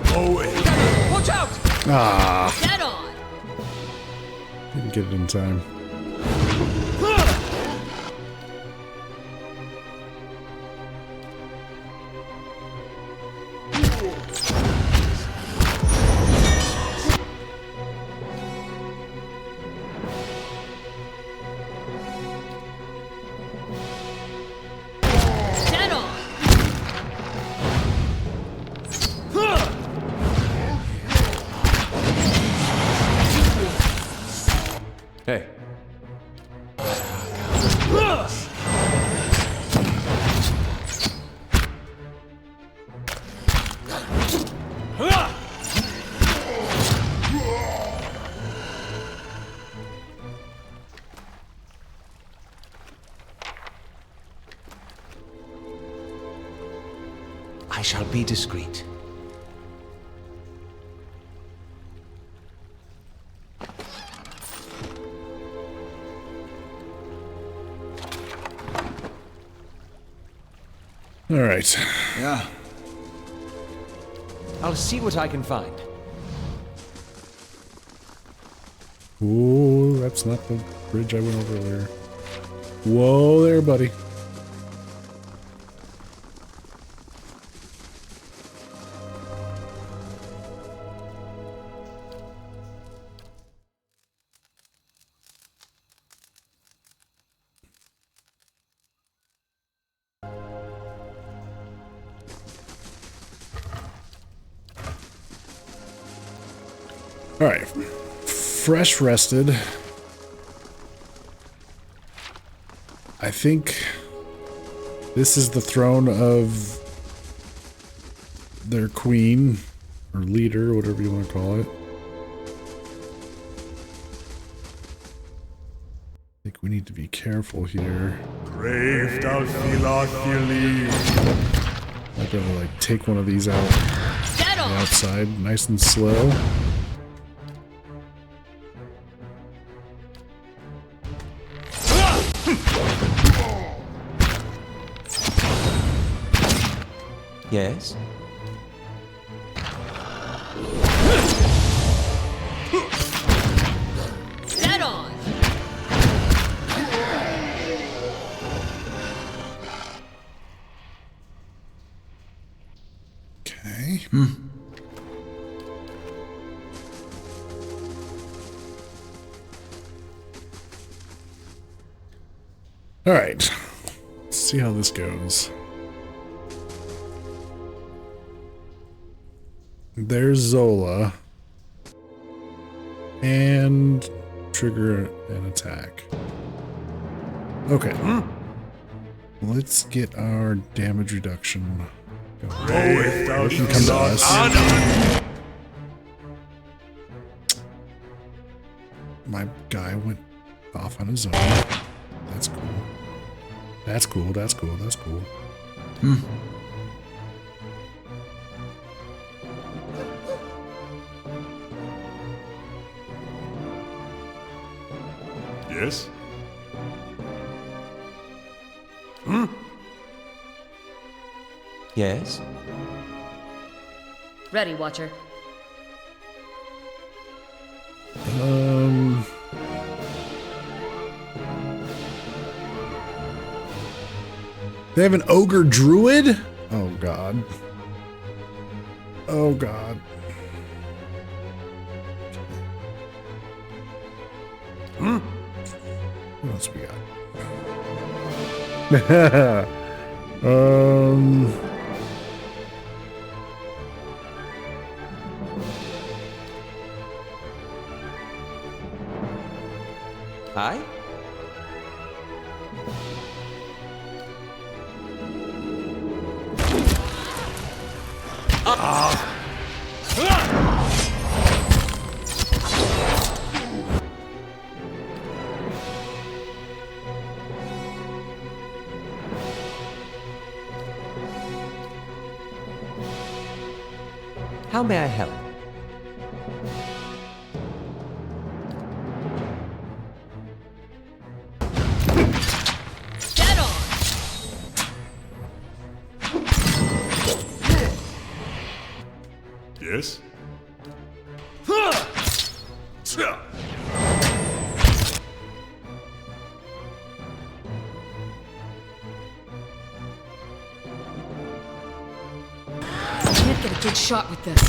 Go away. Watch out! Ah, Dead on! didn't get it in time. Dead on! Hey. I shall be discreet. All right. Yeah. I'll see what I can find. Ooh, that's not the bridge I went over earlier. Whoa there, buddy. All right. Fresh rested. I think this is the throne of their queen or leader, whatever you want to call it. I think we need to be careful here. Brave Dalfila. Might be able to like take one of these out Dead the on! outside, nice and slow. Yes? Dead on! Okay. All right. Let's see how this goes. There's Zola. And trigger an attack. Okay. Let's get our damage reduction going. Brave It can come to us. Dalfila. My guy went off on his own. That's cool. That's cool. That's cool. That's cool. Yes? Yes? Ready, Watcher. They have an ogre druid? Oh god. Oh god. What else we got? Aye? How may I help? Get on! Yes? Can't get a good shot with this.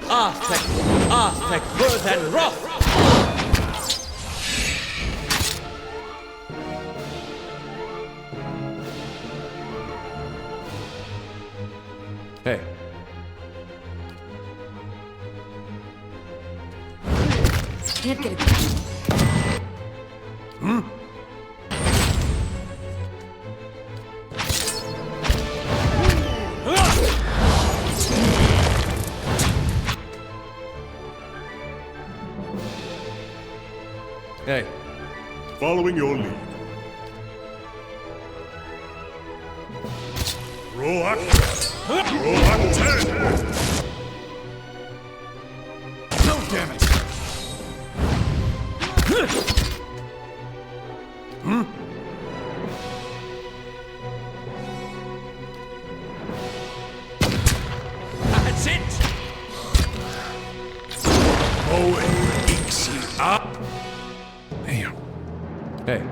Aztec, Worth and Roth! Hey. Can't get a good. Hey. Following your lead. Roak! Roak 10! No, damn it! That's it! Damn. Hey.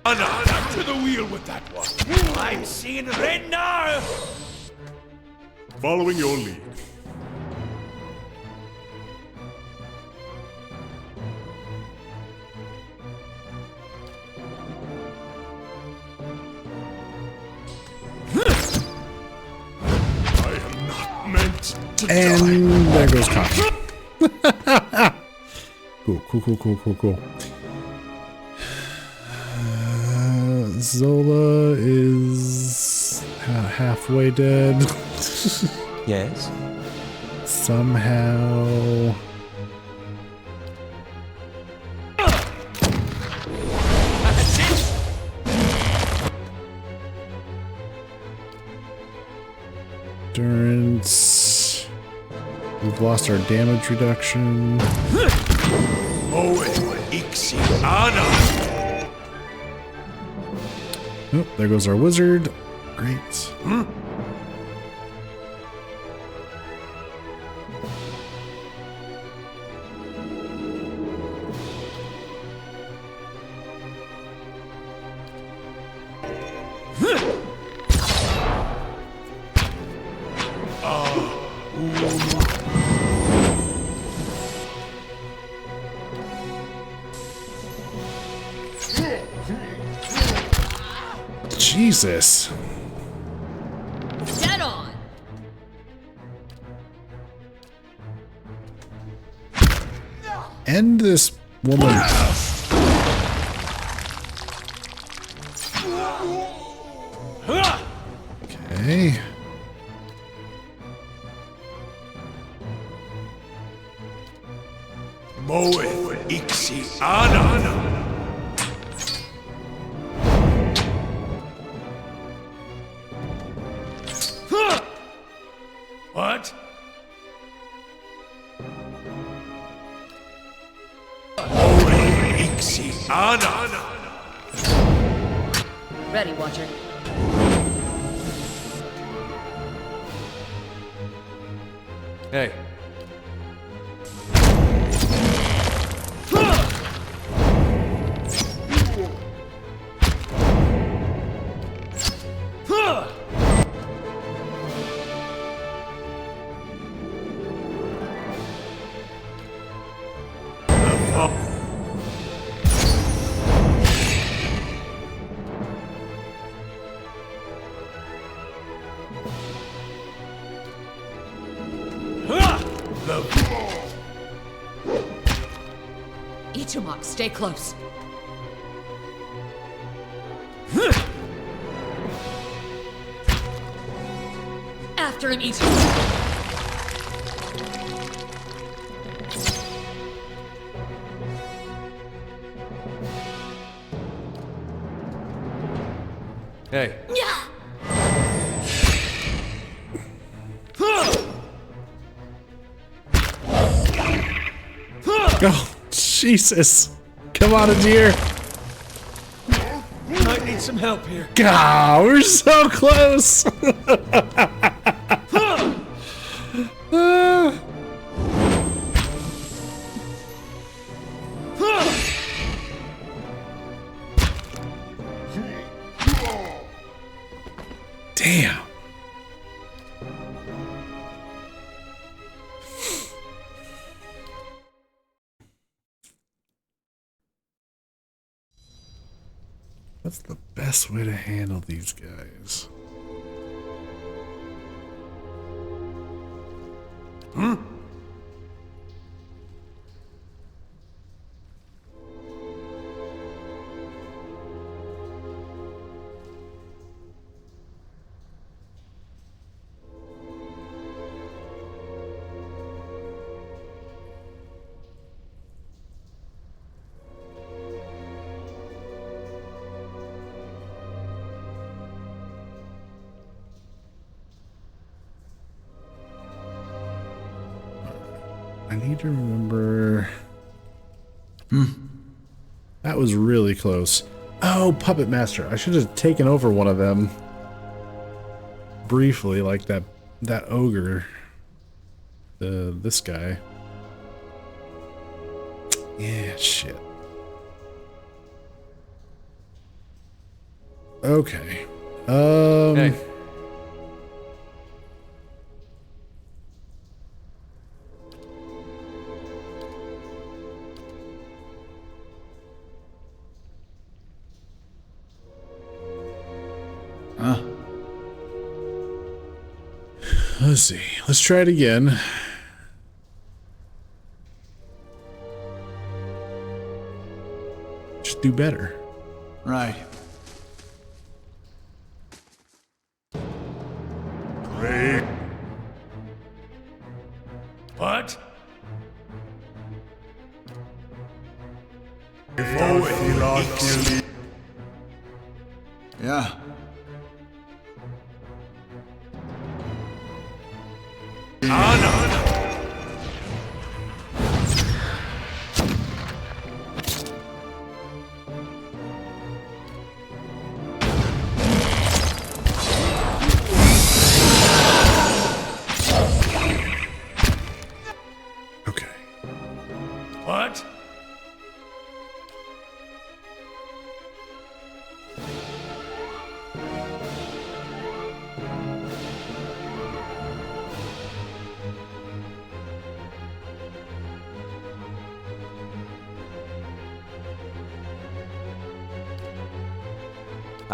Back to the wheel with that one. I'm seeing red now! Following your lead. I am not meant to die. And there goes Copy. Cool. Zola is halfway dead. Yes? Somehow. That's it! Endurance. We've lost our damage reduction. Oh, there goes our wizard. Great. Jesus. Dead on! End this woman. Okay. What? Ready, Watcher. Hey. Ichimok, stay close. After him, Ichimok. Hey. Oh, Jesus. Come on, Adir. Might need some help here. God, we're so close. Damn. What's the best way to handle these guys? I need to remember. That was really close. Oh, Puppet Master. I should have taken over one of them briefly, like that ogre. This guy. Yeah, shit. Okay. Hey. Let's see. Let's try it again. Just do better. Right. Pray. What? Yeah. Okay. What?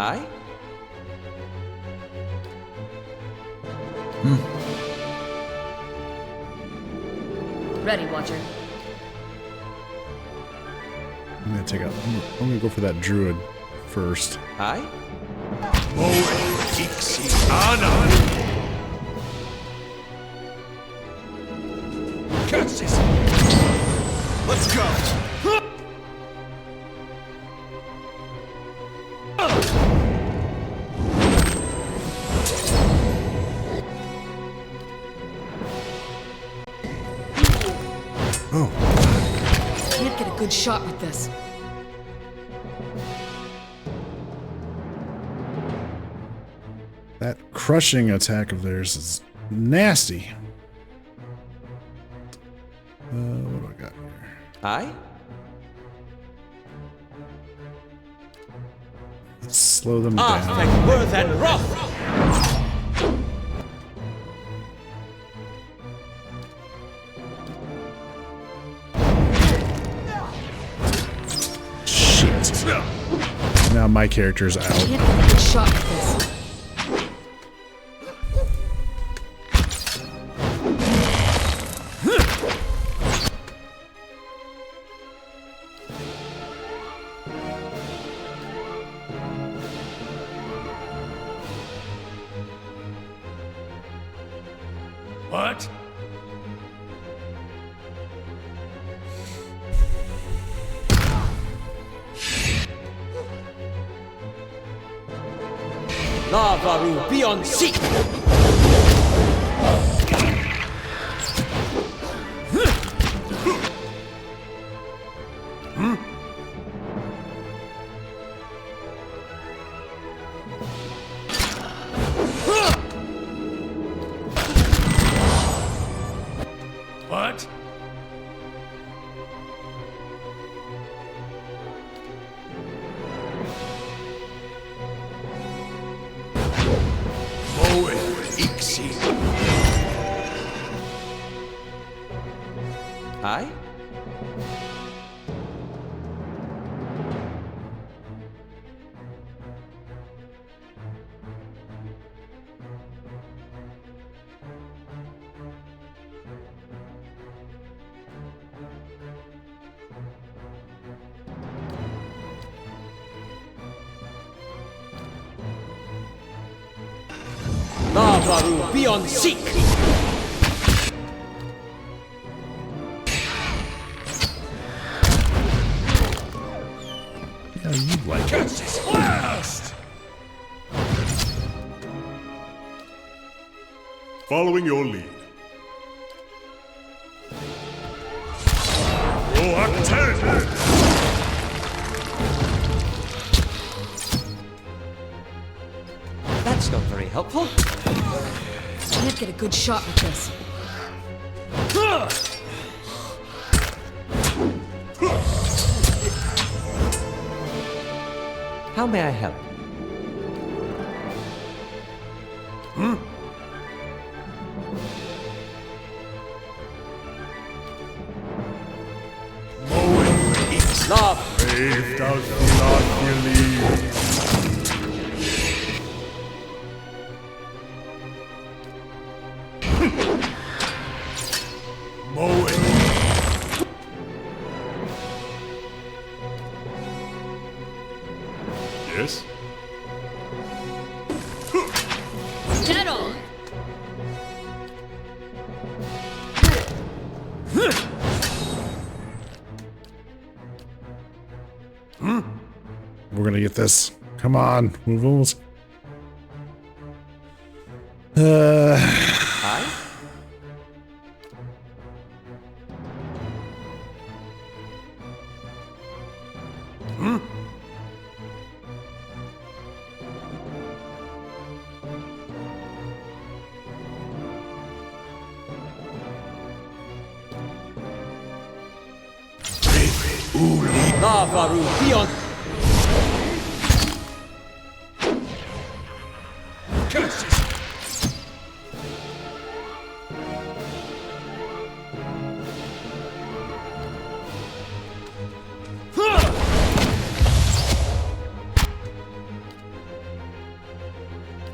Aye? Ready, Watcher. I'm gonna take out. I'm gonna go for that druid first. Aye? Curses! Let's go! Oh, Can't get a good shot with this. that crushing attack of theirs is nasty. What do I got here? Aye? Let's slow them down. Worth and rough! Shit. Now my character's out. Can't get a good shot with this. What? Lavaru, be on seek! What? Moe Ixi. Aye? Lavaru, be on seek! Yeah, you like it. Catch this blast! Following your lead. Rock 10! That's not very helpful. Can't get a good shot with this. How may I help? Lav, Faith does not believe. Moe. Yes? Dead on! We're gonna get this. Come on, we've almost. Aye? Lavaru, be on... Catch this!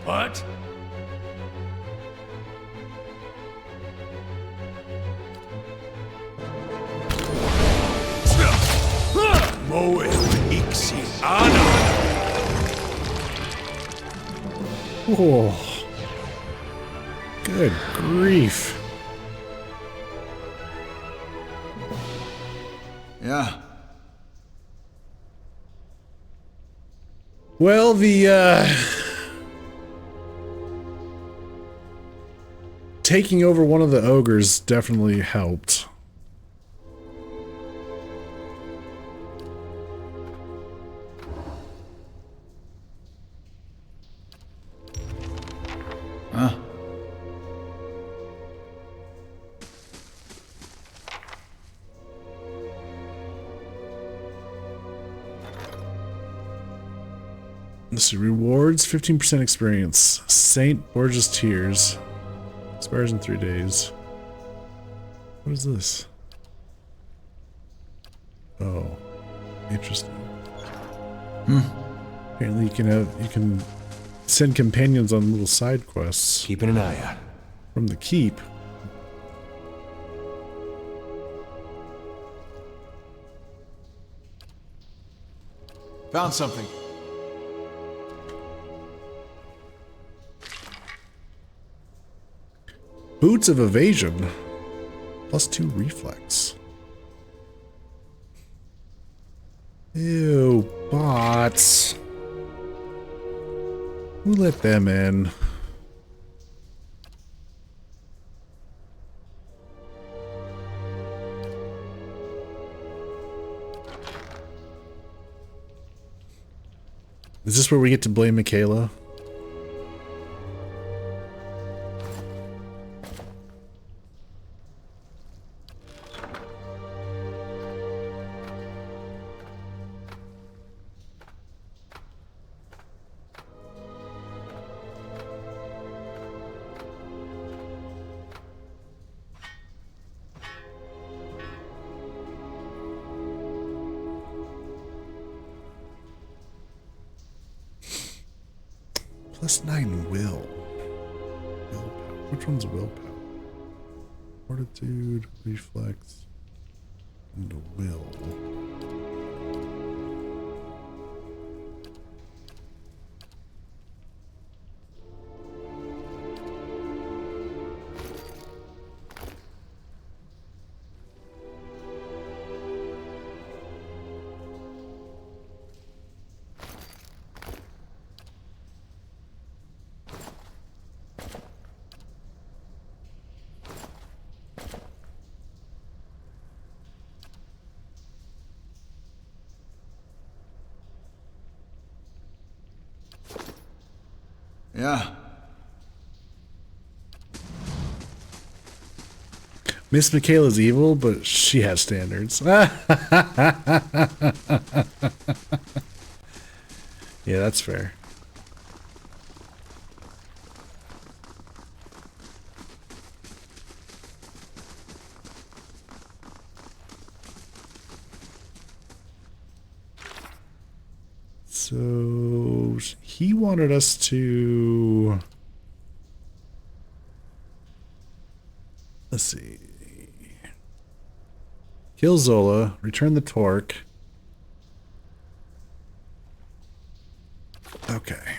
What? Moe Ixi Ana. Whoa. Good grief. Yeah. Well, the taking over one of the ogres definitely helped. Huh? Let's see, rewards, 15% experience. Saint Borges Tears. Expires in 3 days. What is this? Oh, interesting. Apparently you can send companions on little side quests Keeping an eye out. from the keep. Found something. Boots of Evasion. +2 reflex. Ew, bots. Who let them in? Is this where we get to blame Michaela? +9 will. Willpower. Which one's willpower? Fortitude, reflex, and will. Yeah. Miss Michaela's evil, but she has standards. Yeah, that's fair. So he wanted us to, let's see, kill Zola, return the torque. Okay.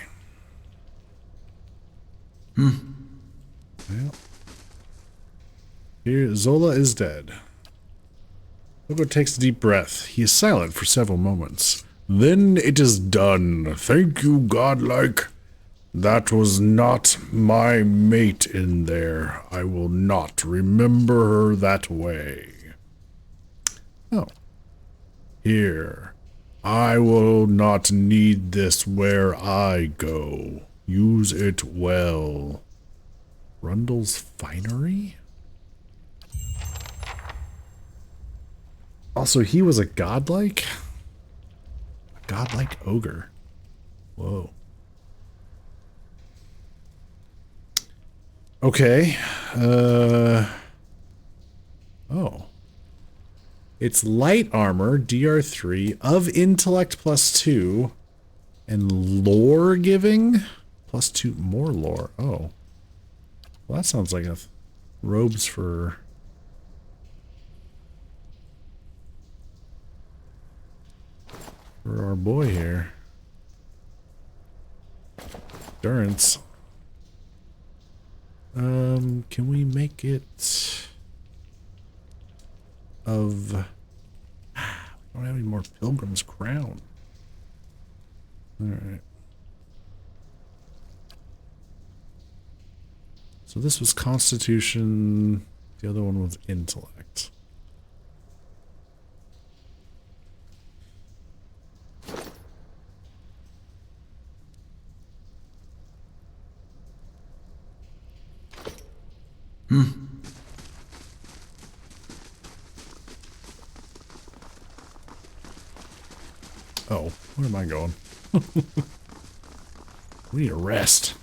Well, here Zola is dead. Logo takes a deep breath. He is silent for several moments. Then it is done. Thank you, godlike. That was not my mate in there. I will not remember her that way. Oh. Here. I will not need this where I go. Use it well. Rundle's Finery? Also, he was a godlike? Godlike ogre. Whoa. Okay. Oh. It's light armor, DR3, of intellect +2, and lore giving +2, more lore. Oh. Well, that sounds like a robes for our boy here. Durance. Can we make it of, we don't have any more Pilgrim's Crown. Alright. So this was Constitution, the other one was Intellect. Oh, where am I going? We need a rest.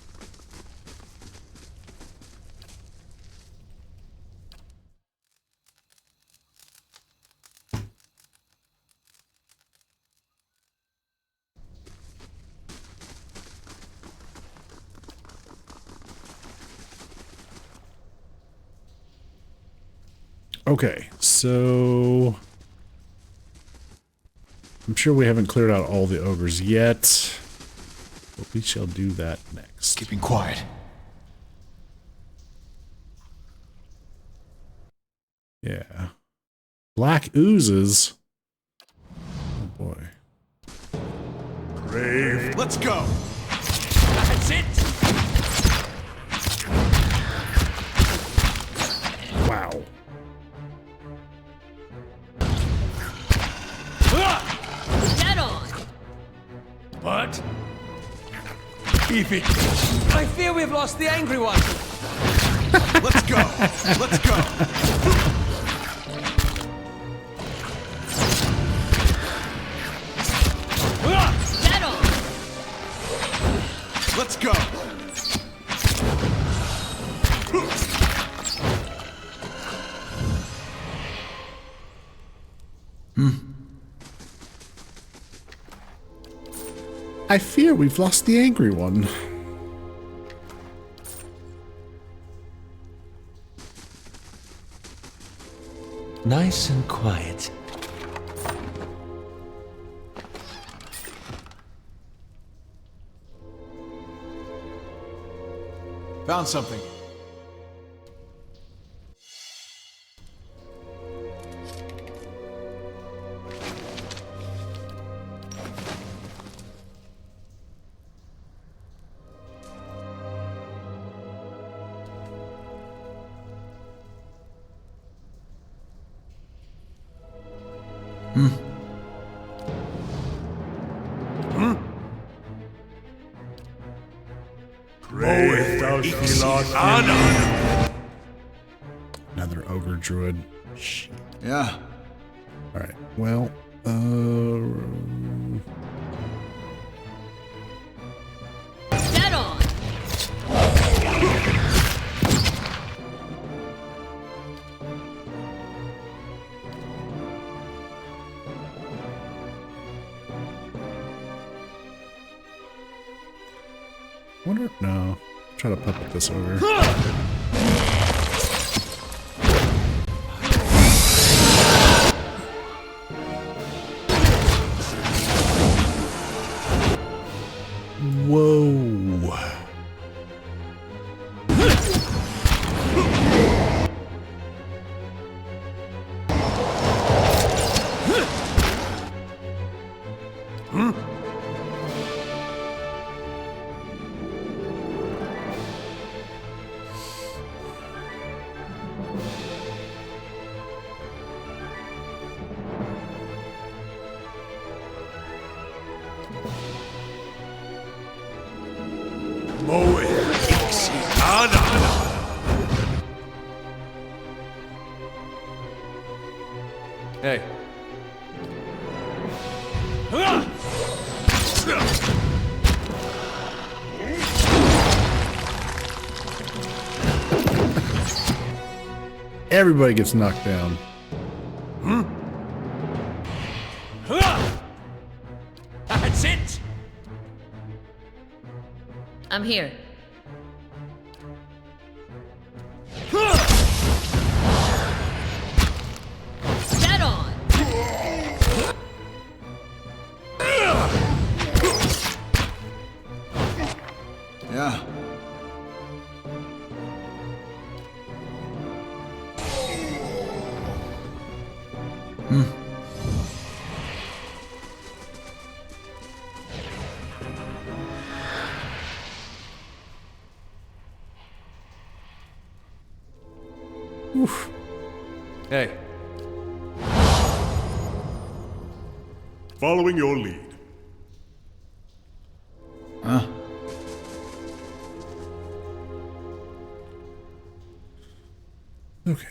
Okay, so I'm sure we haven't cleared out all the ogres yet, but we shall do that next. Keeping quiet. Yeah. Black oozes. Oh boy. Brave. Let's go. That's it! Wow. Dead on! But if it, I fear we've lost the angry one. Let's go. Let's go. Dead on! Let's go. I fear we've lost the angry one. Nice and quiet. Found something. Brave thou Another ogre druid. Yeah. Alright, well, Dead on! wonder, no. Try to puppet this over. Whoa. Hey. Everybody gets knocked down. That's it! I'm here. Dead on! Yeah. Oof. Hey. Following your lead. Huh? Okay.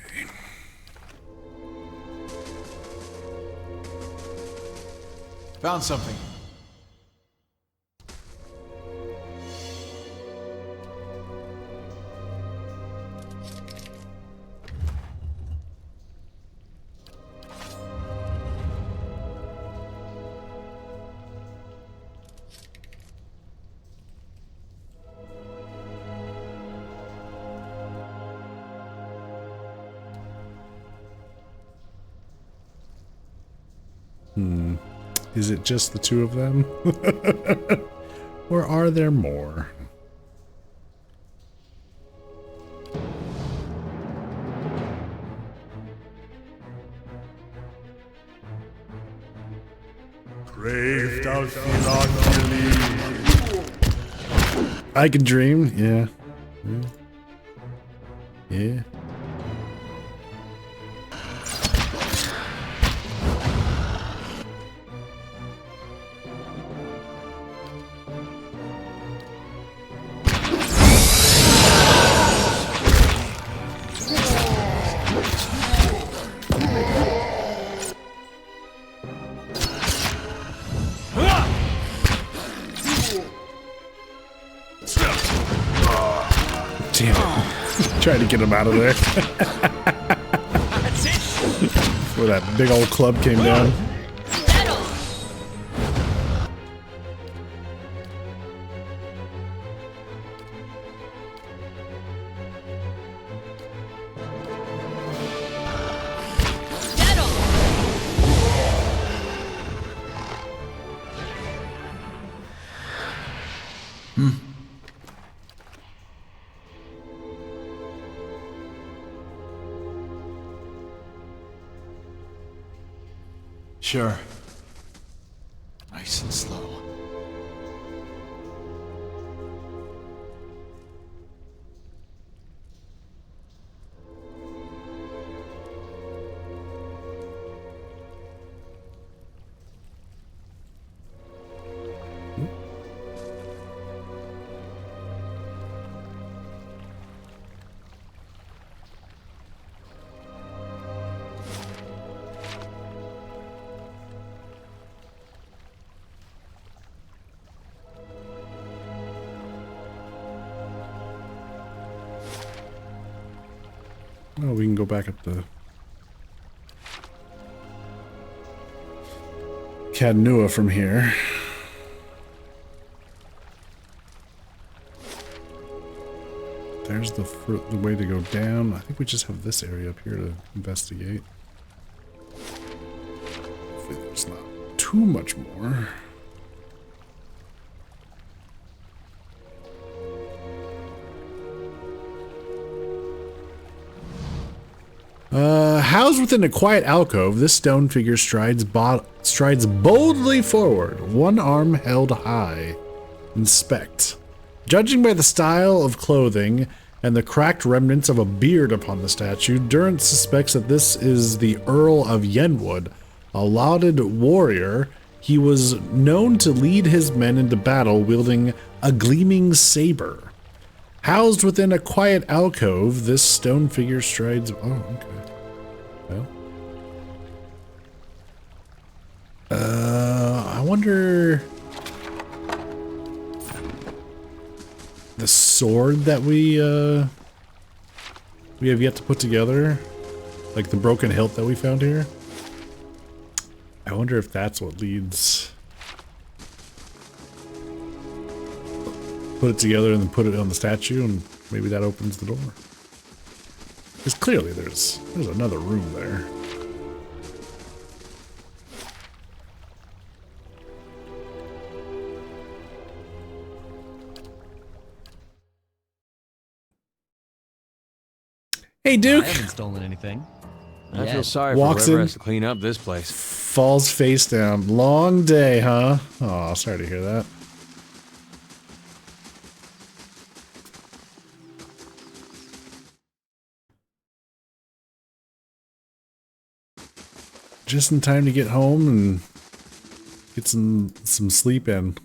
Found something. Is it just the two of them? Or are there more? Brave thou Achilles. I can dream. Yeah. Yeah. Damn it. Trying to get him out of there. Before that big old club came down. Sure. Nice and slow. Oh, we can go back up to Cadnua from here. There's the way to go down. I think we just have this area up here to investigate. Hopefully there's not too much more. Housed within a quiet alcove, this stone figure strides boldly forward, one arm held high. Inspect. Judging by the style of clothing and the cracked remnants of a beard upon the statue, Durrance suspects that this is the Earl of Yenwood, a lauded warrior. He was known to lead his men into battle wielding a gleaming saber. Housed within a quiet alcove, this stone figure strides... Oh, okay. Well. I wonder... The sword that we have yet to put together? Like the broken hilt that we found here? I wonder if that's what leads... Put it together and then put it on the statue, and maybe that opens the door. Because clearly there's another room there. Hey, Duke! I haven't stolen anything. I feel sorry Walks for whoever in. has to clean up this place. Falls face down. Long day, huh? Oh, sorry to hear that. Just in time to get home and get some sleep in.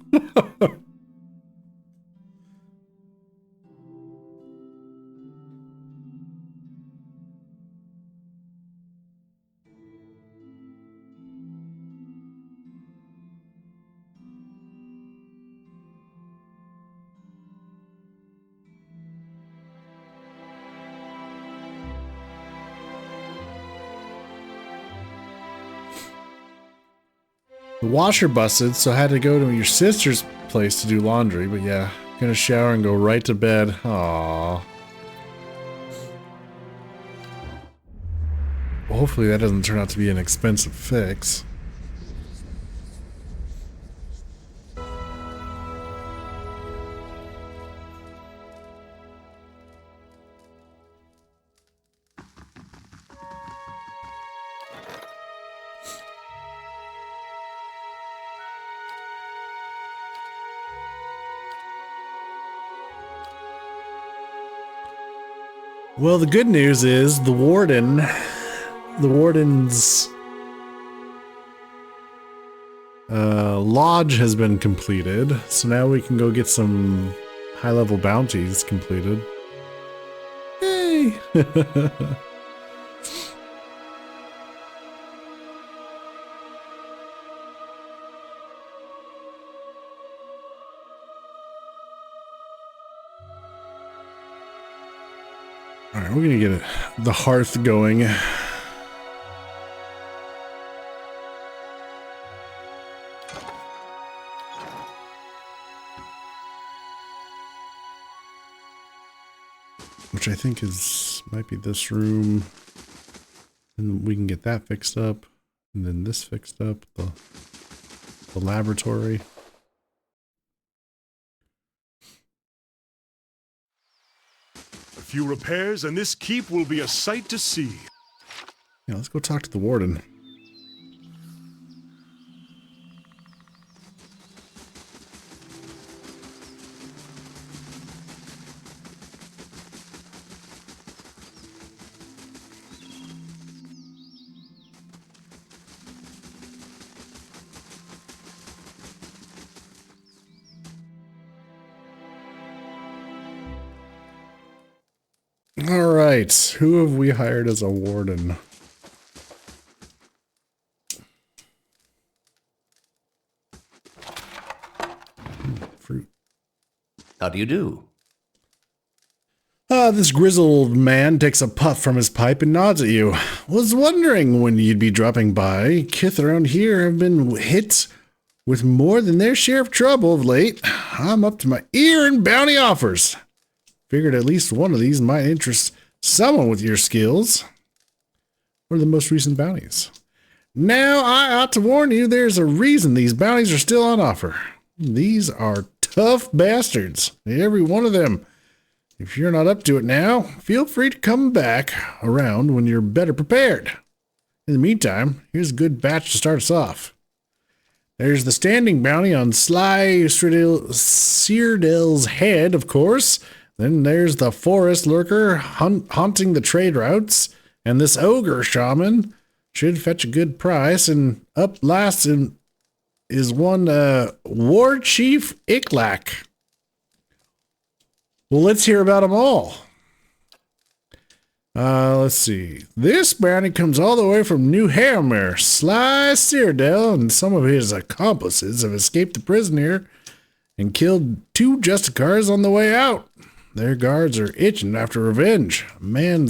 The washer busted, so I had to go to your sister's place to do laundry, but yeah, gonna shower and go right to bed. Aww. Well, hopefully that doesn't turn out to be an expensive fix. Well, the good news is the warden's lodge has been completed, so now we can go get some high-level bounties completed. Yay! Alright, we're gonna get the hearth going. Which I think might be this room. And we can get that fixed up. And then this fixed up, the laboratory. A few repairs and this keep will be a sight to see. Yeah, let's go talk to the warden. All right, who have we hired as a warden? Fruit. How do you do? This grizzled man takes a puff from his pipe and nods at you. Was wondering when you'd be dropping by. Kith around here have been hit with more than their share of trouble of late. I'm up to my ear in bounty offers. Figured at least one of these might interest someone with your skills. What are the most recent bounties? Now, I ought to warn you, there's a reason these bounties are still on offer. These are tough bastards, every one of them. If you're not up to it now, feel free to come back around when you're better prepared. In the meantime, here's a good batch to start us off. There's the standing bounty on Sly Seardale's head, of course. Then there's the forest lurker haunting the trade routes. And this ogre shaman should fetch a good price. And up last is one War Chief Iklak. Well, let's hear about them all. Let's see. This bounty comes all the way from New Hampshire. Sly Seardale and some of his accomplices have escaped the prison here and killed 2 Justicars on the way out. Their guards are itching after revenge. A man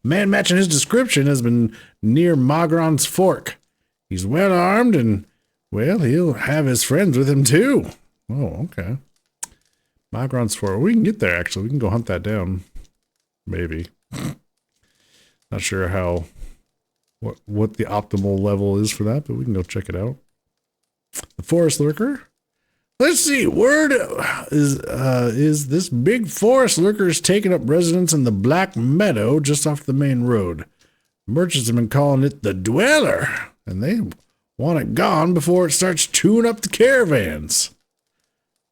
matching his description has been near Magron's Fork. He's well armed and, well, he'll have his friends with him too. Oh, okay. Magron's Fork. We can get there, actually. We can go hunt that down. Maybe. Not sure what the optimal level is for that, but we can go check it out. The forest lurker. Let's see. Word is this big forest lurker is taking up residence in the Black Meadow just off the main road. Merchants have been calling it the Dweller, and they want it gone before it starts chewing up the caravans.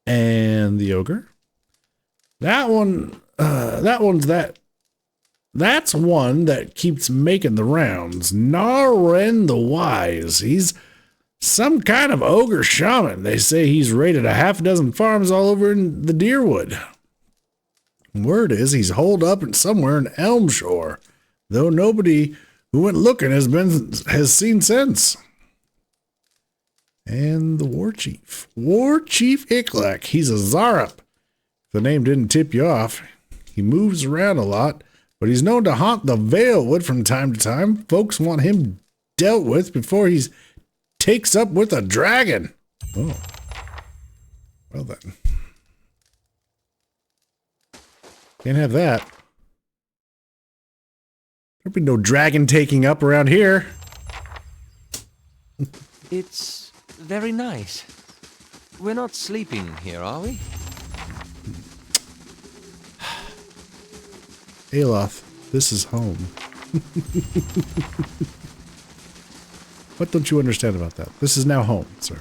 And the ogre. That's one that keeps making the rounds. Naren the Wise. He's some kind of ogre shaman. They say he's raided a half dozen farms all over in the Deerwood. Word is he's holed up somewhere in Elmshore, though nobody who went looking has seen since. And the War Chief Iklak. He's a Zarup. If the name didn't tip you off, he moves around a lot, but he's known to haunt the Valewood from time to time. Folks want him dealt with before he takes up with a dragon. Oh. Well then. Can't have that. There'll be no dragon taking up around here. It's very nice. We're not sleeping here, are we? Aloth, this is home. What don't you understand about that? This is now home, sir.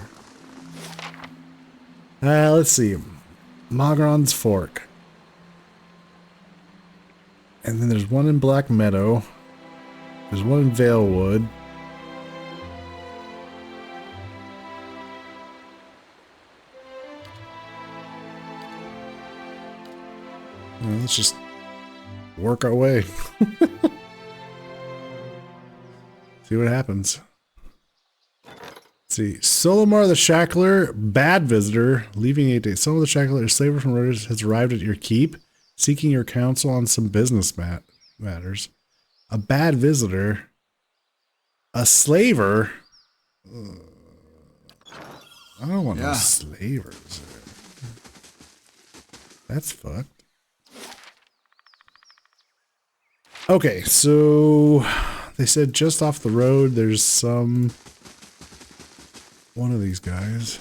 Let's see. Magron's Fork. And then there's one in Black Meadow. There's one in Valewood. Well, let's just work our way. See what happens. Let's see. Solomar the Shackler, bad visitor, leaving a date. Solomar the Shackler, a slaver from Rhodes, has arrived at your keep, seeking your counsel on some business matters. A bad visitor. A slaver. I don't want no slavers. That's fucked. Okay, so they said just off the road there's one of these guys.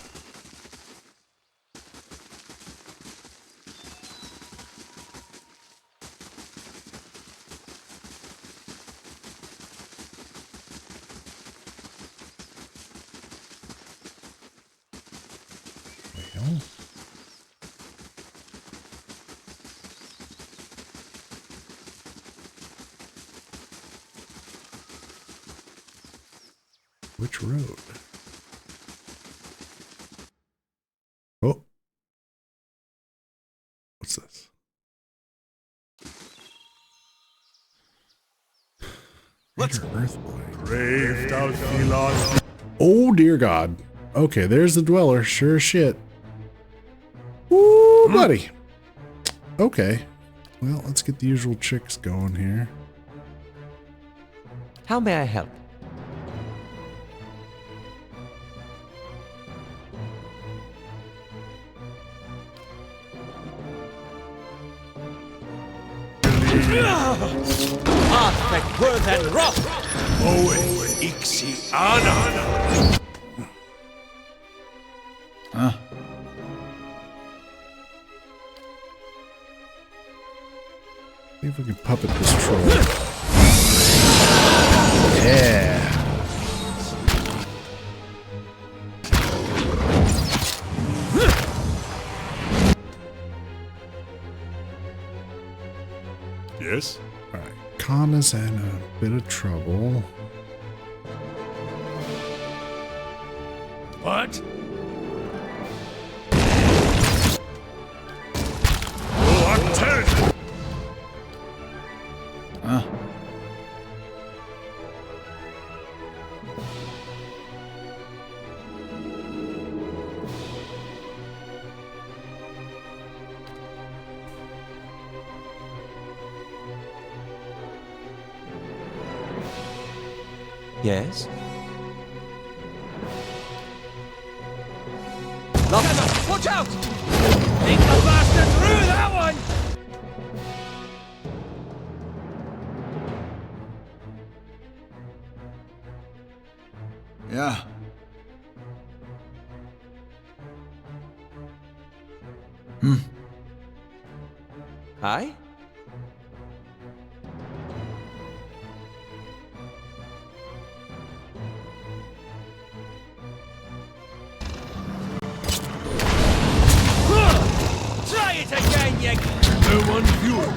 Well. Which road? Oh. What's this? Let's Braved out Philos. Oh dear God. Okay, there's the dweller. Sure as shit. Woo, buddy. Okay. Well, let's get the usual chicks going here. How may I help? Artifact worth and rock! Owen Ixiana. Huh? See if we can puppet this troll. Yeah. Yes? Alright. Kana's in a bit of trouble. What? Oh, I'm dead! Huh? Yes? Watch out! Think the bastard through that one! Yeah. Hi? Try it again, you... No one viewing.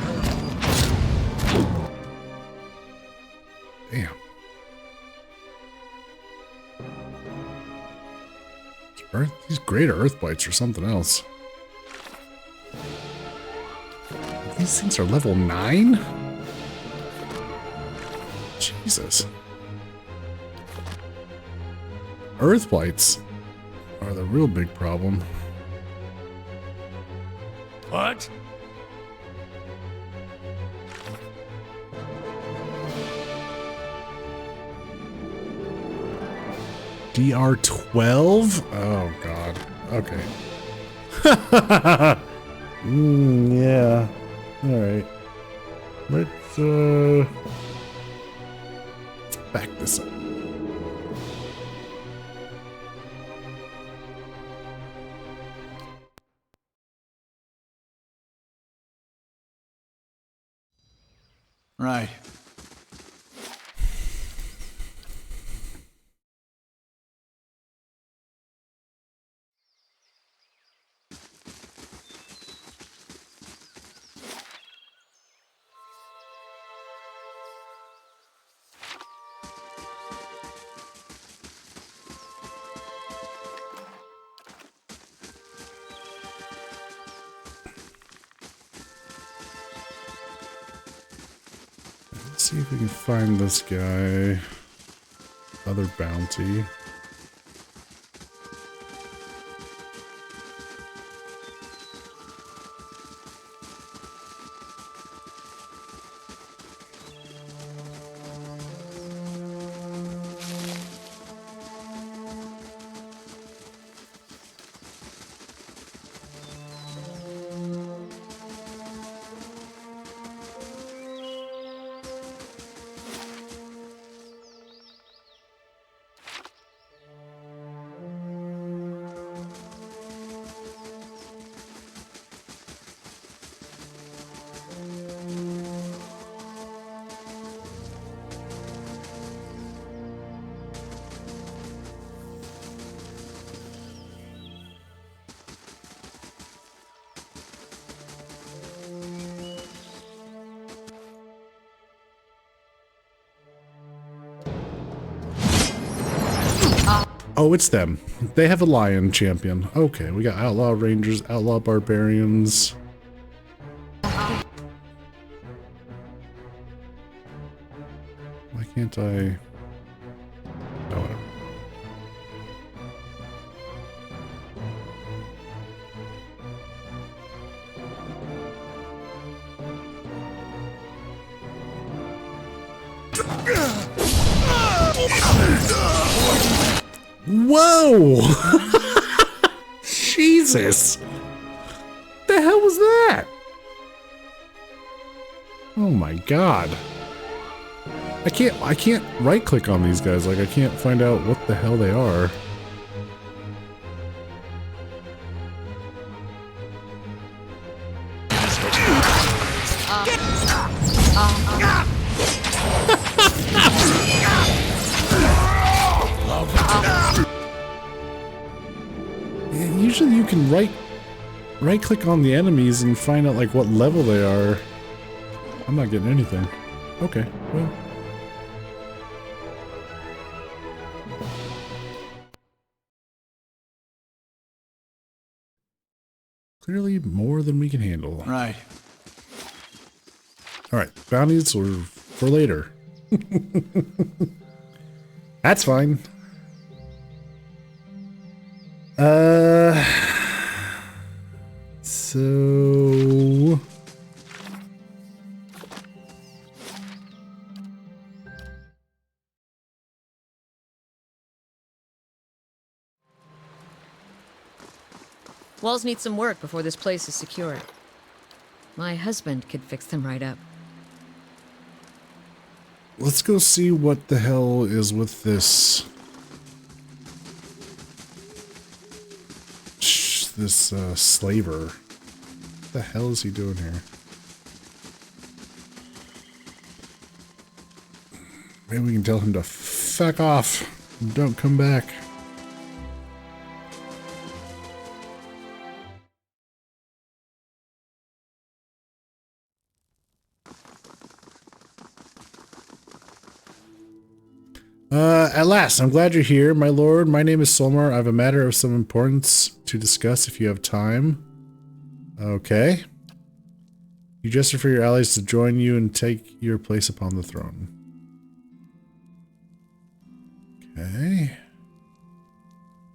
Damn. These greater earth bites or something else. These things are level 9? Jesus. Earth bites are the real big problem. What? DR12? Oh, God. Okay. Yeah. Alright. Let's back this up. Right. see if we can find this guy. Other bounty. Oh, it's them. They have a lion champion. Okay, we got outlaw rangers, outlaw barbarians. Why can't I? Oh, whatever. Whoa! Jesus! The hell was that? Oh my god. I can't right click on these guys, like I can't find out what the hell they are. Usually you can right click on the enemies and find out like what level they are. I'm not getting anything. Okay, well. Clearly more than we can handle. Right. Alright, bounties are for later. That's fine. So... Walls need some work before this place is secured. My husband could fix them right up. Let's go see what the hell is with this... this slaver. What the hell is he doing here? Maybe we can tell him to fuck off. Don't come back. At last, I'm glad you're here, my lord. My name is Solmar. I have a matter of some importance to discuss if you have time. Okay. You gesture for your allies to join you and take your place upon the throne. Okay.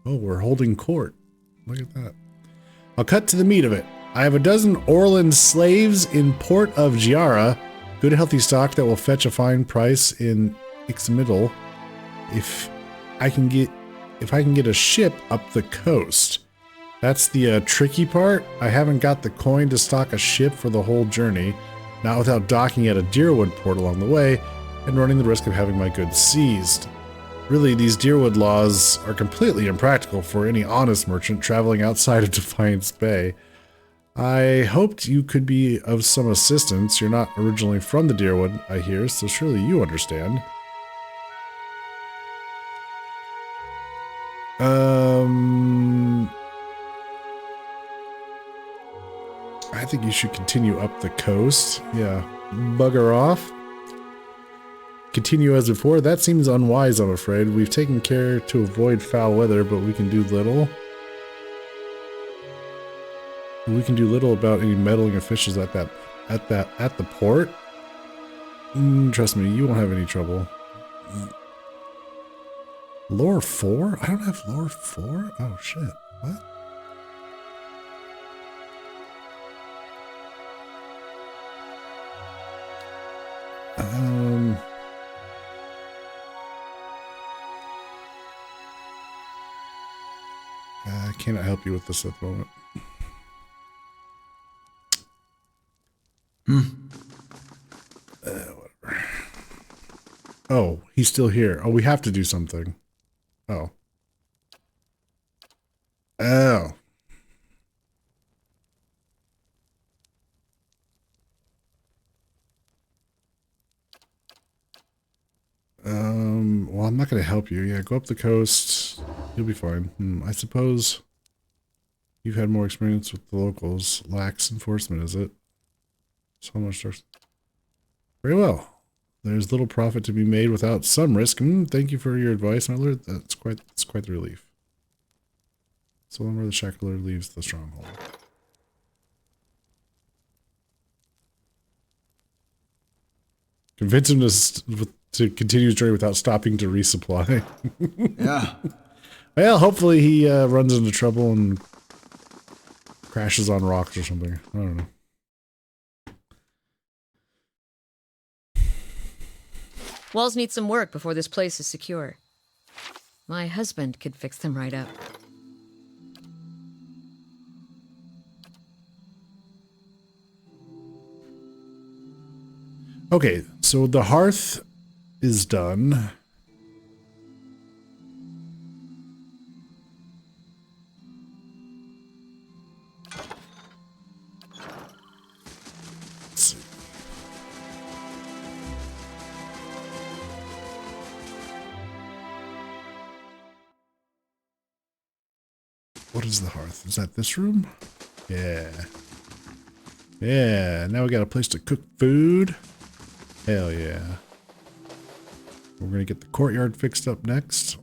Oh, we're holding court. Look at that. I'll cut to the meat of it. I have a dozen Orlan slaves in Port of Giara. Good healthy stock that will fetch a fine price in Ixmiddle. If I can get a ship up the coast. That's the tricky part. I haven't got the coin to stock a ship for the whole journey, not without docking at a Deerwood port along the way and running the risk of having my goods seized. Really, these Deerwood laws are completely impractical for any honest merchant traveling outside of Defiance Bay. I hoped you could be of some assistance. You're not originally from the Deerwood, I hear, so surely you understand. I think you should continue up the coast. Yeah, bugger off. Continue as before. That seems unwise, I'm afraid. We've taken care to avoid foul weather, but we can do little. We can do little about any meddling officials at the port. Trust me, you won't have any trouble. Lore 4? I don't have lore 4? Oh shit. What? I cannot help you with this at the moment. Whatever. Oh, he's still here. Oh, we have to do something. Oh. Oh. Well, I'm not going to help you. Yeah, go up the coast. You'll be fine. I suppose you've had more experience with the locals. Lax enforcement, is it? So much. Very well. There's little profit to be made without some risk. Thank you for your advice, my lord. That's quite the relief. So when the shackler leaves the stronghold. Convince him to continue his journey without stopping to resupply. Yeah. Well, hopefully he runs into trouble and crashes on rocks or something. I don't know. Walls need some work before this place is secure. My husband could fix them right up. Okay, so the hearth is done. Let's see. What is the hearth? Is that this room? Yeah. Yeah, now we got a place to cook food. Hell yeah. We're gonna get the courtyard fixed up next.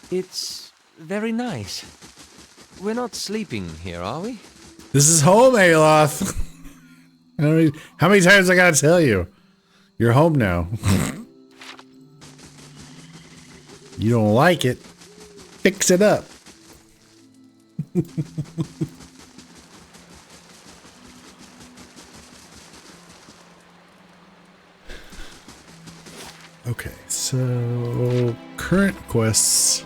It's very nice. We're not sleeping here, are we? This is home, Aloth. How many times I gotta tell you? You're home now. You don't like it? Fix it up. Okay, so current quests.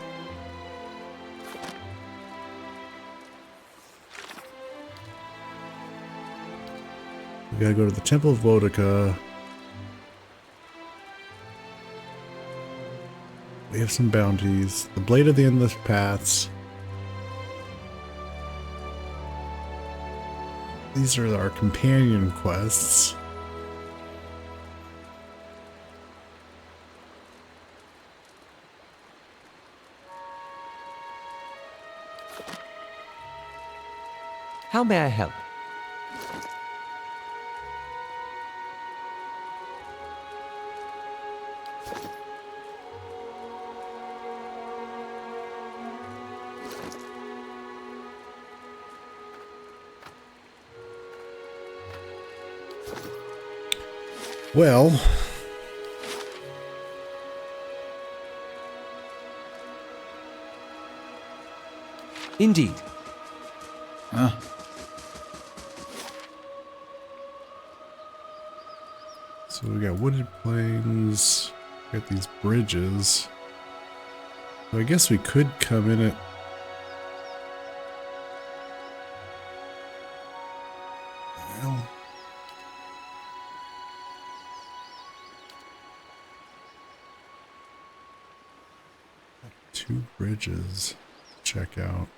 We gotta go to the Temple of Boudica. We have some bounties. The Blade of the Endless Paths. These are our companion quests. How may I help? Well, indeed. Huh? So we got wooded plains, we got these bridges. So I guess we could come in at... Well... Two bridges to check out.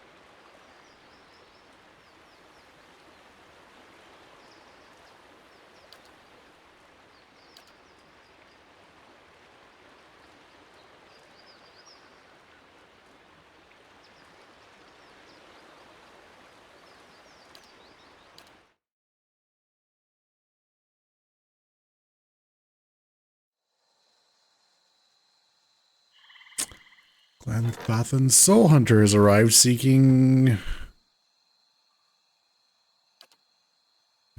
Glenfathan's Soul Hunter has arrived seeking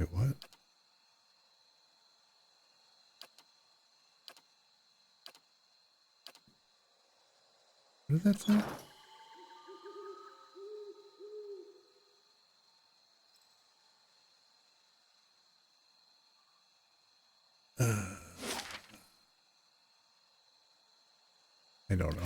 Wait, what? What did that say? I don't know.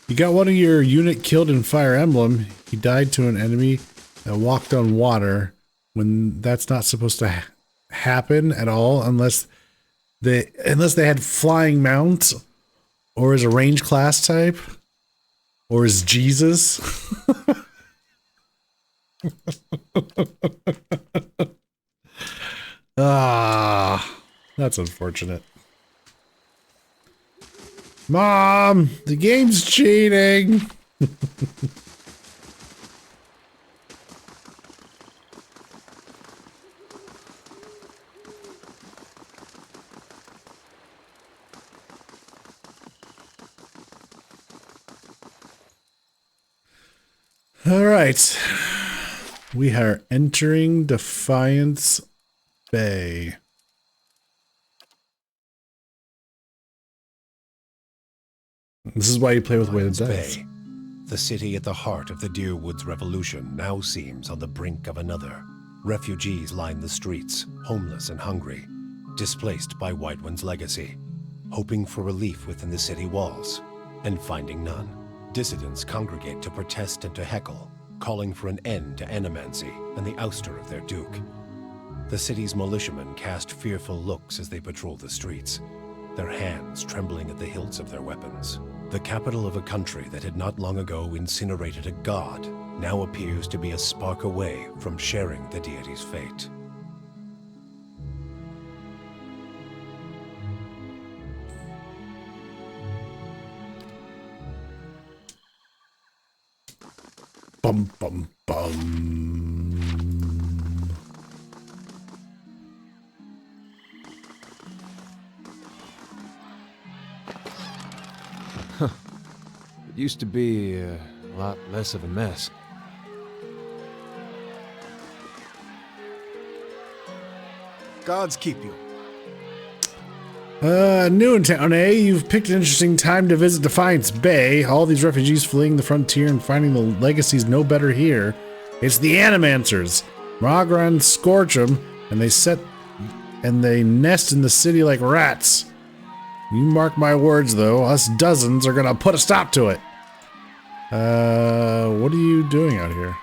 You got one of your unit killed in Fire Emblem. He died to an enemy that walked on water when that's not supposed to happen at all unless they had flying mount or is a range class type or is Jesus. That's unfortunate. Mom, the game's cheating. All right. We are entering Defiance Bay. This is why you play with weighted dice. Bay. The city at the heart of the Deerwoods Revolution now seems on the brink of another. Refugees line the streets, homeless and hungry, displaced by Whiterun's legacy, hoping for relief within the city walls, and finding none. Dissidents congregate to protest and to heckle, calling for an end to animancy and the ouster of their duke. The city's militiamen cast fearful looks as they patrol the streets, their hands trembling at the hilts of their weapons. The capital of a country that had not long ago incinerated a god now appears to be a spark away from sharing the deity's fate. Bum, bum, bum. It used to be a lot less of a mess. Gods keep you. New in town, eh? You've picked an interesting time to visit Defiance Bay. All these refugees fleeing the frontier and finding the legacies no better here. It's the Animancers. Magran scorch them, and they nest in the city like rats. You mark my words, though. Us dozens are gonna put a stop to it. What are you doing out here?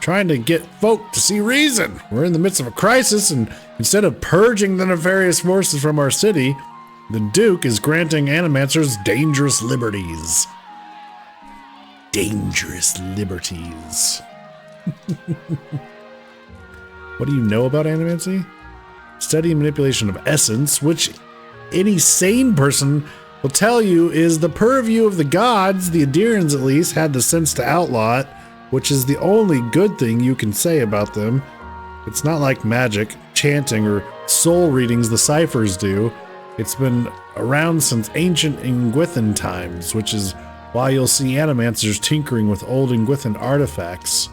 Trying to get folk to see reason. We're in the midst of a crisis, and instead of purging the nefarious forces from our city, the Duke is granting Animancers dangerous liberties. Dangerous liberties. What do you know about Animancy? Study and manipulation of essence, which any sane person will tell you is the purview of the gods. The Adirians, at least, had the sense to outlaw it, which is the only good thing you can say about them. It's not like magic, chanting, or soul readings the ciphers do. It's been around since ancient Ingwithan times, which is why you'll see Animancers tinkering with old Ingwithan artifacts.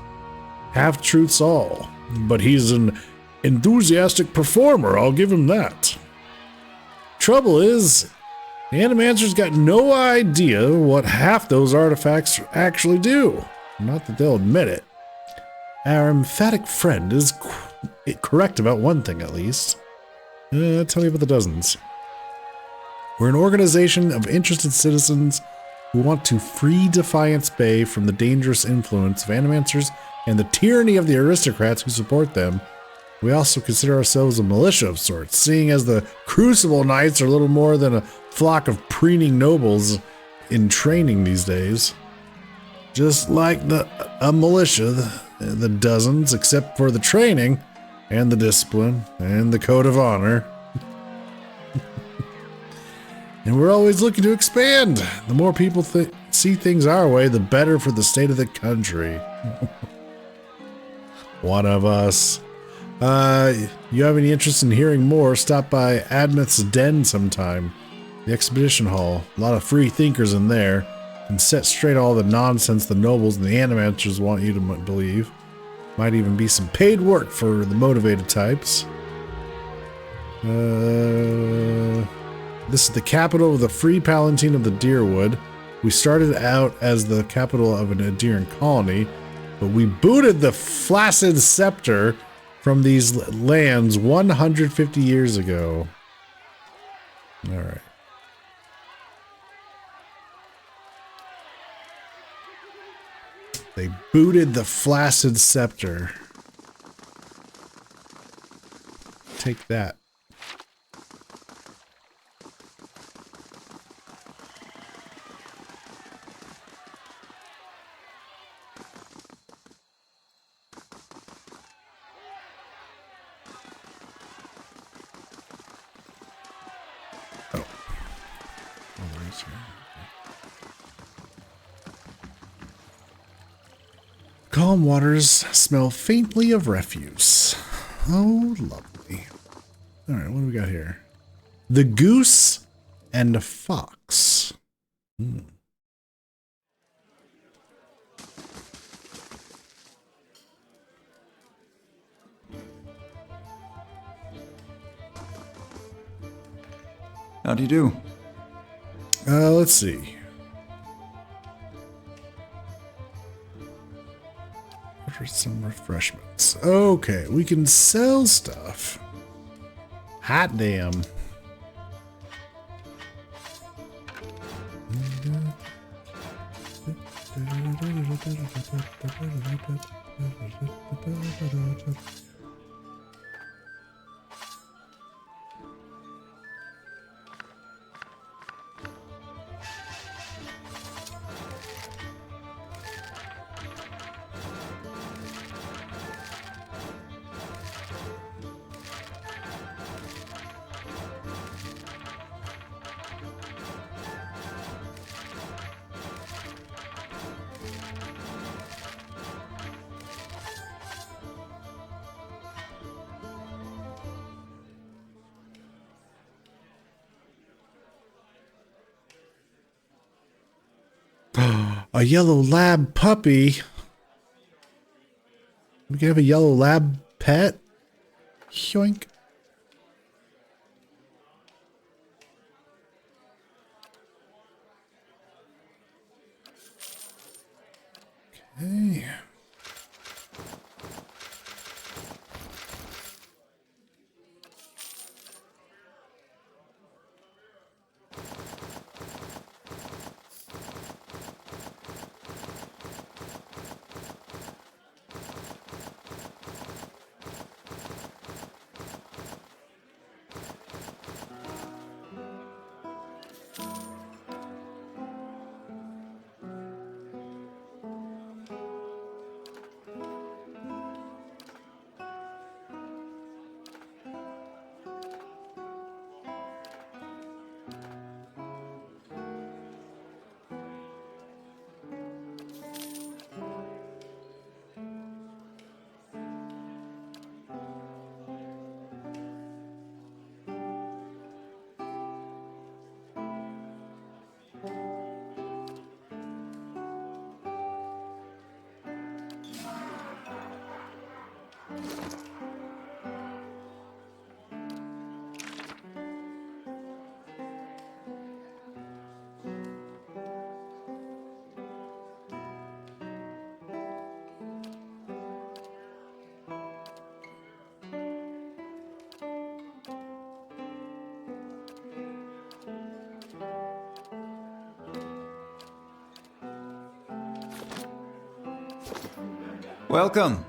Half-truths all, but he's an enthusiastic performer, I'll give him that. Trouble is, the Animancers got no idea what half those artifacts actually do. Not that they'll admit it. Our emphatic friend is correct about one thing, at least. Tell me about the dozens. We're an organization of interested citizens who want to free Defiance Bay from the dangerous influence of Animancers and the tyranny of the aristocrats who support them. We also consider ourselves a militia of sorts, seeing as the Crucible Knights are little more than a flock of preening nobles in training these days. Just like a militia, the dozens, except for the training and the discipline and the code of honor. And we're always looking to expand. The more people see things our way, the better for the state of the country. One of us. You have any interest in hearing more, stop by Admeth's Den sometime. The exhibition hall. A lot of free thinkers in there. And set straight all the nonsense the nobles and the animators want you to believe. Might even be some paid work for the motivated types. This is the capital of the Free Palatine of the Dyrwood. We started out as the capital of an Aedirn colony, but we booted the Flaccid Scepter from these lands 150 years ago. All right. They booted the Flaccid Scepter. Take that. Calm waters smell faintly of refuse. Oh, lovely. All right, what do we got here? The goose and a fox. How do you do? Let's see. For some refreshments. Okay, we can sell stuff. Hot damn. A yellow lab puppy. We can have a yellow lab pet. Yoink. Okay. Welcome.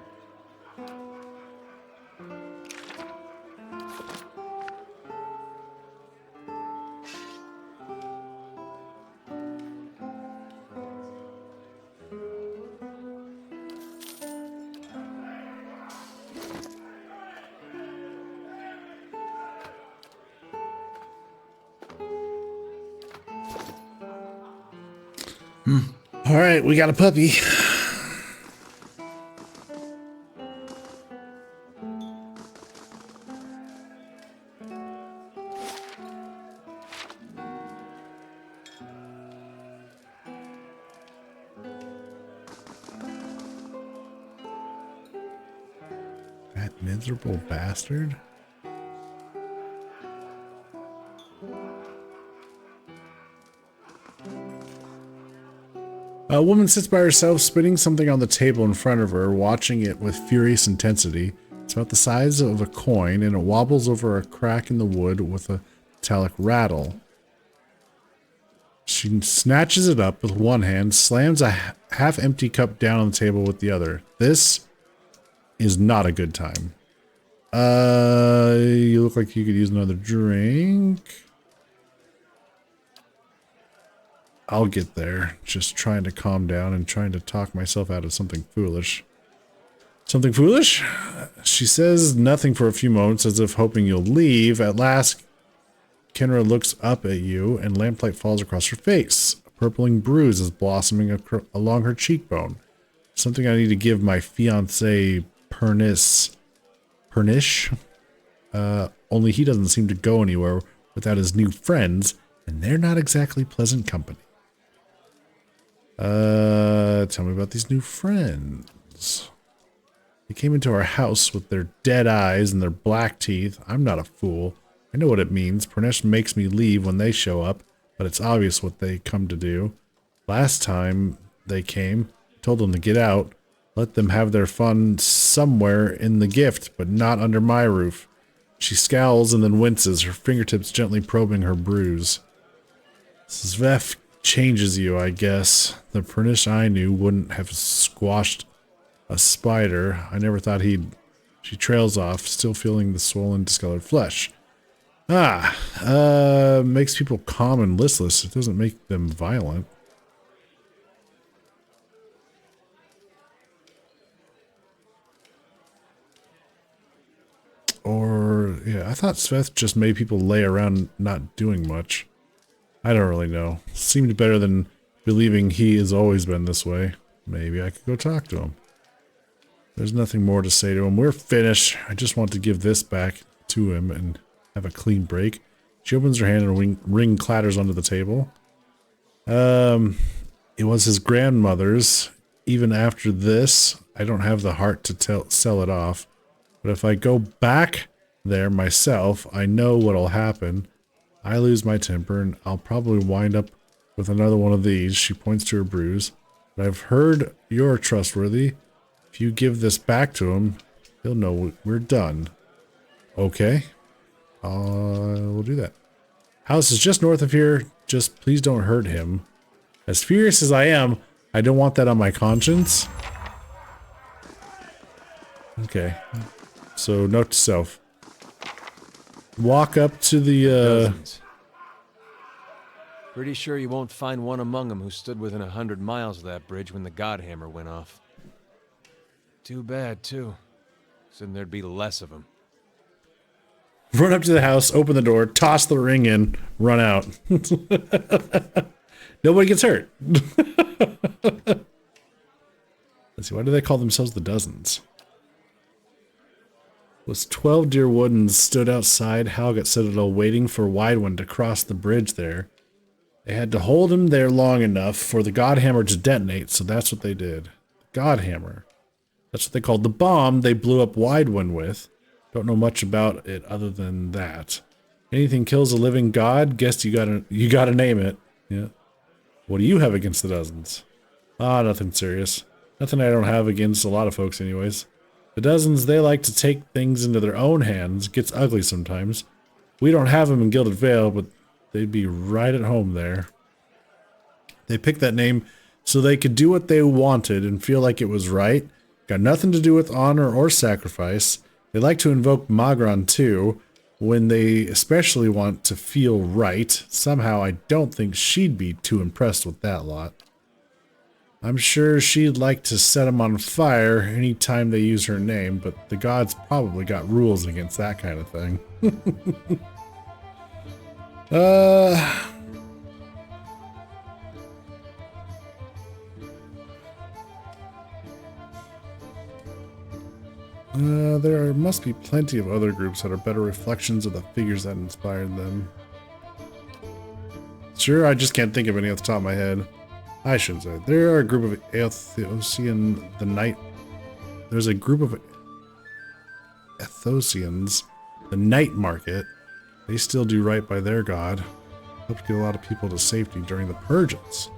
All right, we got a puppy. Miserable bastard. A woman sits by herself, spinning something on the table in front of her, watching it with furious intensity. It's about the size of a coin, and it wobbles over a crack in the wood with a metallic rattle. She snatches it up with one hand, slams a half-empty cup down on the table with the other. This is not a good time. You look like you could use another drink. I'll get there. Just trying to calm down and trying to talk myself out of something foolish. Something foolish? She says nothing for a few moments as if hoping you'll leave. At last, Kenra looks up at you and lamplight falls across her face. A purpling bruise is blossoming along her cheekbone. Something I need to give my fiancé Pernish. Only he doesn't seem to go anywhere without his new friends, and they're not exactly pleasant company. Tell me about these new friends. They came into our house with their dead eyes and their black teeth. I'm not a fool. I know what it means. Pernesh makes me leave when they show up, but it's obvious what they come to do. Last time they came, I told them to get out. Let them have their fun somewhere in the gift, but not under my roof. She scowls and then winces, her fingertips gently probing her bruise. Sveth changes you, I guess. The Pernish I knew wouldn't have squashed a spider. I never thought he'd... She trails off, still feeling the swollen, discolored flesh. Makes people calm and listless. It doesn't make them violent. Or, yeah, I thought Sveth just made people lay around not doing much. I don't really know. Seemed better than believing he has always been this way. Maybe I could go talk to him. There's nothing more to say to him. We're finished. I just want to give this back to him and have a clean break. She opens her hand and a ring clatters onto the table. It was his grandmother's. Even after this, I don't have the heart to sell it off. But if I go back there myself, I know what'll happen. I lose my temper, and I'll probably wind up with another one of these. She points to her bruise. But I've heard you're trustworthy. If you give this back to him, he'll know we're done. Okay. We'll do that. House is just north of here. Just please don't hurt him. As furious as I am, I don't want that on my conscience. Okay. So, note to self. Walk up to the, Dozens. Pretty sure you won't find one among them who stood within 100 miles of that bridge when the Godhammer went off. Too bad, too. Said there'd be less of them. Run up to the house, open the door, toss the ring in, run out. Nobody gets hurt. Let's see, why do they call themselves the Dozens? Was 12 deer woodens stood outside Halgat Citadel waiting for Widewind to cross the bridge there. They had to hold him there long enough for the Godhammer to detonate, so that's what they did. Godhammer. That's what they called the bomb they blew up Widewind with. Don't know much about it other than that. Anything kills a living god, guess you gotta name it. Yeah. What do you have against the Dozens? Nothing serious. Nothing I don't have against a lot of folks anyways. The Dozens, they like to take things into their own hands. Gets ugly sometimes. We don't have them in Gilded Vale, but they'd be right at home there. They picked that name so they could do what they wanted and feel like it was right. Got nothing to do with honor or sacrifice. They like to invoke Magran too, when they especially want to feel right. Somehow I don't think she'd be too impressed with that lot. I'm sure she'd like to set them on fire anytime they use her name, but the gods probably got rules against that kind of thing. There must be plenty of other groups that are better reflections of the figures that inspired them. Sure, I just can't think of any off the top of my head. I shouldn't say. There are a group of Aethosian the Night. There's a group of Ethosians, the night market. They still do right by their god. Helped get a lot of people to safety during the purges.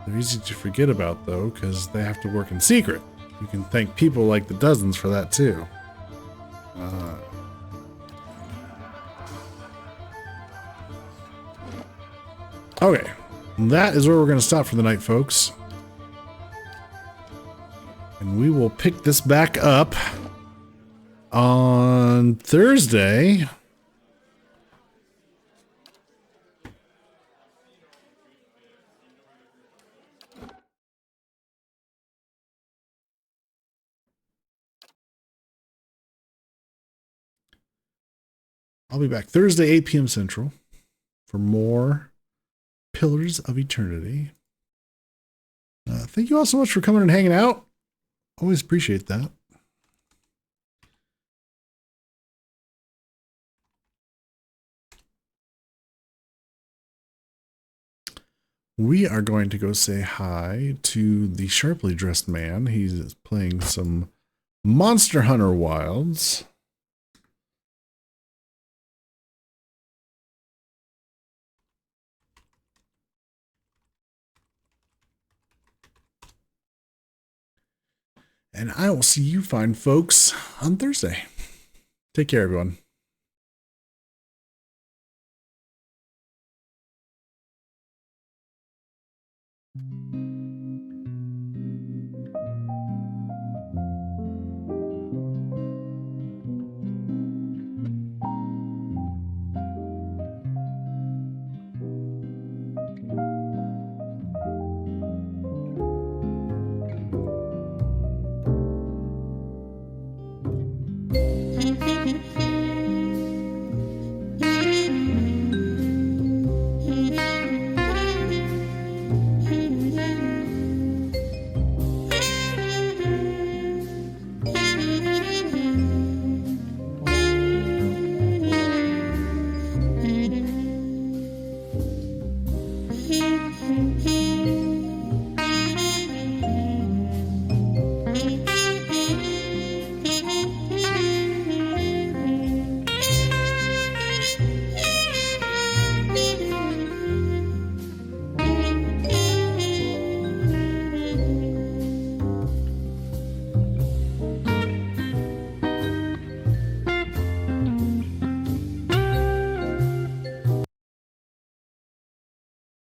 They're easy to forget about, though, because they have to work in secret. You can thank people like the Dozens for that, too. Okay, that is where we're going to stop for the night, folks. And we will pick this back up on Thursday. I'll be back Thursday, 8 p.m. Central for more Pillars of Eternity. Thank you all so much for coming and hanging out. Always appreciate that. We are going to go say hi to the sharply dressed man. He's playing some Monster Hunter Wilds. And I will see you fine folks on Thursday. Take care, everyone.